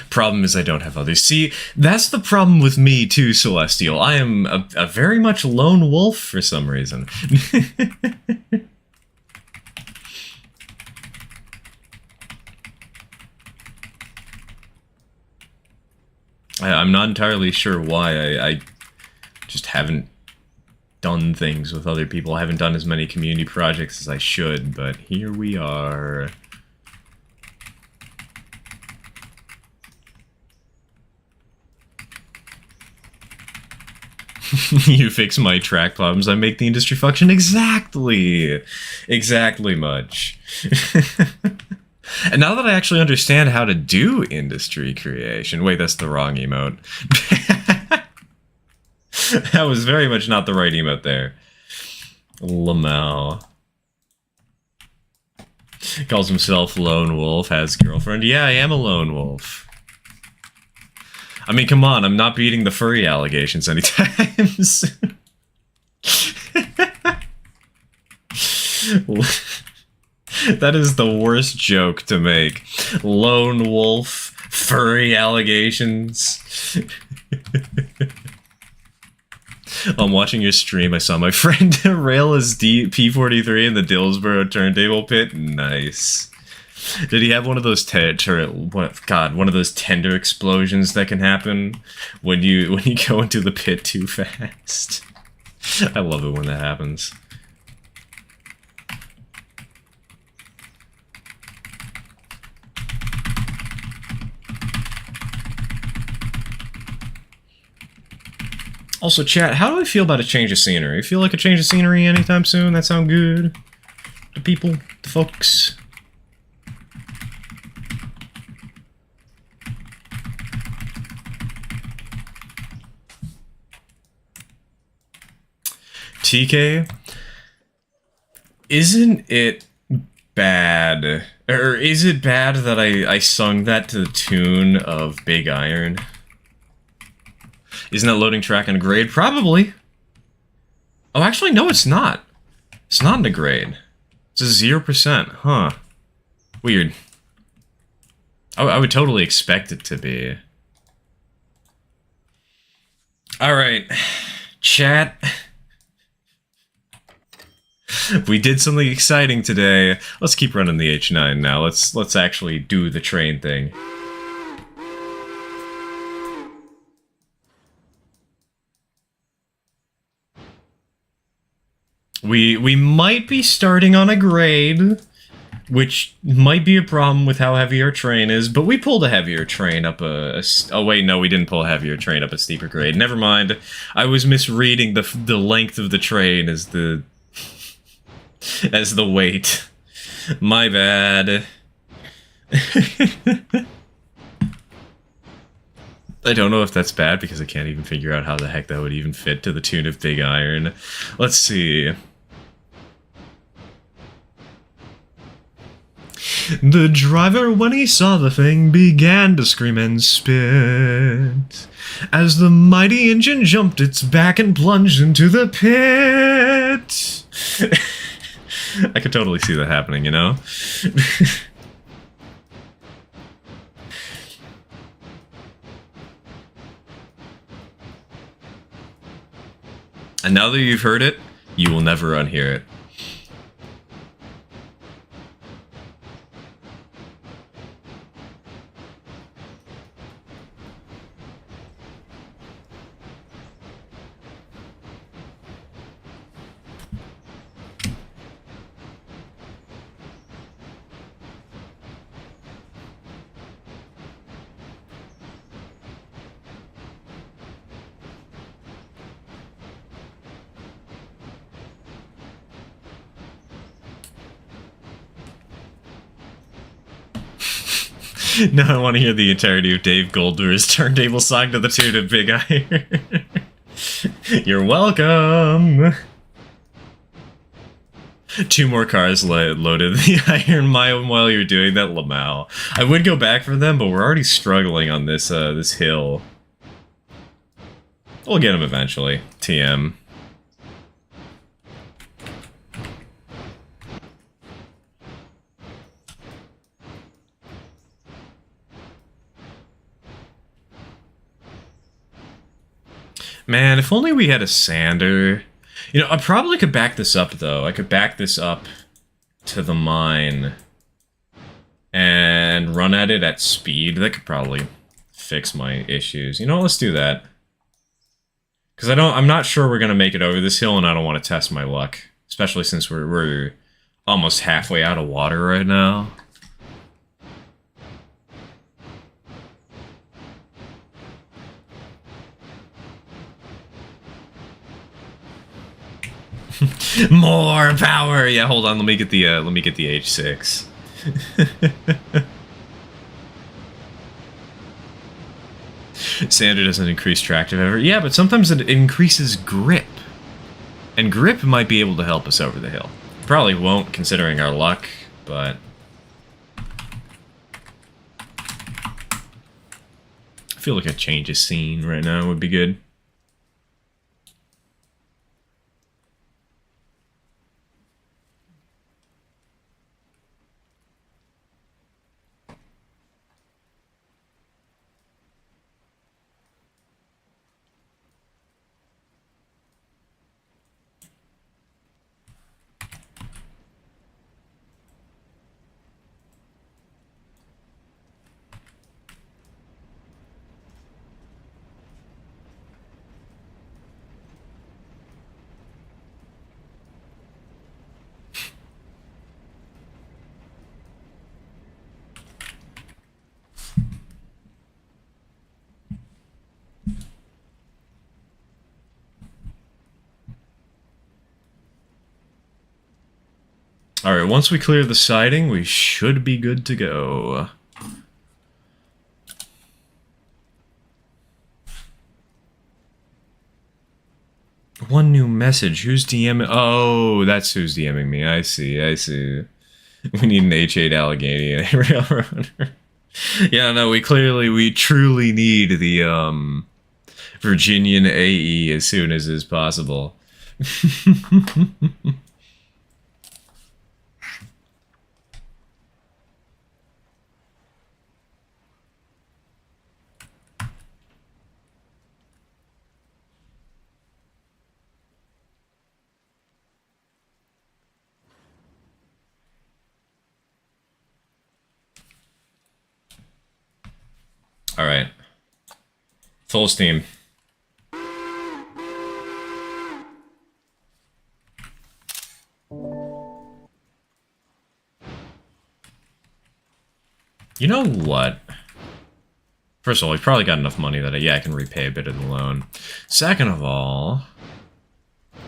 Problem is I don't have others. See, that's the problem with me too, Celestial. I am a very much lone wolf for some reason. I'm not entirely sure why. I just haven't done things with other people. I haven't done as many community projects as I should, but here we are. You fix my track problems, I make the industry function exactly much. And now that I actually understand how to do industry creation... Wait, that's the wrong emote. That was very much not the right emote there. Lamau. Calls himself Lone Wolf, has girlfriend. Yeah, I am a lone wolf. I mean, come on, I'm not beating the furry allegations anytime soon. That is the worst joke to make. Lone wolf, furry allegations. I'm watching your stream. I saw my friend rail his P43 in the Dillsboro turntable pit. Nice. Did he have one of those one of those tender explosions that can happen when you go into the pit too fast? I love it when that happens. Also, chat, how do I feel about a change of scenery? Feel like a change of scenery anytime soon? That sound good? To people? To folks? TK, isn't it bad, or is it bad that I sung that to the tune of Big Iron? Isn't that loading track in a grade? Probably. Oh, actually, no, it's not. It's not in a grade. It's a 0%, huh? Weird. I would totally expect it to be. Alright, chat. We did something exciting today. Let's keep running the H9 now. Let's actually do the train thing. We might be starting on a grade, which might be a problem with how heavy our train is, but we pulled a heavier train up oh wait, no, we didn't pull a heavier train up a steeper grade. Never mind. I was misreading the length of the train as the weight. My bad. I don't know if that's bad because I can't even figure out how the heck that would even fit to the tune of Big Iron. Let's see. The driver, when he saw the thing, began to scream and spit. As the mighty engine jumped its back and plunged into the pit. I could totally see that happening, you know? And now that you've heard it, you will never unhear it. Now I want to hear the entirety of Dave Goldber's turntable song to the tune of Big Iron. You're welcome! 2 more cars loaded the Iron Mile while you're doing that, Lamau. I would go back for them, but we're already struggling on this this hill. We'll get them eventually. TM. Man, if only we had a sander. You know, I probably could back this up, though. I could back this up to the mine and run at it at speed. That could probably fix my issues. You know what? Let's do that. Because I'm not sure we're going to make it over this hill, and I don't want to test my luck. Especially since we're almost halfway out of water right now. More power! Yeah, hold on. Let me get the H-6. Sander doesn't increase tractive ever. Yeah, but sometimes it increases grip. And grip might be able to help us over the hill. Probably won't, considering our luck, but... I feel like a change of scene right now would be good. Alright, once we clear the siding, we should be good to go. One new message. Who's DMing? Oh, that's who's DMing me. I see, I see. We need an H-8 Allegheny railroader. Yeah, no, we truly need the, Virginian AE as soon as is possible. Alright. Full steam. You know what? First of all, we've probably got enough money that I can repay a bit of the loan. Second of all, I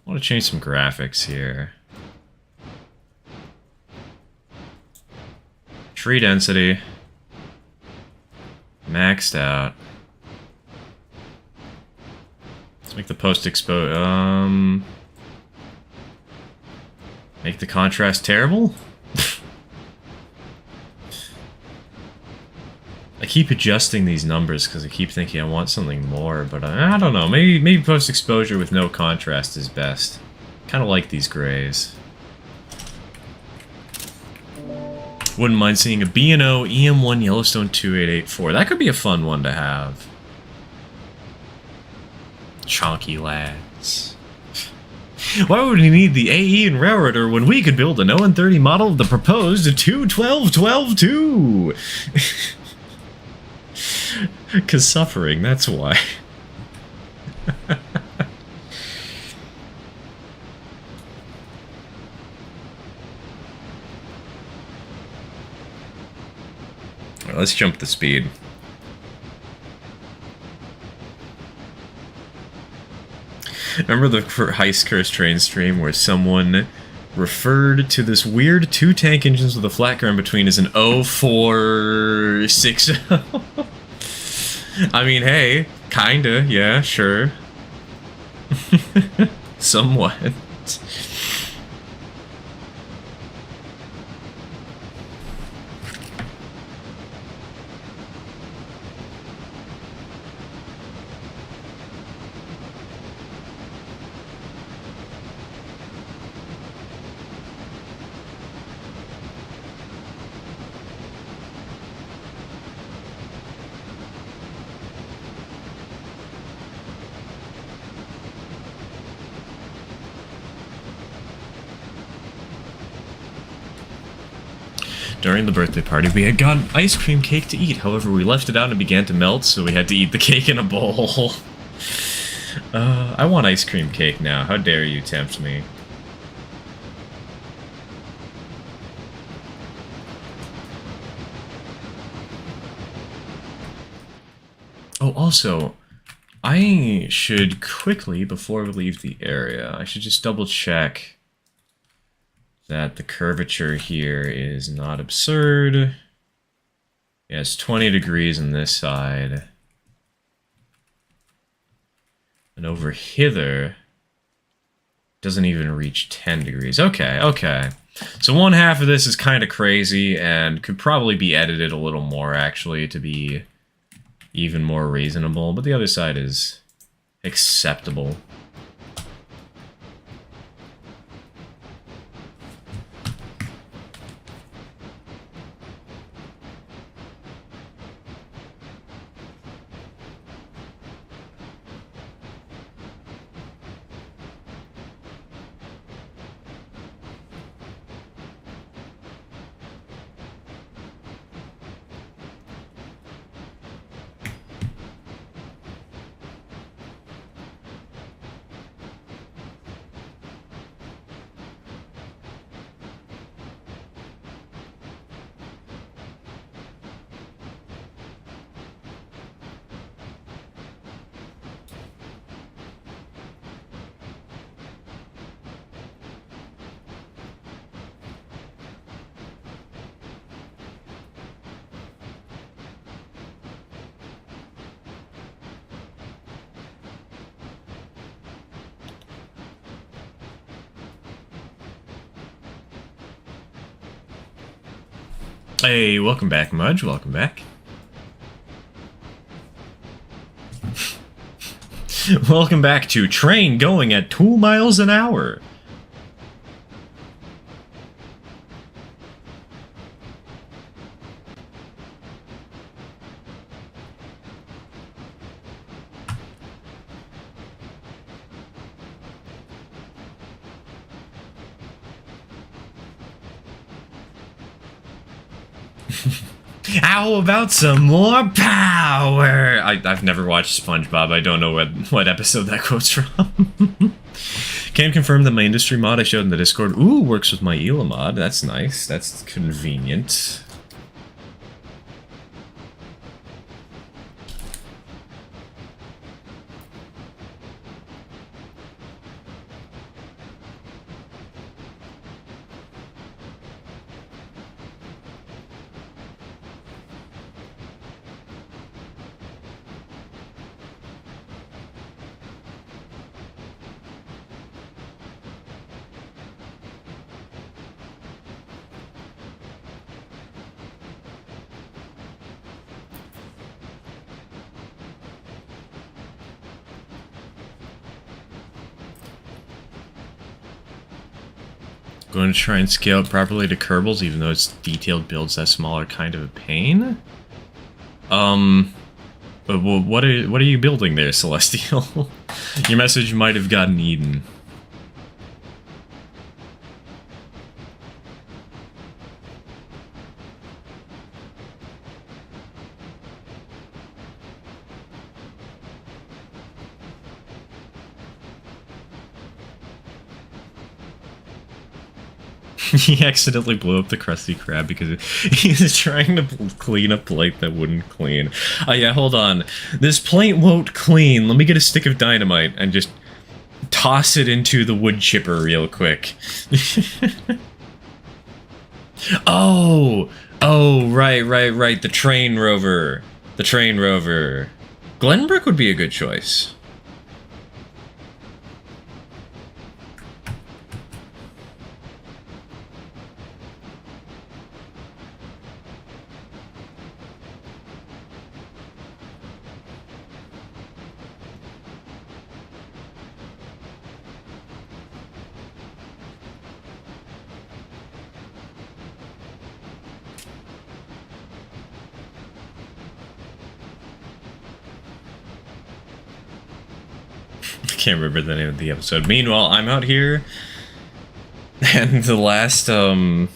want to change some graphics here. Tree density. Maxed out. Let's make the post expose. Make the contrast terrible? I keep adjusting these numbers because I keep thinking I want something more, but I don't know. Maybe post exposure with no contrast is best. Kind of like these grays. Wouldn't mind seeing a B&O EM1 Yellowstone 2884. That could be a fun one to have. Chonky lads. Why would we need the AE and Railroader when we could build an ON30 model of the proposed 212-12-2? Because suffering, that's why. Let's jump the speed. Remember the Heist Curse train stream where someone referred to this weird 2 tank engines with a flat car in between as an 0460. I mean, hey, kinda, yeah, sure. Somewhat. During the birthday party, we had gotten ice cream cake to eat. However, we left it out and it began to melt, so we had to eat the cake in a bowl. I want ice cream cake now. How dare you tempt me? Oh, also, I should quickly, before we leave the area, I should just double check that the curvature here is not absurd. Yeah, it's 20 degrees on this side. And over hither, doesn't even reach 10 degrees. Okay, okay. So one half of this is kind of crazy and could probably be edited a little more, actually, to be even more reasonable. But the other side is acceptable. Hey, welcome back, Mudge. Welcome back. Welcome back to train going at 2 miles an hour. How about some more power? I've never watched SpongeBob. I don't know what episode that quote's from. Can confirm that my industry mod I showed in the Discord, works with my ELA mod. That's nice. That's convenient. Going to try and scale it properly to Kerbals, even though its detailed builds that small are kind of a pain. But what are you building there, Celestial? Your message might have gotten eaten. He accidentally blew up the Krusty Krab because he was trying to clean a plate that wouldn't clean. Oh yeah, hold on. This plate won't clean. Let me get a stick of dynamite and just toss it into the wood chipper real quick. Oh, right. The train rover. Glenbrook would be a good choice. I can't remember the name of the episode. Meanwhile, I'm out here, and the last, I'm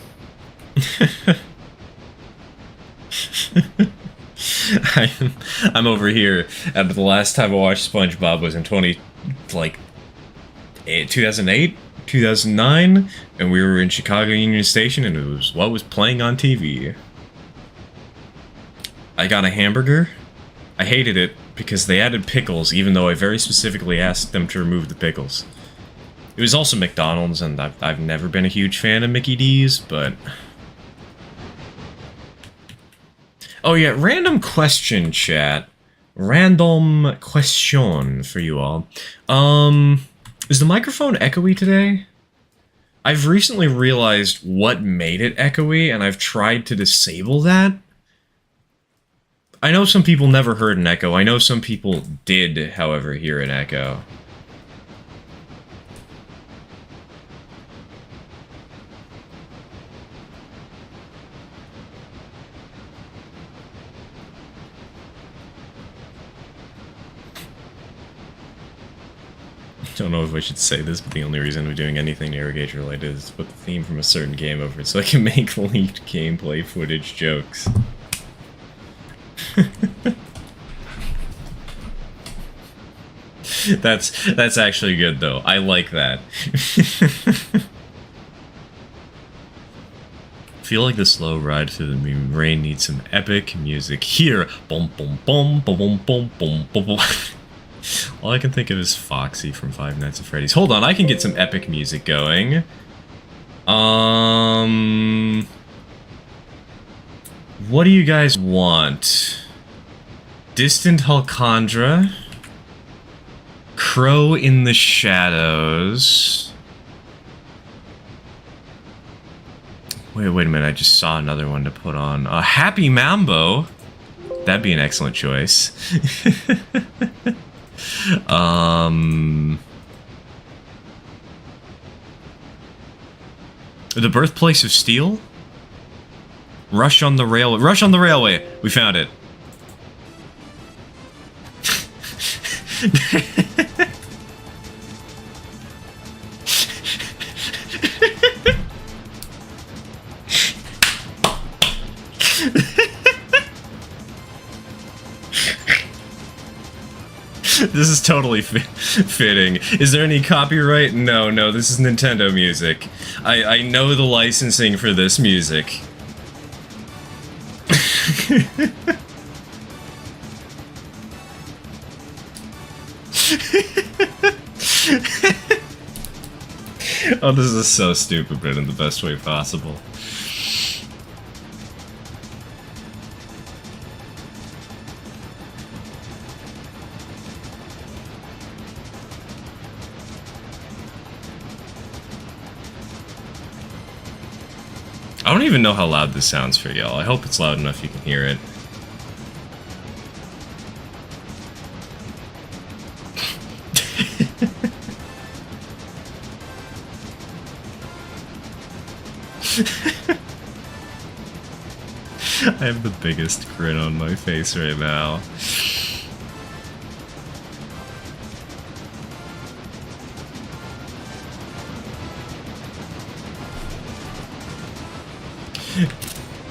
over here, and the last time I watched SpongeBob was in 2008, 2009, and we were in Chicago Union Station, and it was what was playing on TV. I got a hamburger. I hated it because they added pickles, even though I very specifically asked them to remove the pickles. It was also McDonald's, and I've never been a huge fan of Mickey D's, but... Oh yeah, random question, chat. Random question for you all. Is the microphone echoey today? I've recently realized what made it echoey, and I've tried to disable that. I know some people never heard an echo. I know some people did, however, hear an echo. I don't know if I should say this, but the only reason I'm doing anything Narrowgauge related is to put the theme from a certain game over it so I can make leaked gameplay footage jokes. That's actually good though. I like that. Feel like the slow ride through the rain needs some epic music here. Boom boom boom boom boom boom boom boom boom. All I can think of is Foxy from Five Nights at Freddy's. Hold on, I can get some epic music going. What do you guys want? Distant Halcondra, Crow in the Shadows. Wait a minute, I just saw another one to put on. Happy Mambo. That'd be an excellent choice. The Birthplace of Steel? Rush on the Railway. Rush on the Railway! We found it. This is totally fitting. Is there any copyright? No, this is Nintendo music. I know the licensing for this music. Oh, this is so stupid, but in the best way possible. I don't even know how loud this sounds for y'all. I hope it's loud enough you can hear it. I have the biggest grin on my face right now.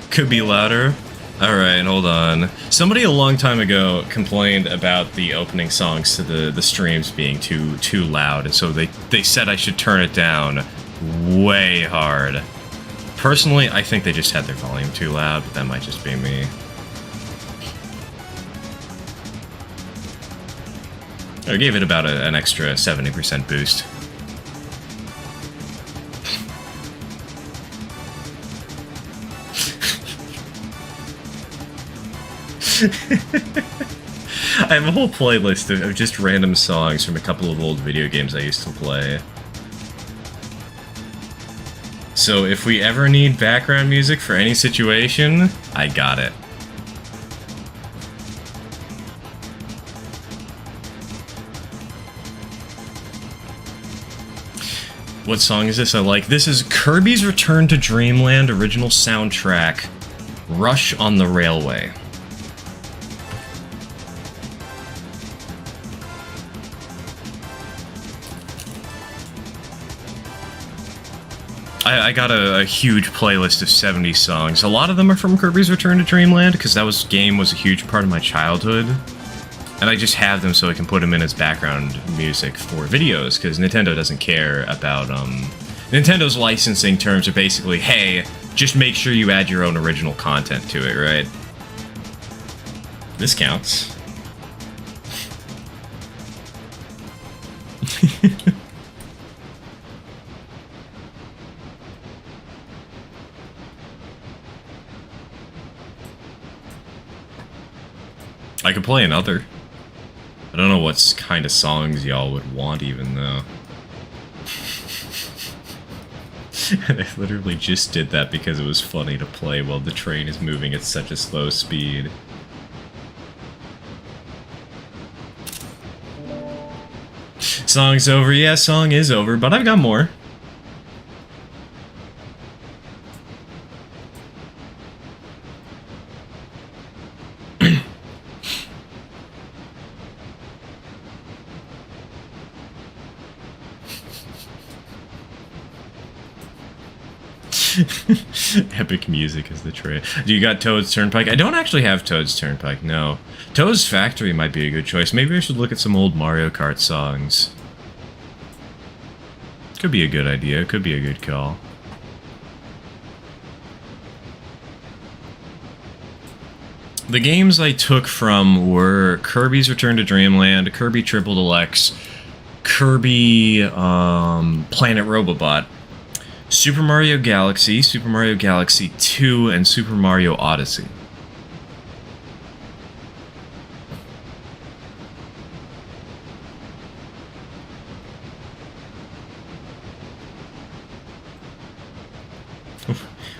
Could be louder. Alright, hold on. Somebody a long time ago complained about the opening songs to the streams being too loud, and so they said I should turn it down way hard. Personally, I think they just had their volume too loud, but that might just be me. I gave it about an extra 70% boost. I have a whole playlist of just random songs from a couple of old video games I used to play. So if we ever need background music for any situation, I got it. What song is this I like? This is Kirby's Return to Dreamland original soundtrack, Rush on the Railway. I got a huge playlist of 70s songs. A lot of them are from Kirby's Return to Dreamland, because that game was a huge part of my childhood. And I just have them so I can put them in as background music for videos, because Nintendo doesn't care about, Nintendo's licensing terms are basically, hey, just make sure you add your own original content to it, right? This counts. I could play another. I don't know what kind of songs y'all would want even, though. And I literally just did that because it was funny to play while the train is moving at such a slow speed. Song's over. Yeah, song is over, but I've got more. Epic music is the train. Do you got Toad's Turnpike? I don't actually have Toad's Turnpike, no. Toad's Factory might be a good choice. Maybe I should look at some old Mario Kart songs. Could be a good idea. Could be a good call. The games I took from were Kirby's Return to Dreamland, Kirby Triple Deluxe, Kirby Planet Robobot, Super Mario Galaxy, Super Mario Galaxy 2, and Super Mario Odyssey.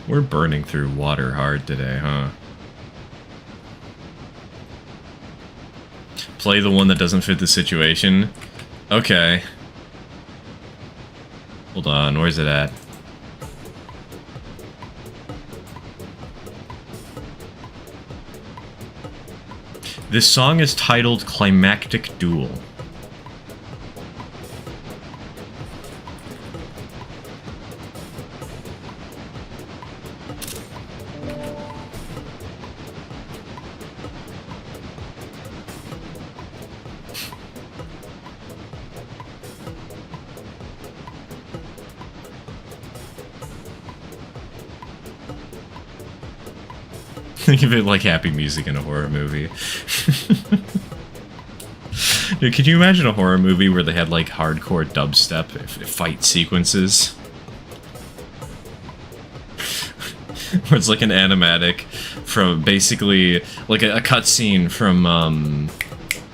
We're burning through water hard today, huh? Play the one that doesn't fit the situation? Okay. Hold on, where's it at? This song is titled Climactic Duel. Think of it like happy music in a horror movie. Dude, could you imagine a horror movie where they had like hardcore dubstep fight sequences? Where it's like an animatic from basically like a cutscene from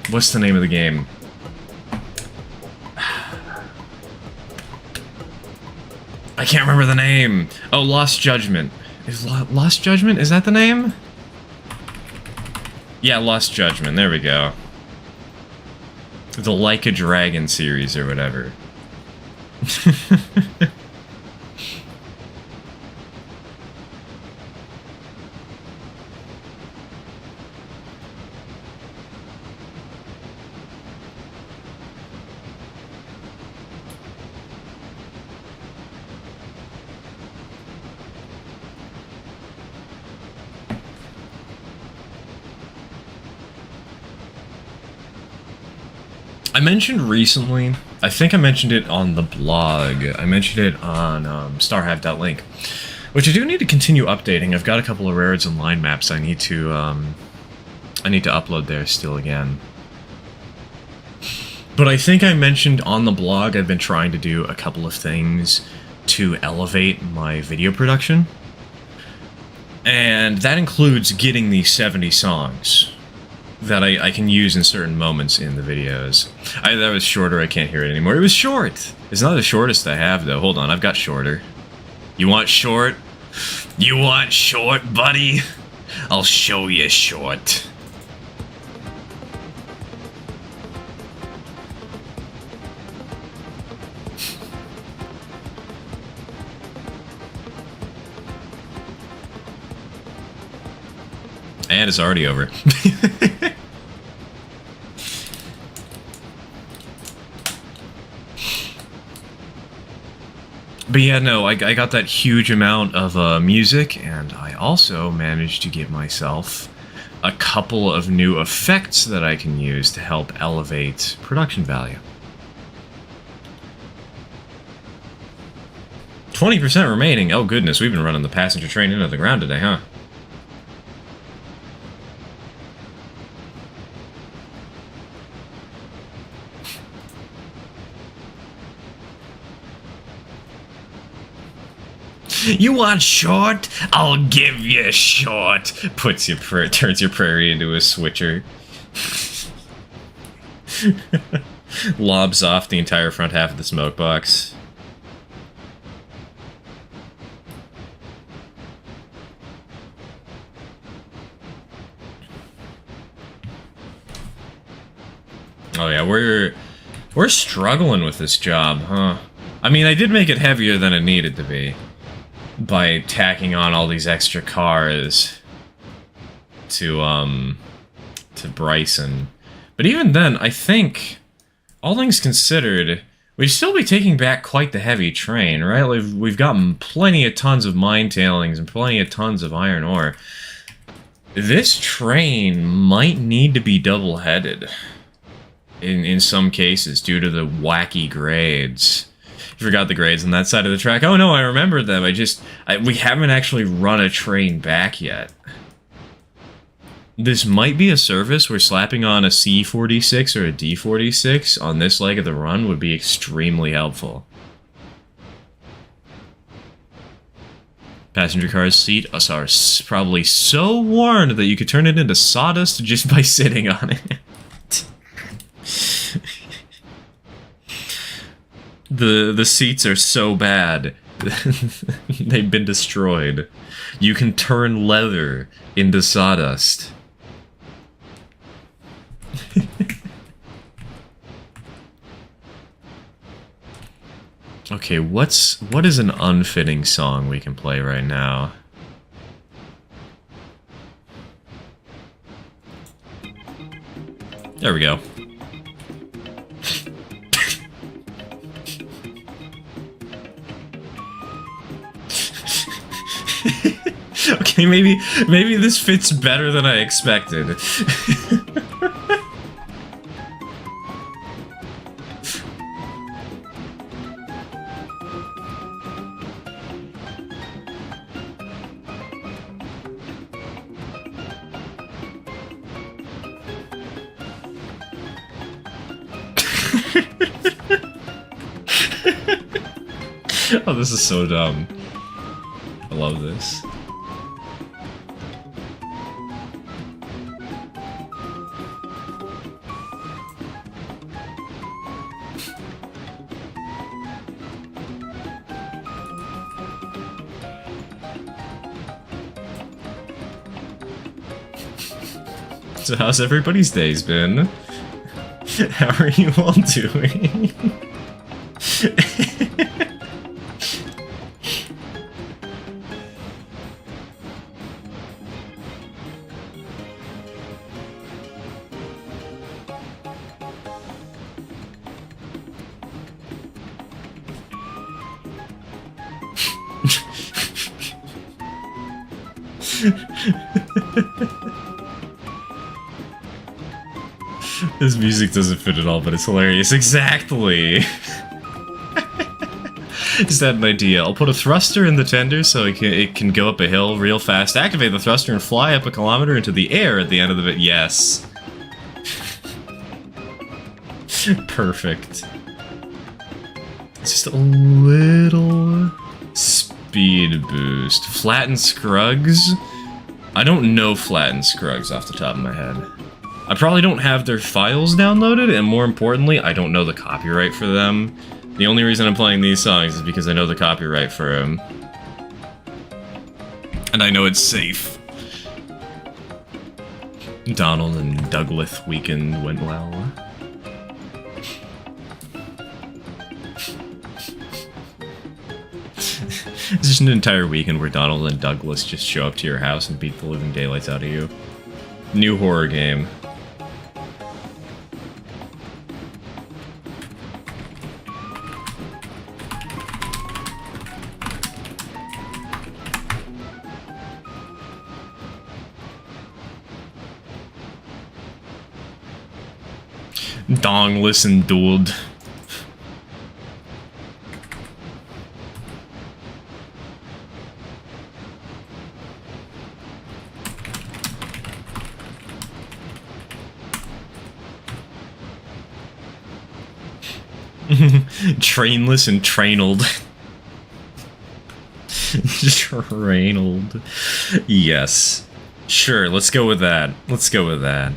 what's the name of the game? I can't remember the name. Oh, Lost Judgment. Is Lost Judgment? Is that the name? Yeah, Lost Judgment. There we go. The Like a Dragon series or whatever. I mentioned recently, I think I mentioned it on the blog, I mentioned it on starhive.link, which I do need to continue updating. I've got a couple of rares and line maps I need to upload there still again. But I think I mentioned on the blog I've been trying to do a couple of things to elevate my video production. And that includes getting these 70 songs that I can use in certain moments in the videos. That was shorter, I can't hear it anymore. It was short! It's not the shortest I have, though. Hold on, I've got shorter. You want short? You want short, buddy? I'll show you short. And it's already over. But yeah, no, I got that huge amount of music, and I also managed to get myself a couple of new effects that I can use to help elevate production value. 20% remaining. Oh goodness, we've been running the passenger train into the ground today, huh? You want short? I'll give you short. Turns your prairie into a switcher. Lobs off the entire front half of the smoke box. Oh yeah, we're struggling with this job, huh? I mean, I did make it heavier than it needed to be by tacking on all these extra cars to Bryson. But even then, I think, all things considered, we'd still be taking back quite the heavy train, right? We've gotten plenty of tons of mine tailings and plenty of tons of iron ore. This train might need to be double-headed in some cases due to the wacky grades. You forgot the grades on that side of the track. Oh no, I remembered them. We haven't actually run a train back yet. This might be a service where slapping on a C46 or a D46 on this leg of the run would be extremely helpful. Passenger car's seat are probably so worn that you could turn it into sawdust just by sitting on it. The seats are so bad. They've been destroyed. You can turn leather into sawdust. Okay, what is an unfitting song we can play right now? There we go. Okay, maybe this fits better than I expected. Oh, this is so dumb. I love this. So how's everybody's days been? How are you all doing? This music doesn't fit at all, but it's hilarious. Exactly! Is that an idea? I'll put a thruster in the tender so it can go up a hill real fast, activate the thruster, and fly up a kilometer into the air at the end of the bit. Yes. Perfect. It's just a little speed boost. Flatten Scruggs? I don't know Flatten Scruggs off the top of my head. I probably don't have their files downloaded, and more importantly, I don't know the copyright for them. The only reason I'm playing these songs is because I know the copyright for them. And I know it's safe. Donald and Douglas weekend went well. It's just an entire weekend where Donald and Douglas just show up to your house and beat the living daylights out of you. New horror game. Dong, listen, dude. Trainless and trainled. Trainled. Yes. Sure, let's go with that. Let's go with that.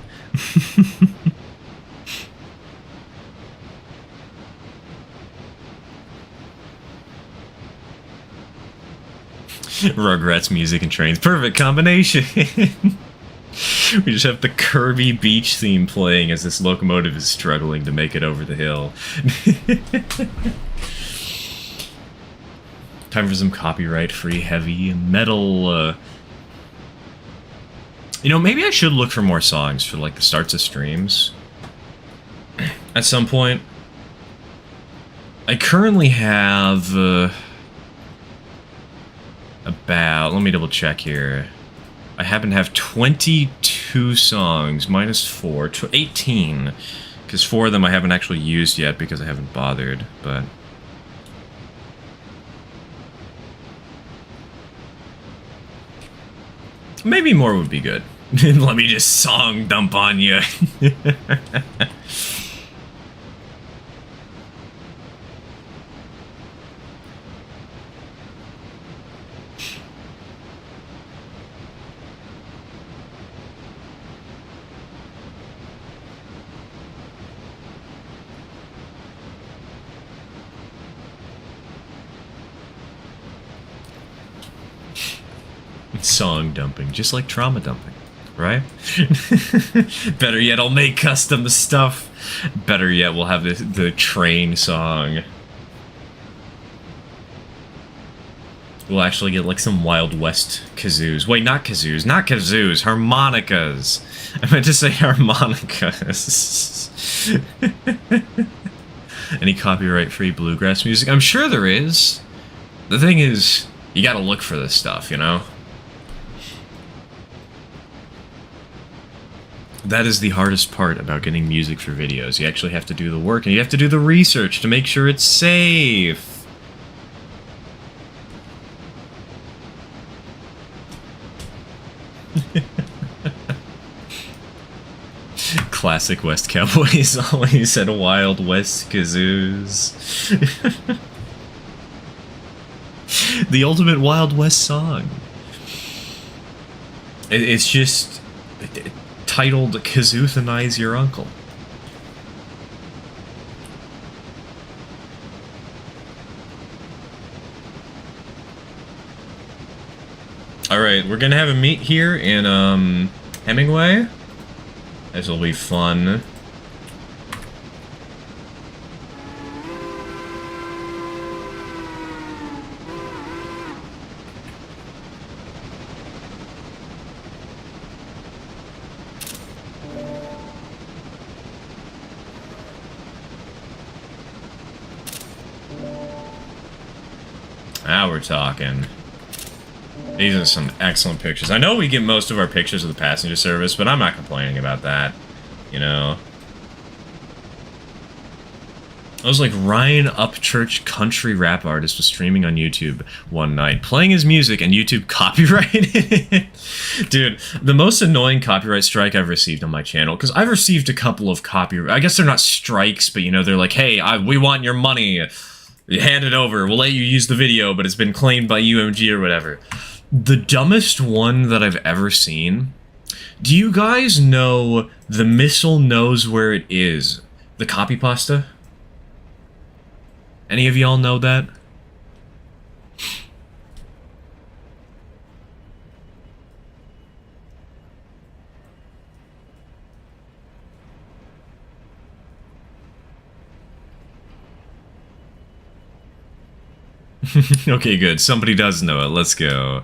Rugrats music and trains. Perfect combination. We just have the Kirby Beach theme playing as this locomotive is struggling to make it over the hill. Time for some copyright-free heavy metal. You know, maybe I should look for more songs for like the starts of streams. At some point. I currently have about, let me double check here. I happen to have 22 songs, minus 4, 18. Because 4 of them I haven't actually used yet because I haven't bothered, but... maybe more would be good. Let me just song dump on you. Song dumping, just like trauma dumping, right? Better yet, I'll make custom stuff. Better yet, we'll have the train song. We'll actually get like some Wild West kazoos. Wait, not kazoos, harmonicas. I meant to say harmonicas. Any copyright-free bluegrass music? I'm sure there is. The thing is, you gotta look for this stuff, you know? That is the hardest part about getting music for videos. You actually have to do the work, and you have to do the research to make sure it's safe. Classic West Cowboys always had Wild West kazoos. The ultimate Wild West song. It's just... titled Kazoothanize Your Uncle. Alright, we're gonna have a meet here in Hemingway. This will be fun. Now we're talking. These are some excellent pictures. I know we get most of our pictures of the passenger service, but I'm not complaining about that. You know? I was like, Ryan Upchurch, country rap artist, was streaming on YouTube one night, playing his music, and YouTube copyrighted it. Dude, the most annoying copyright strike I've received on my channel, because I've received a couple of copyright, I guess they're not strikes, but you know, they're like, hey, we want your money, hand it over, we'll let you use the video, but it's been claimed by UMG or whatever. The dumbest one that I've ever seen, do you guys know The Missile Knows Where It Is? The copy pasta? Any of y'all know that? Okay, good. Somebody does know it. Let's go.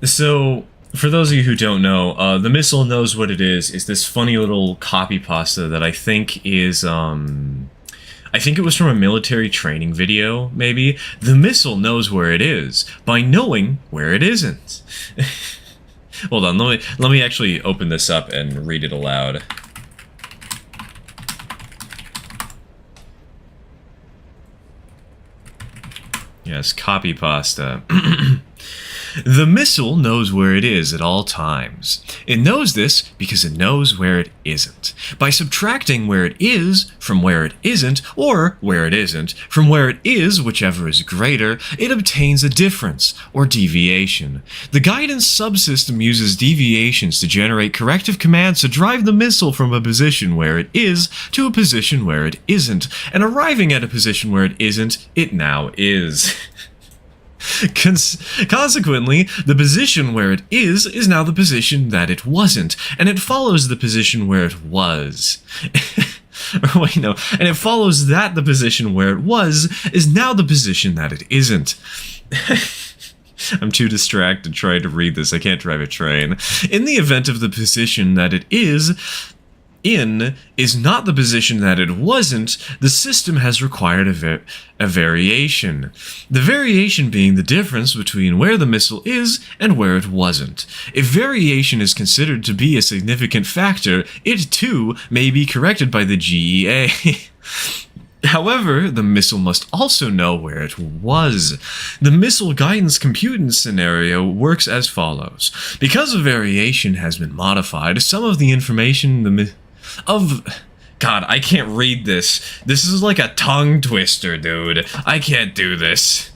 So, for those of you who don't know, The Missile Knows What It is this funny little copy pasta that I think is, I think it was from a military training video, maybe. The missile knows where it is by knowing where it isn't. Hold on, let me actually open this up and read it aloud. Yes, copy pasta. The missile knows where it is at all times. It knows this because it knows where it isn't. By subtracting where it is from where it isn't, or where it isn't from where it is, whichever is greater, it obtains a difference, or deviation. The guidance subsystem uses deviations to generate corrective commands to drive the missile from a position where it is to a position where it isn't, and arriving at a position where it isn't, it now is. Consequently, the position where it is now the position that it wasn't, and it follows the position where it was. Or wait, no, and it follows that the position where it was is now the position that it isn't. I'm too distracted trying to read this, I can't drive a train. In the event of the position that it is not the position that it wasn't, the system has required a variation. The variation being the difference between where the missile is and where it wasn't. If variation is considered to be a significant factor, it too may be corrected by the GEA. However, the missile must also know where it was. The missile guidance computing scenario works as follows. Because a variation has been modified, some of the information God, I can't read this. This is like a tongue twister, dude. I can't do this.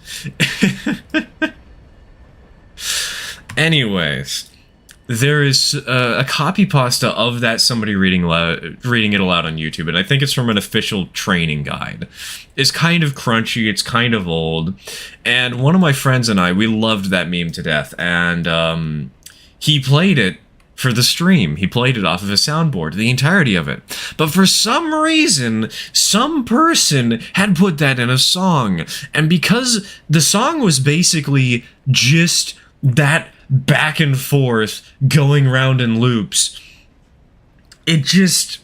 Anyways, there is a copy pasta of that somebody reading it aloud on YouTube, and I think it's from an official training guide. It's kind of crunchy, it's kind of old, and one of my friends and I, we loved that meme to death, and he played it for the stream. He played it off of a soundboard, the entirety of it. But for some reason, some person had put that in a song, and because the song was basically just that back and forth, going round in loops, it just...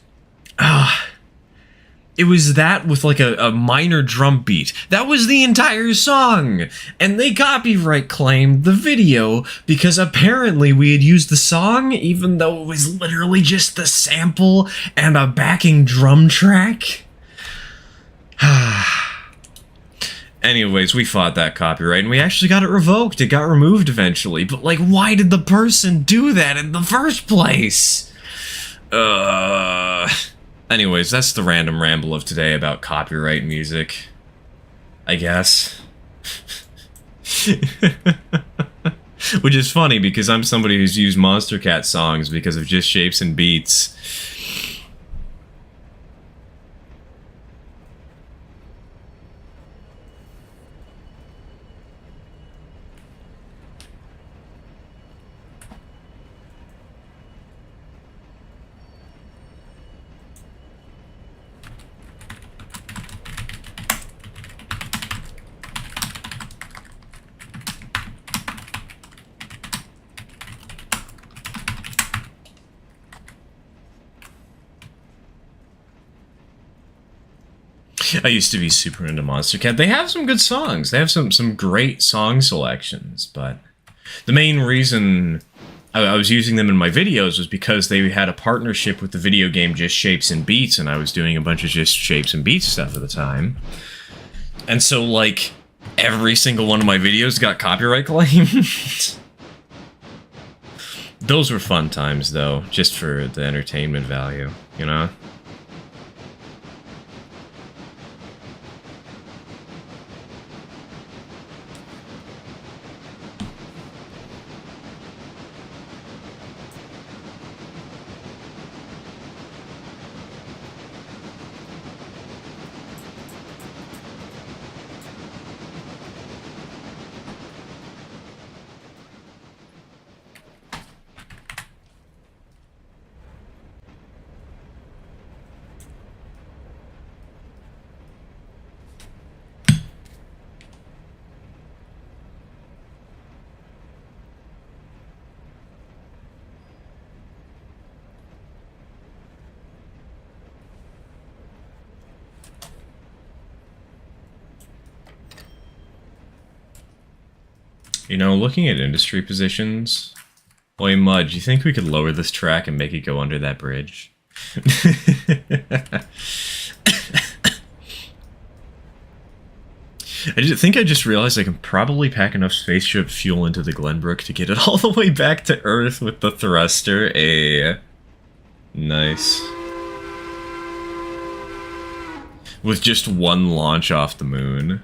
it was that with like a minor drum beat. That was the entire song! And they copyright claimed the video because apparently we had used the song even though it was literally just the sample and a backing drum track. Anyways, we fought that copyright and we actually got it revoked. It got removed eventually. But like, why did the person do that in the first place? Anyways, that's the random ramble of today about copyright music, I guess. Which is funny because I'm somebody who's used Monster Cat songs because of just shapes and beats. I used to be super into Monster Cat. They have some good songs. They have some great song selections, but the main reason I was using them in my videos was because they had a partnership with the video game Just Shapes and Beats, and I was doing a bunch of Just Shapes and Beats stuff at the time. And so, like, every single one of my videos got copyright claimed. Those were fun times, though, just for the entertainment value, you know? You know, looking at industry positions... Oi, Mudge, you think we could lower this track and make it go under that bridge? I think I just realized I can probably pack enough spaceship fuel into the Glenbrook to get it all the way back to Earth with the thruster. Nice. With just one launch off the moon.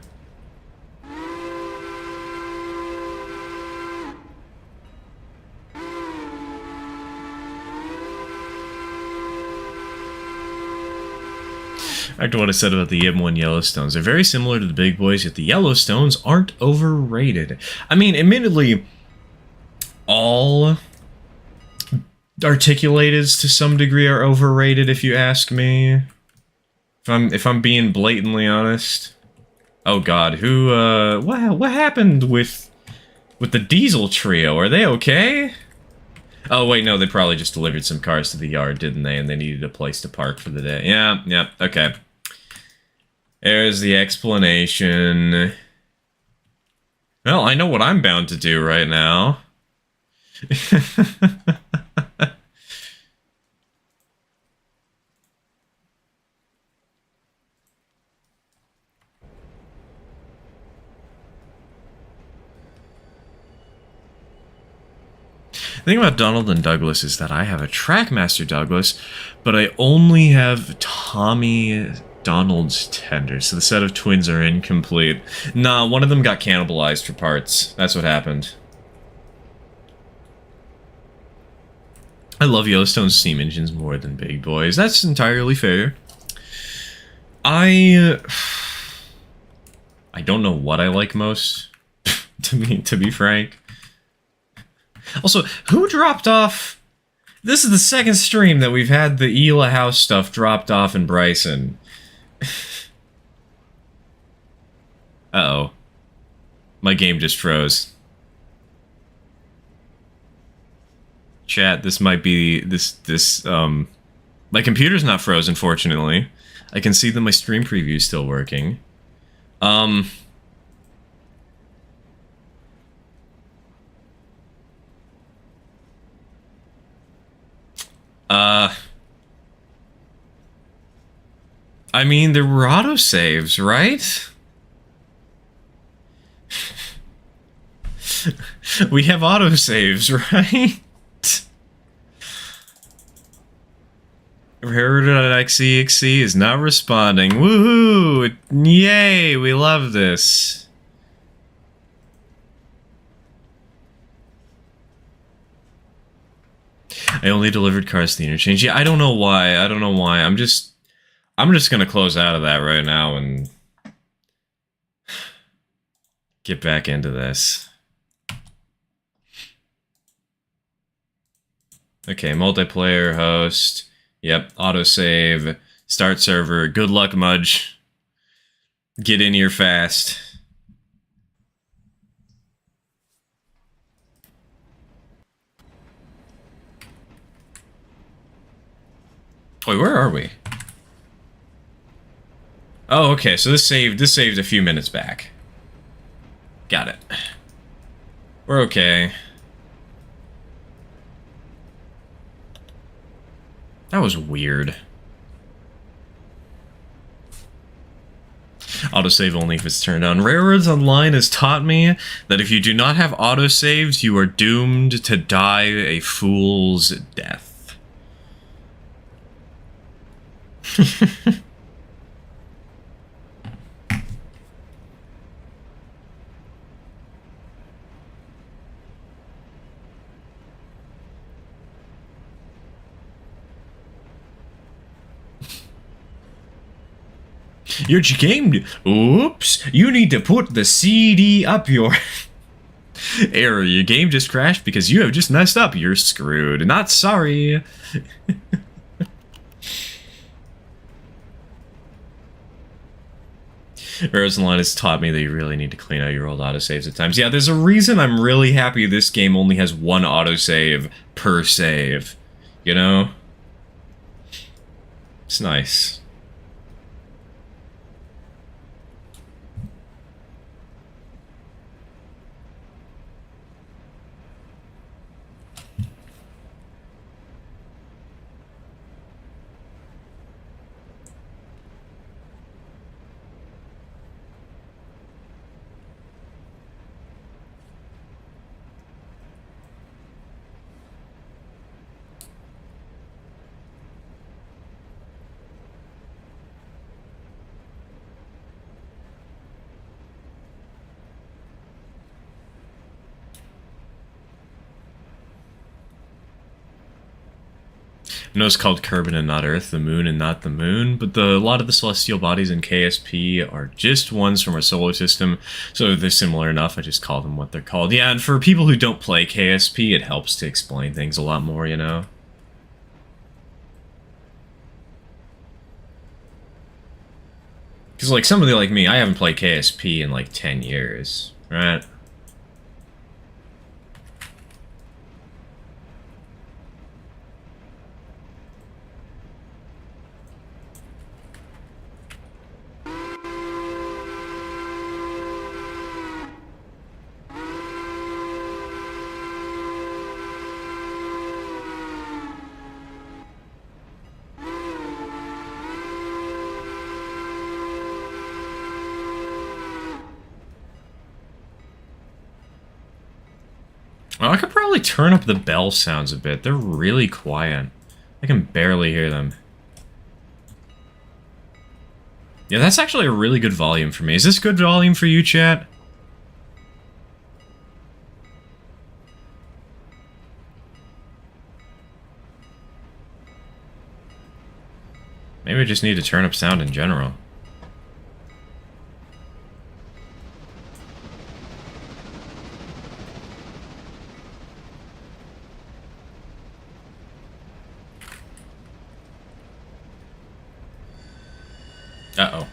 Back to what I said about the M1 Yellowstones. They're very similar to the big boys, yet the Yellowstones aren't overrated. I mean, admittedly, all articulateds to some degree are overrated, if you ask me. If I'm being blatantly honest. Oh God, what happened with the Diesel trio? Are they okay? Oh wait, no, they probably just delivered some cars to the yard, didn't they? And they needed a place to park for the day. Yeah, okay. There's the explanation. Well, I know what I'm bound to do right now. The thing about Donald and Douglas is that I have a Trackmaster Douglas, but I only have Tommy Donald's tenders, so the set of twins are incomplete. Nah, one of them got cannibalized for parts. That's what happened. I love Yellowstone steam engines more than big boys. That's entirely fair. I don't know what I like most, to be frank. Also, who dropped off? This is the second stream that we've had the Ela House stuff dropped off in Bryson. Uh-oh. My game just froze. Chat, this might be... my computer's not frozen, fortunately. I can see that my stream preview is still working. I mean, there were autosaves, right? We have autosaves, right? Herod.exe is not responding. Woohoo! Yay! We love this. I only delivered cars to the interchange. Yeah, I don't know why. I'm just gonna close out of that right now and get back into this. Okay, multiplayer host. Yep, autosave. Start server. Good luck, Mudge. Get in here fast. Wait, where are we? Oh, okay, so this saved a few minutes back. Got it. We're okay. That was weird. Autosave only if it's turned on. Railroads Online has taught me that if you do not have autosaves, you are doomed to die a fool's death. Your game... Oops! You need to put the CD up your... Error, your game just crashed because you have just messed up. You're screwed. Not sorry. Roseline has taught me that you really need to clean out your old autosaves at times. Yeah, there's a reason I'm really happy this game only has one autosave per save. You know? It's nice. I know it's called Kerbin and not Earth, the Moon and not the Moon, but a lot of the celestial bodies in KSP are just ones from our solar system, so they're similar enough, I just call them what they're called. Yeah, and for people who don't play KSP, it helps to explain things a lot more, you know? Because, like, somebody like me, I haven't played KSP in, like, 10 years, right? Well, I could probably turn up the bell sounds a bit. They're really quiet. I can barely hear them. Yeah, that's actually a really good volume for me. Is this good volume for you, chat? Maybe I just need to turn up sound in general. Uh-oh.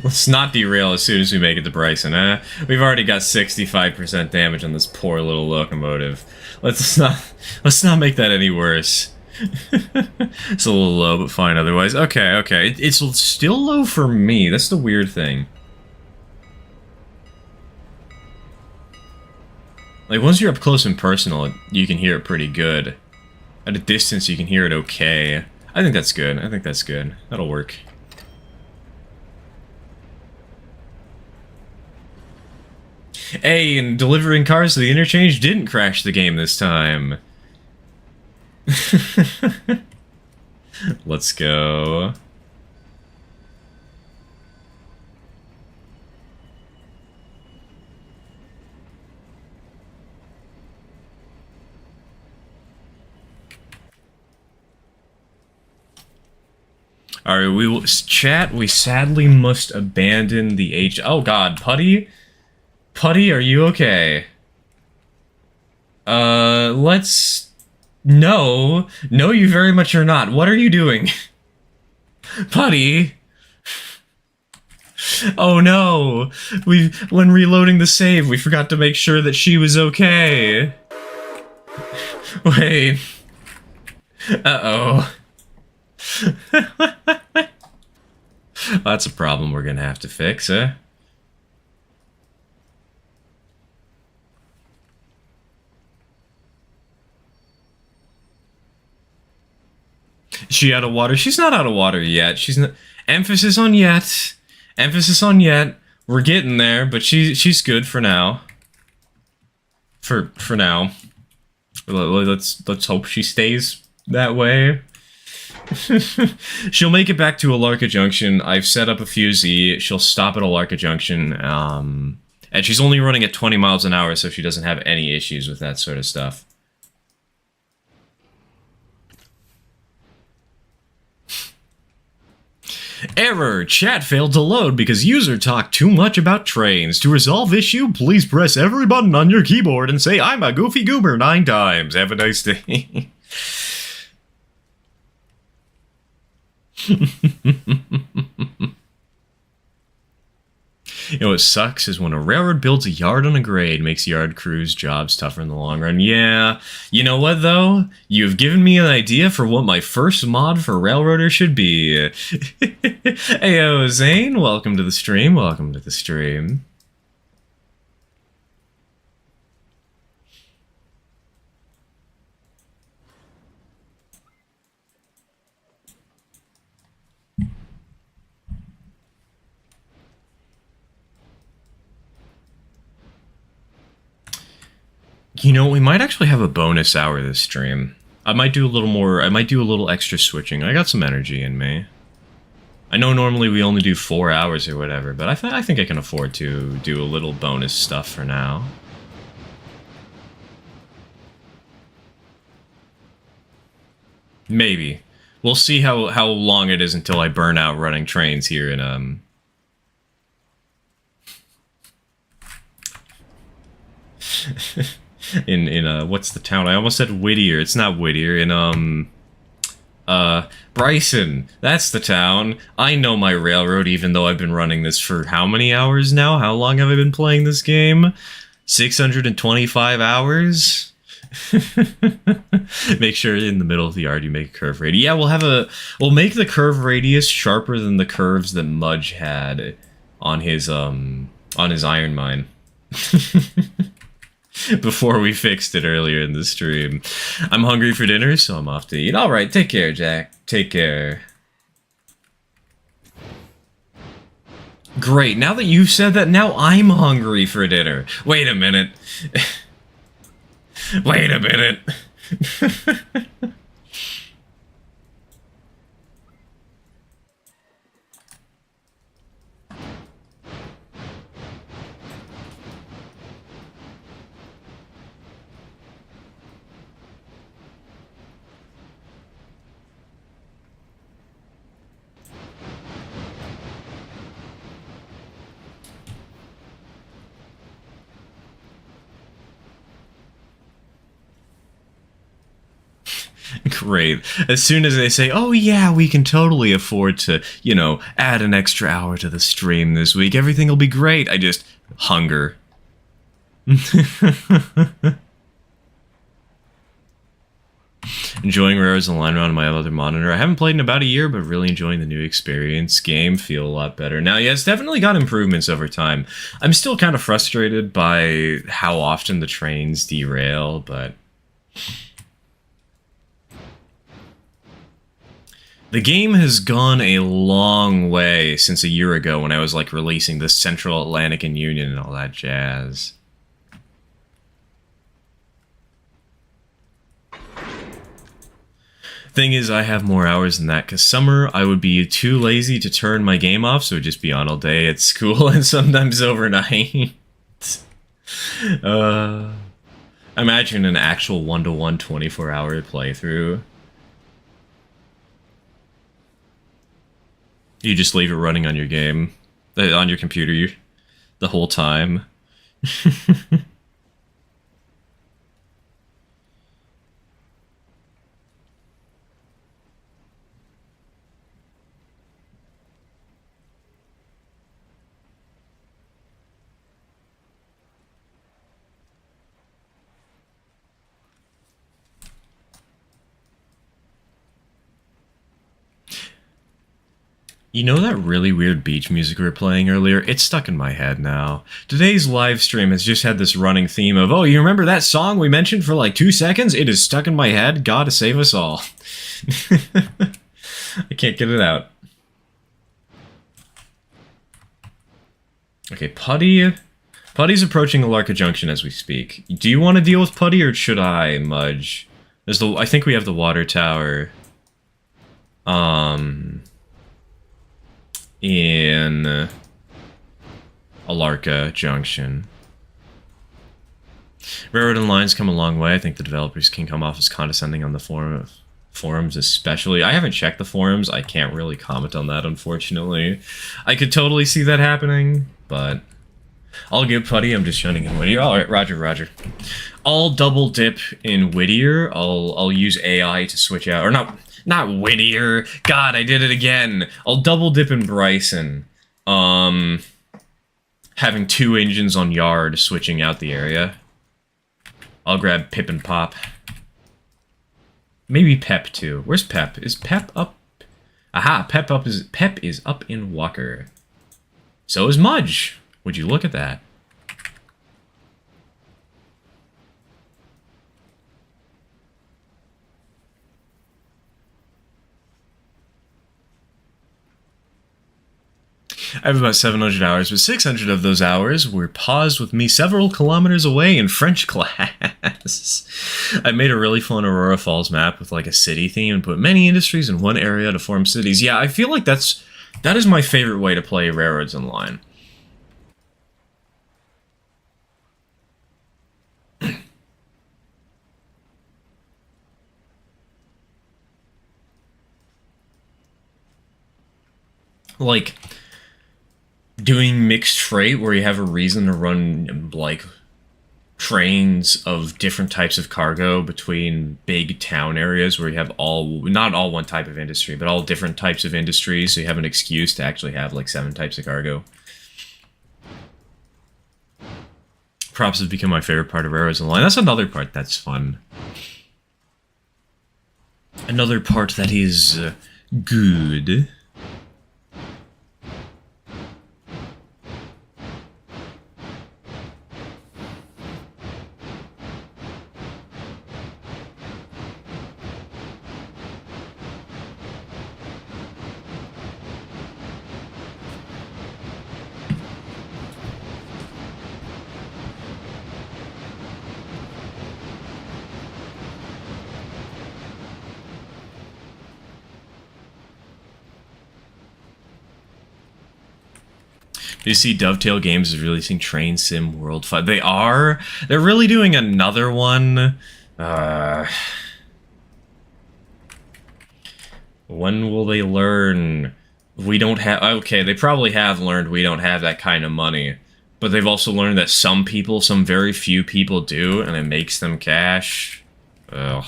Let's not derail as soon as we make it to Bryson, eh? We've already got 65% damage on this poor little locomotive. Let's not make that any worse. It's a little low, but fine otherwise. Okay. It's still low for me. That's the weird thing. Like, once you're up close and personal, you can hear it pretty good. At a distance, you can hear it okay. I think that's good. That'll work. Hey, and delivering cars to the interchange didn't crash the game this time. Let's go. Alright, we will chat. We sadly must abandon the H. Oh god, Putty? Putty, are you okay? Let's... No. No, you very much are not. What are you doing? Putty? Oh no. When reloading the save, we forgot to make sure that she was okay. Wait. Uh-oh. That's a problem we're gonna have to fix, eh? She out of water? She's not out of water yet. She's not. Emphasis on yet. Emphasis on yet. We're getting there, but she's good for now. For now. Let's hope she stays that way. She'll make it back to Alarka Junction. I've set up a fusee. She'll stop at Alarka Junction. And she's only running at 20 miles an hour, so she doesn't have any issues with that sort of stuff. Error! Chat failed to load because user talked too much about trains. To resolve issue, please press every button on your keyboard and say, "I'm a goofy goober" 9 times. Have a nice day. You know what sucks is when a railroad builds a yard on a grade, makes yard crews' jobs tougher in the long run. Yeah, you know what though? You've given me an idea for what my first mod for Railroader should be. Heyo, Zane, welcome to the stream. Welcome to the stream. You know, we might actually have a bonus hour this stream. I might do a little more, I might do a little extra switching. I got some energy in me. I know normally we only do 4 hours or whatever, but I think I can afford to do a little bonus stuff for now. Maybe. We'll see how long it is until I burn out running trains here in, in what's the town? I almost said Whittier. It's not Whittier. In Bryson. That's the town. I know my railroad, even though I've been running this for how many hours now? How long have I been playing this game? 625 hours? Make sure in the middle of the yard you make a curve radius. Yeah, we'll make the curve radius sharper than the curves that Mudge had on his iron mine. Before we fixed it earlier in the stream. I'm hungry for dinner, so I'm off to eat. Alright, take care, Jack. Take care. Great, now that you've said that, now I'm hungry for dinner. Wait a minute. Wait a minute. Great. As soon as they say, oh yeah, we can totally afford to, you know, add an extra hour to the stream this week, everything will be great. I just hunger. Enjoying Rares and Line Around on my other monitor. I haven't played in about a year, but really enjoying the new experience. Game feel a lot better. Now, yeah, it's definitely got improvements over time. I'm still kind of frustrated by how often the trains derail, but the game has gone a long way since a year ago when I was, like, releasing the Central Atlantic and Union and all that jazz. Thing is, I have more hours than that, because summer, I would be too lazy to turn my game off, so it would just be on all day at school and sometimes overnight. Imagine an actual 1-to-1 24-hour playthrough. You just leave it running on your game, on your computer, the whole time. You know that really weird beach music we were playing earlier? It's stuck in my head now. Today's live stream has just had this running theme of, oh, you remember that song we mentioned for like 2 seconds? It is stuck in my head. God save us all. I can't get it out. Okay, Putty. Putty's approaching Alarka Junction as we speak. Do you want to deal with Putty, or should I, Mudge? There's the. I think we have the water tower. In Alarka Junction. Railroad and lines come a long way. I think the developers can come off as condescending on the forums, especially. I haven't checked the forums. I can't really comment on that, unfortunately. I could totally see that happening, but I'll give Putty. I'm just shunning in Whittier. All right, Roger. I'll double dip in Whittier. I'll use AI to switch out, or not Whittier. God, I did it again. I'll double dip in Bryson. Having 2 engines on yard, switching out the area. I'll grab Pip and Pop. Maybe Pep too. Where's Pep? Is Pep up? Aha! Pep is up in Walker. So is Mudge. Would you look at that? I have about 700 hours, but 600 of those hours were paused with me several kilometers away in French class. I made a really fun Aurora Falls map with like a city theme and put many industries in one area to form cities. Yeah, I feel like that is my favorite way to play Railroads Online. Like doing mixed freight where you have a reason to run like trains of different types of cargo between big town areas where you have not all one type of industry, but all different types of industries, so you have an excuse to actually have like 7 types of cargo. Props has become my favorite part of Railroads Online. That's another part that's fun. Another part that is good. You see Dovetail Games is releasing Train Sim World 5. They are? They're really doing another one. When will they learn? We don't have... Okay, they probably have learned we don't have that kind of money. But they've also learned that some people, some very few people do, and it makes them cash. Ugh.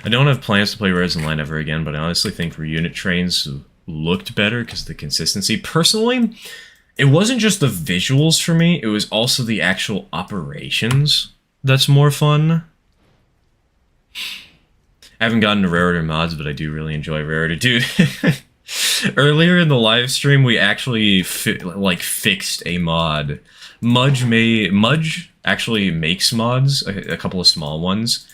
I don't have plans to play Railroads Online ever again, but I honestly think reunit trains looked better because of the consistency. Personally, it wasn't just the visuals for me, it was also the actual operations that's more fun. I haven't gotten to Railroader mods, but I do really enjoy Railroader. Dude, earlier in the live stream, we actually fixed a mod. Mudge actually makes mods, a couple of small ones.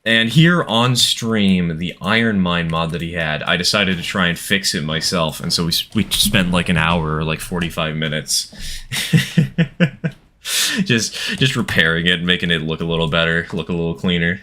And here on stream, the Iron Mine mod that he had, I decided to try and fix it myself. And so we spent like an hour or like 45 minutes just repairing it, making it look a little better, look a little cleaner.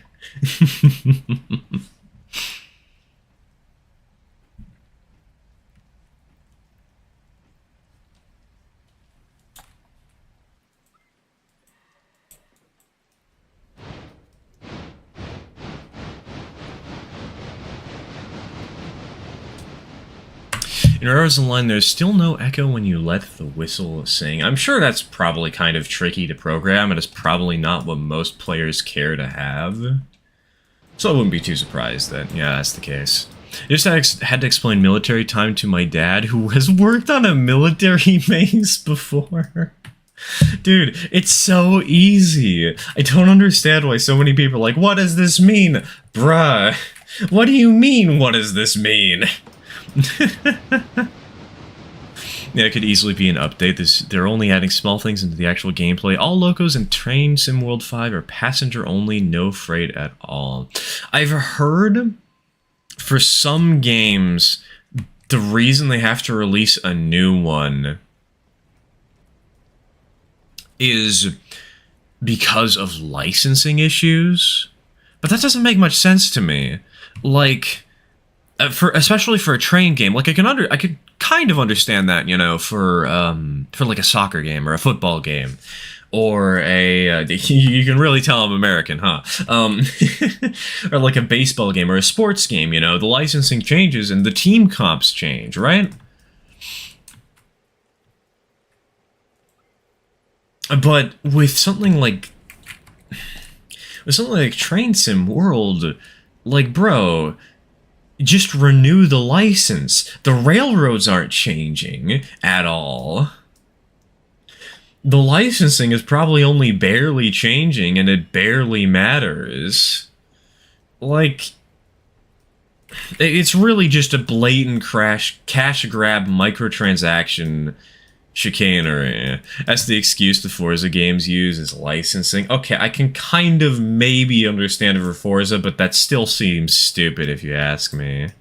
In Railroads Online, there's still no echo when you let the whistle sing. I'm sure that's probably kind of tricky to program, and it's probably not what most players care to have. So I wouldn't be too surprised that, yeah, that's the case. I just had to explain military time to my dad, who has worked on a military base before. Dude, it's so easy. I don't understand why so many people are like, what does this mean? Bruh, what do you mean, what does this mean? Yeah, it could easily be an update. They're only adding small things into the actual gameplay. All locos in Train Sim World 5 are passenger only, no freight at all. I've heard for some games, the reason they have to release a new one is because of licensing issues. But that doesn't make much sense to me. Like, especially for a train game, like I could kind of understand that, you know, for like a soccer game or a football game, or a you can really tell I'm American, huh? Or like a baseball game or a sports game, you know, the licensing changes and the team comps change, right? But with something like Train Sim World, like, bro, just renew the license. The railroads aren't changing at all. The licensing is probably only barely changing, and it barely matters. Like, it's really just a blatant cash grab microtransaction chicanery. That's the excuse the Forza games use, is licensing. Okay, I can kind of maybe understand it for Forza, but that still seems stupid if you ask me.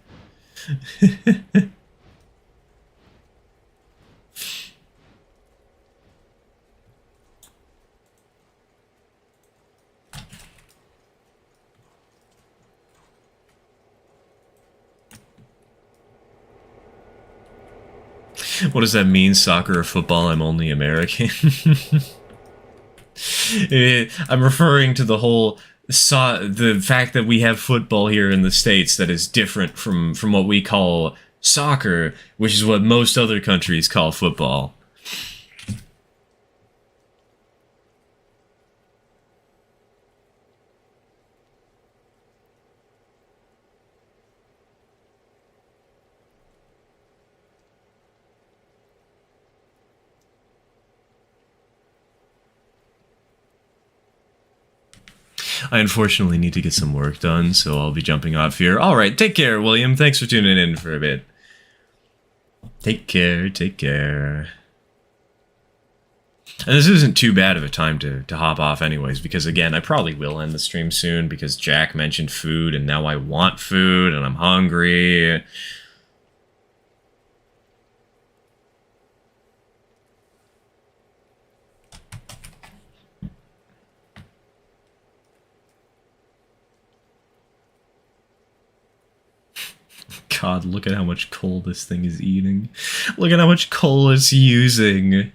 What does that mean? Soccer or football? I'm only American. I'm referring to the whole the fact that we have football here in the States that is different from what we call soccer, which is what most other countries call football. I unfortunately need to get some work done, so I'll be jumping off here. Alright, take care, William. Thanks for tuning in for a bit. Take care, take care. And this isn't too bad of a time to hop off anyways, because again, I probably will end the stream soon, because Jack mentioned food, and now I want food, and I'm hungry. God, look at how much coal this thing is eating. Look at how much coal it's using.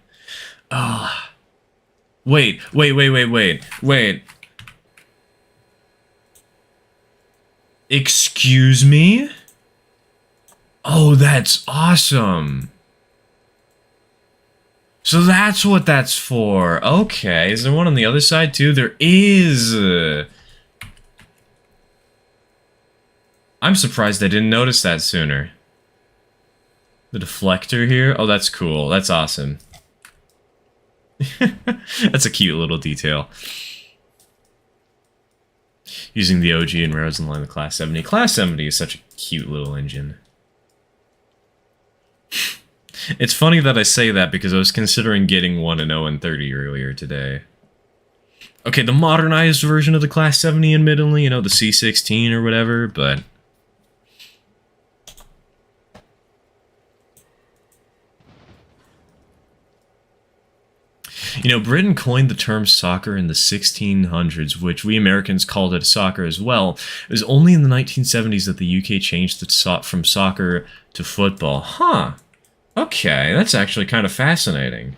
Ah. Wait. Excuse me? Oh, that's awesome. So that's what that's for. Okay, is there one on the other side too? There is. I'm surprised I didn't notice that sooner. The deflector here? Oh, that's cool. That's awesome. That's a cute little detail. Using the OG and rails in line with Class 70. Class 70 is such a cute little engine. It's funny that I say that because I was considering getting one in 0-30 earlier today. Okay, the modernized version of the Class 70, admittedly, you know, the C16 or whatever, but... You know, Britain coined the term soccer in the 1600s, which we Americans called it soccer as well. It was only in the 1970s that the UK changed it from soccer to football. Huh. Okay, that's actually kind of fascinating.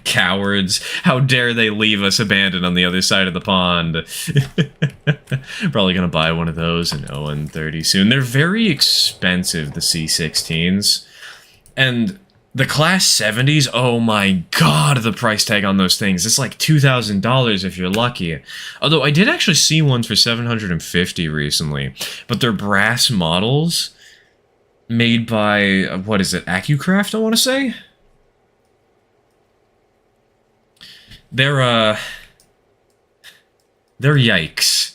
Cowards. How dare they leave us abandoned on the other side of the pond. Probably gonna buy one of those in 0-30 soon. They're very expensive, the C16s. And... the Class 70s, oh my god, the price tag on those things. It's like $2,000 if you're lucky. Although I did actually see ones for $750 recently. But they're brass models made by, what is it, AccuCraft, I want to say? They're yikes.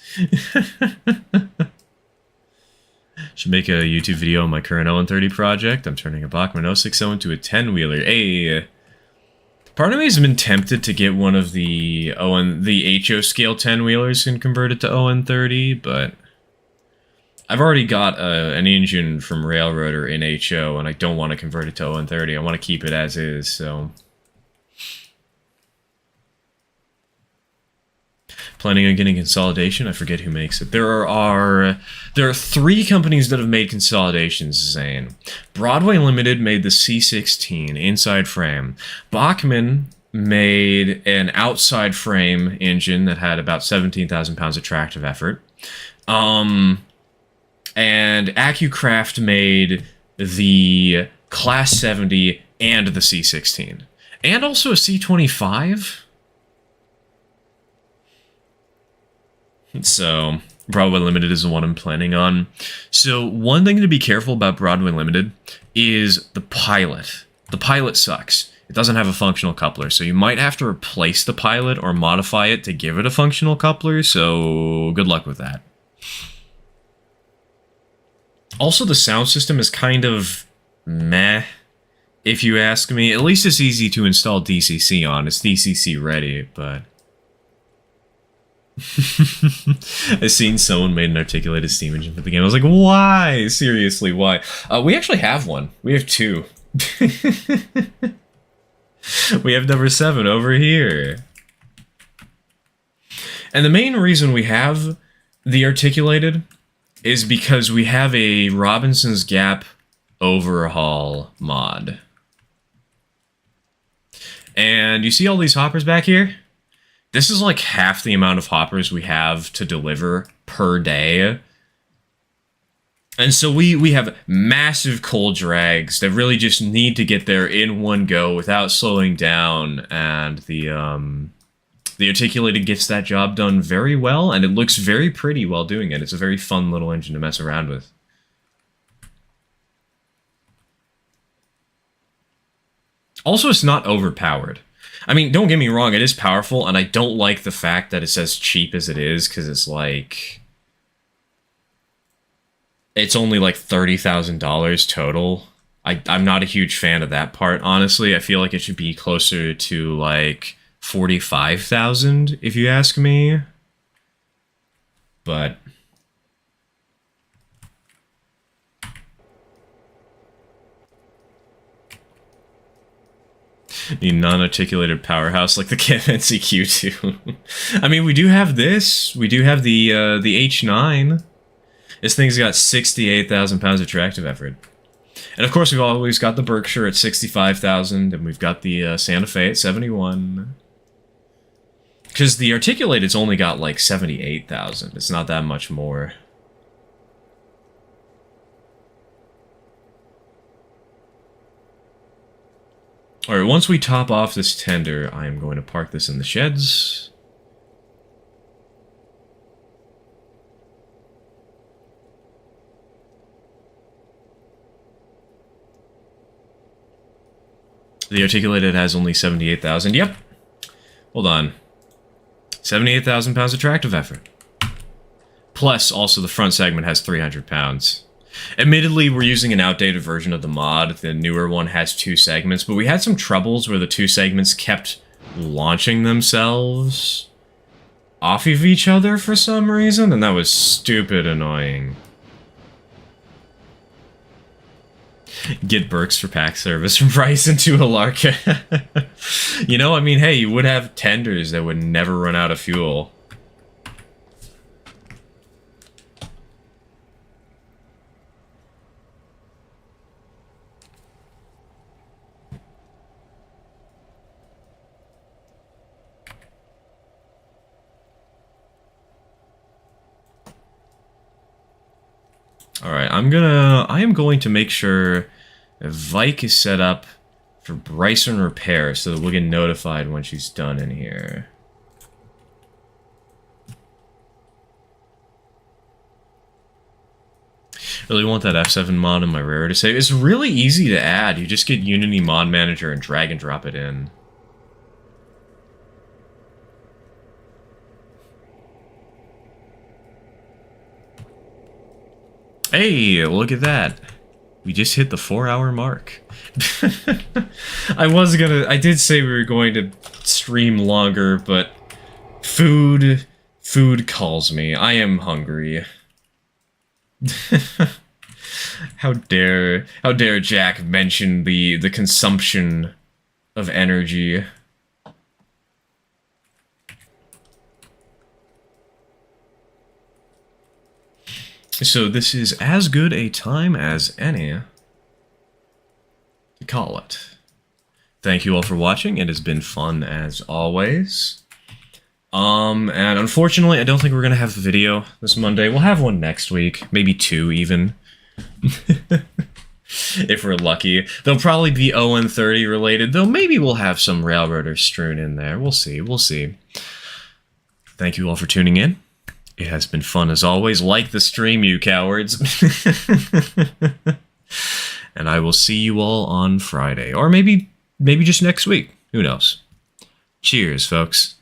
Should make a YouTube video on my current 0-30 project. I'm turning a Bachmann 060 into a 10-wheeler. Hey, part of me has been tempted to get one of the HO scale 10-wheelers and convert it to 0-30, but I've already got an engine from Railroader in HO, and I don't want to convert it to 0-30. I want to keep it as is, so... Planning on getting consolidation? I forget who makes it. There are 3 companies that have made consolidations, Zane. Broadway Limited made the C16 inside frame. Bachmann made an outside frame engine that had about 17,000 pounds of tractive effort. And AccuCraft made the Class 70 and the C16. And also a C25? So, Broadway Limited is the one I'm planning on. So, one thing to be careful about Broadway Limited is the pilot. The pilot sucks. It doesn't have a functional coupler, so you might have to replace the pilot or modify it to give it a functional coupler, so good luck with that. Also, the sound system is kind of meh, if you ask me. At least it's easy to install DCC on. It's DCC ready, but... I've seen someone made an articulated steam engine for the game. I was like, why? Seriously, why? We actually have one. We have 2. We have number 7 over here. And the main reason we have the articulated is because we have a Robinson's Gap overhaul mod. And you see all these hoppers back here? This is like half the amount of hoppers we have to deliver per day. And so we have massive coal drags that really just need to get there in one go without slowing down. And the articulated gets that job done very well, and it looks very pretty while doing it. It's a very fun little engine to mess around with. Also, it's not overpowered. I mean, don't get me wrong, it is powerful, and I don't like the fact that it's as cheap as it is, because it's like... It's only like $30,000 total. I'm not a huge fan of that part, honestly. I feel like it should be closer to like $45,000, if you ask me. But... the non-articulated powerhouse like the KMNC Q2. I mean, we do have this. We do have the H9. This thing's got 68,000 pounds of tractive effort. And of course, we've always got the Berkshire at 65,000, and we've got the Santa Fe at 71. Because the articulated's only got like 78,000. It's not that much more. Alright, once we top off this tender, I am going to park this in the sheds. The articulated has only 78,000. Yep. Hold on. 78,000 pounds of tractive effort. Plus, also, the front segment has 300 pounds. Admittedly, we're using an outdated version of the mod. The newer one has 2 segments, but we had some troubles where the 2 segments kept launching themselves off of each other for some reason, and that was stupid annoying. Get Berks for pack service from Bryson to Alarka. You know, I mean, hey, you would have tenders that would never run out of fuel. Alright, I am going to make sure Vike is set up for Bryson repair so that we'll get notified when she's done in here. Really want that F7 mod in my rare to save. It's really easy to add. You just get Unity Mod Manager and drag and drop it in. Hey, look at that. We just hit the 4-hour mark. I did say we were going to stream longer, but food calls me. I am hungry. How dare Jack mention the consumption of energy. So this is as good a time as any to call it. Thank you all for watching. It has been fun as always. And unfortunately, I don't think we're gonna have the video this Monday. We'll have one next week, maybe 2 even. If we're lucky. They'll probably be ON30 related, though maybe we'll have some Railroaders strewn in there. We'll see, we'll see. Thank you all for tuning in. It has been fun as always. Like the stream, you cowards. And I will see you all on Friday. Or maybe just next week. Who knows? Cheers, folks.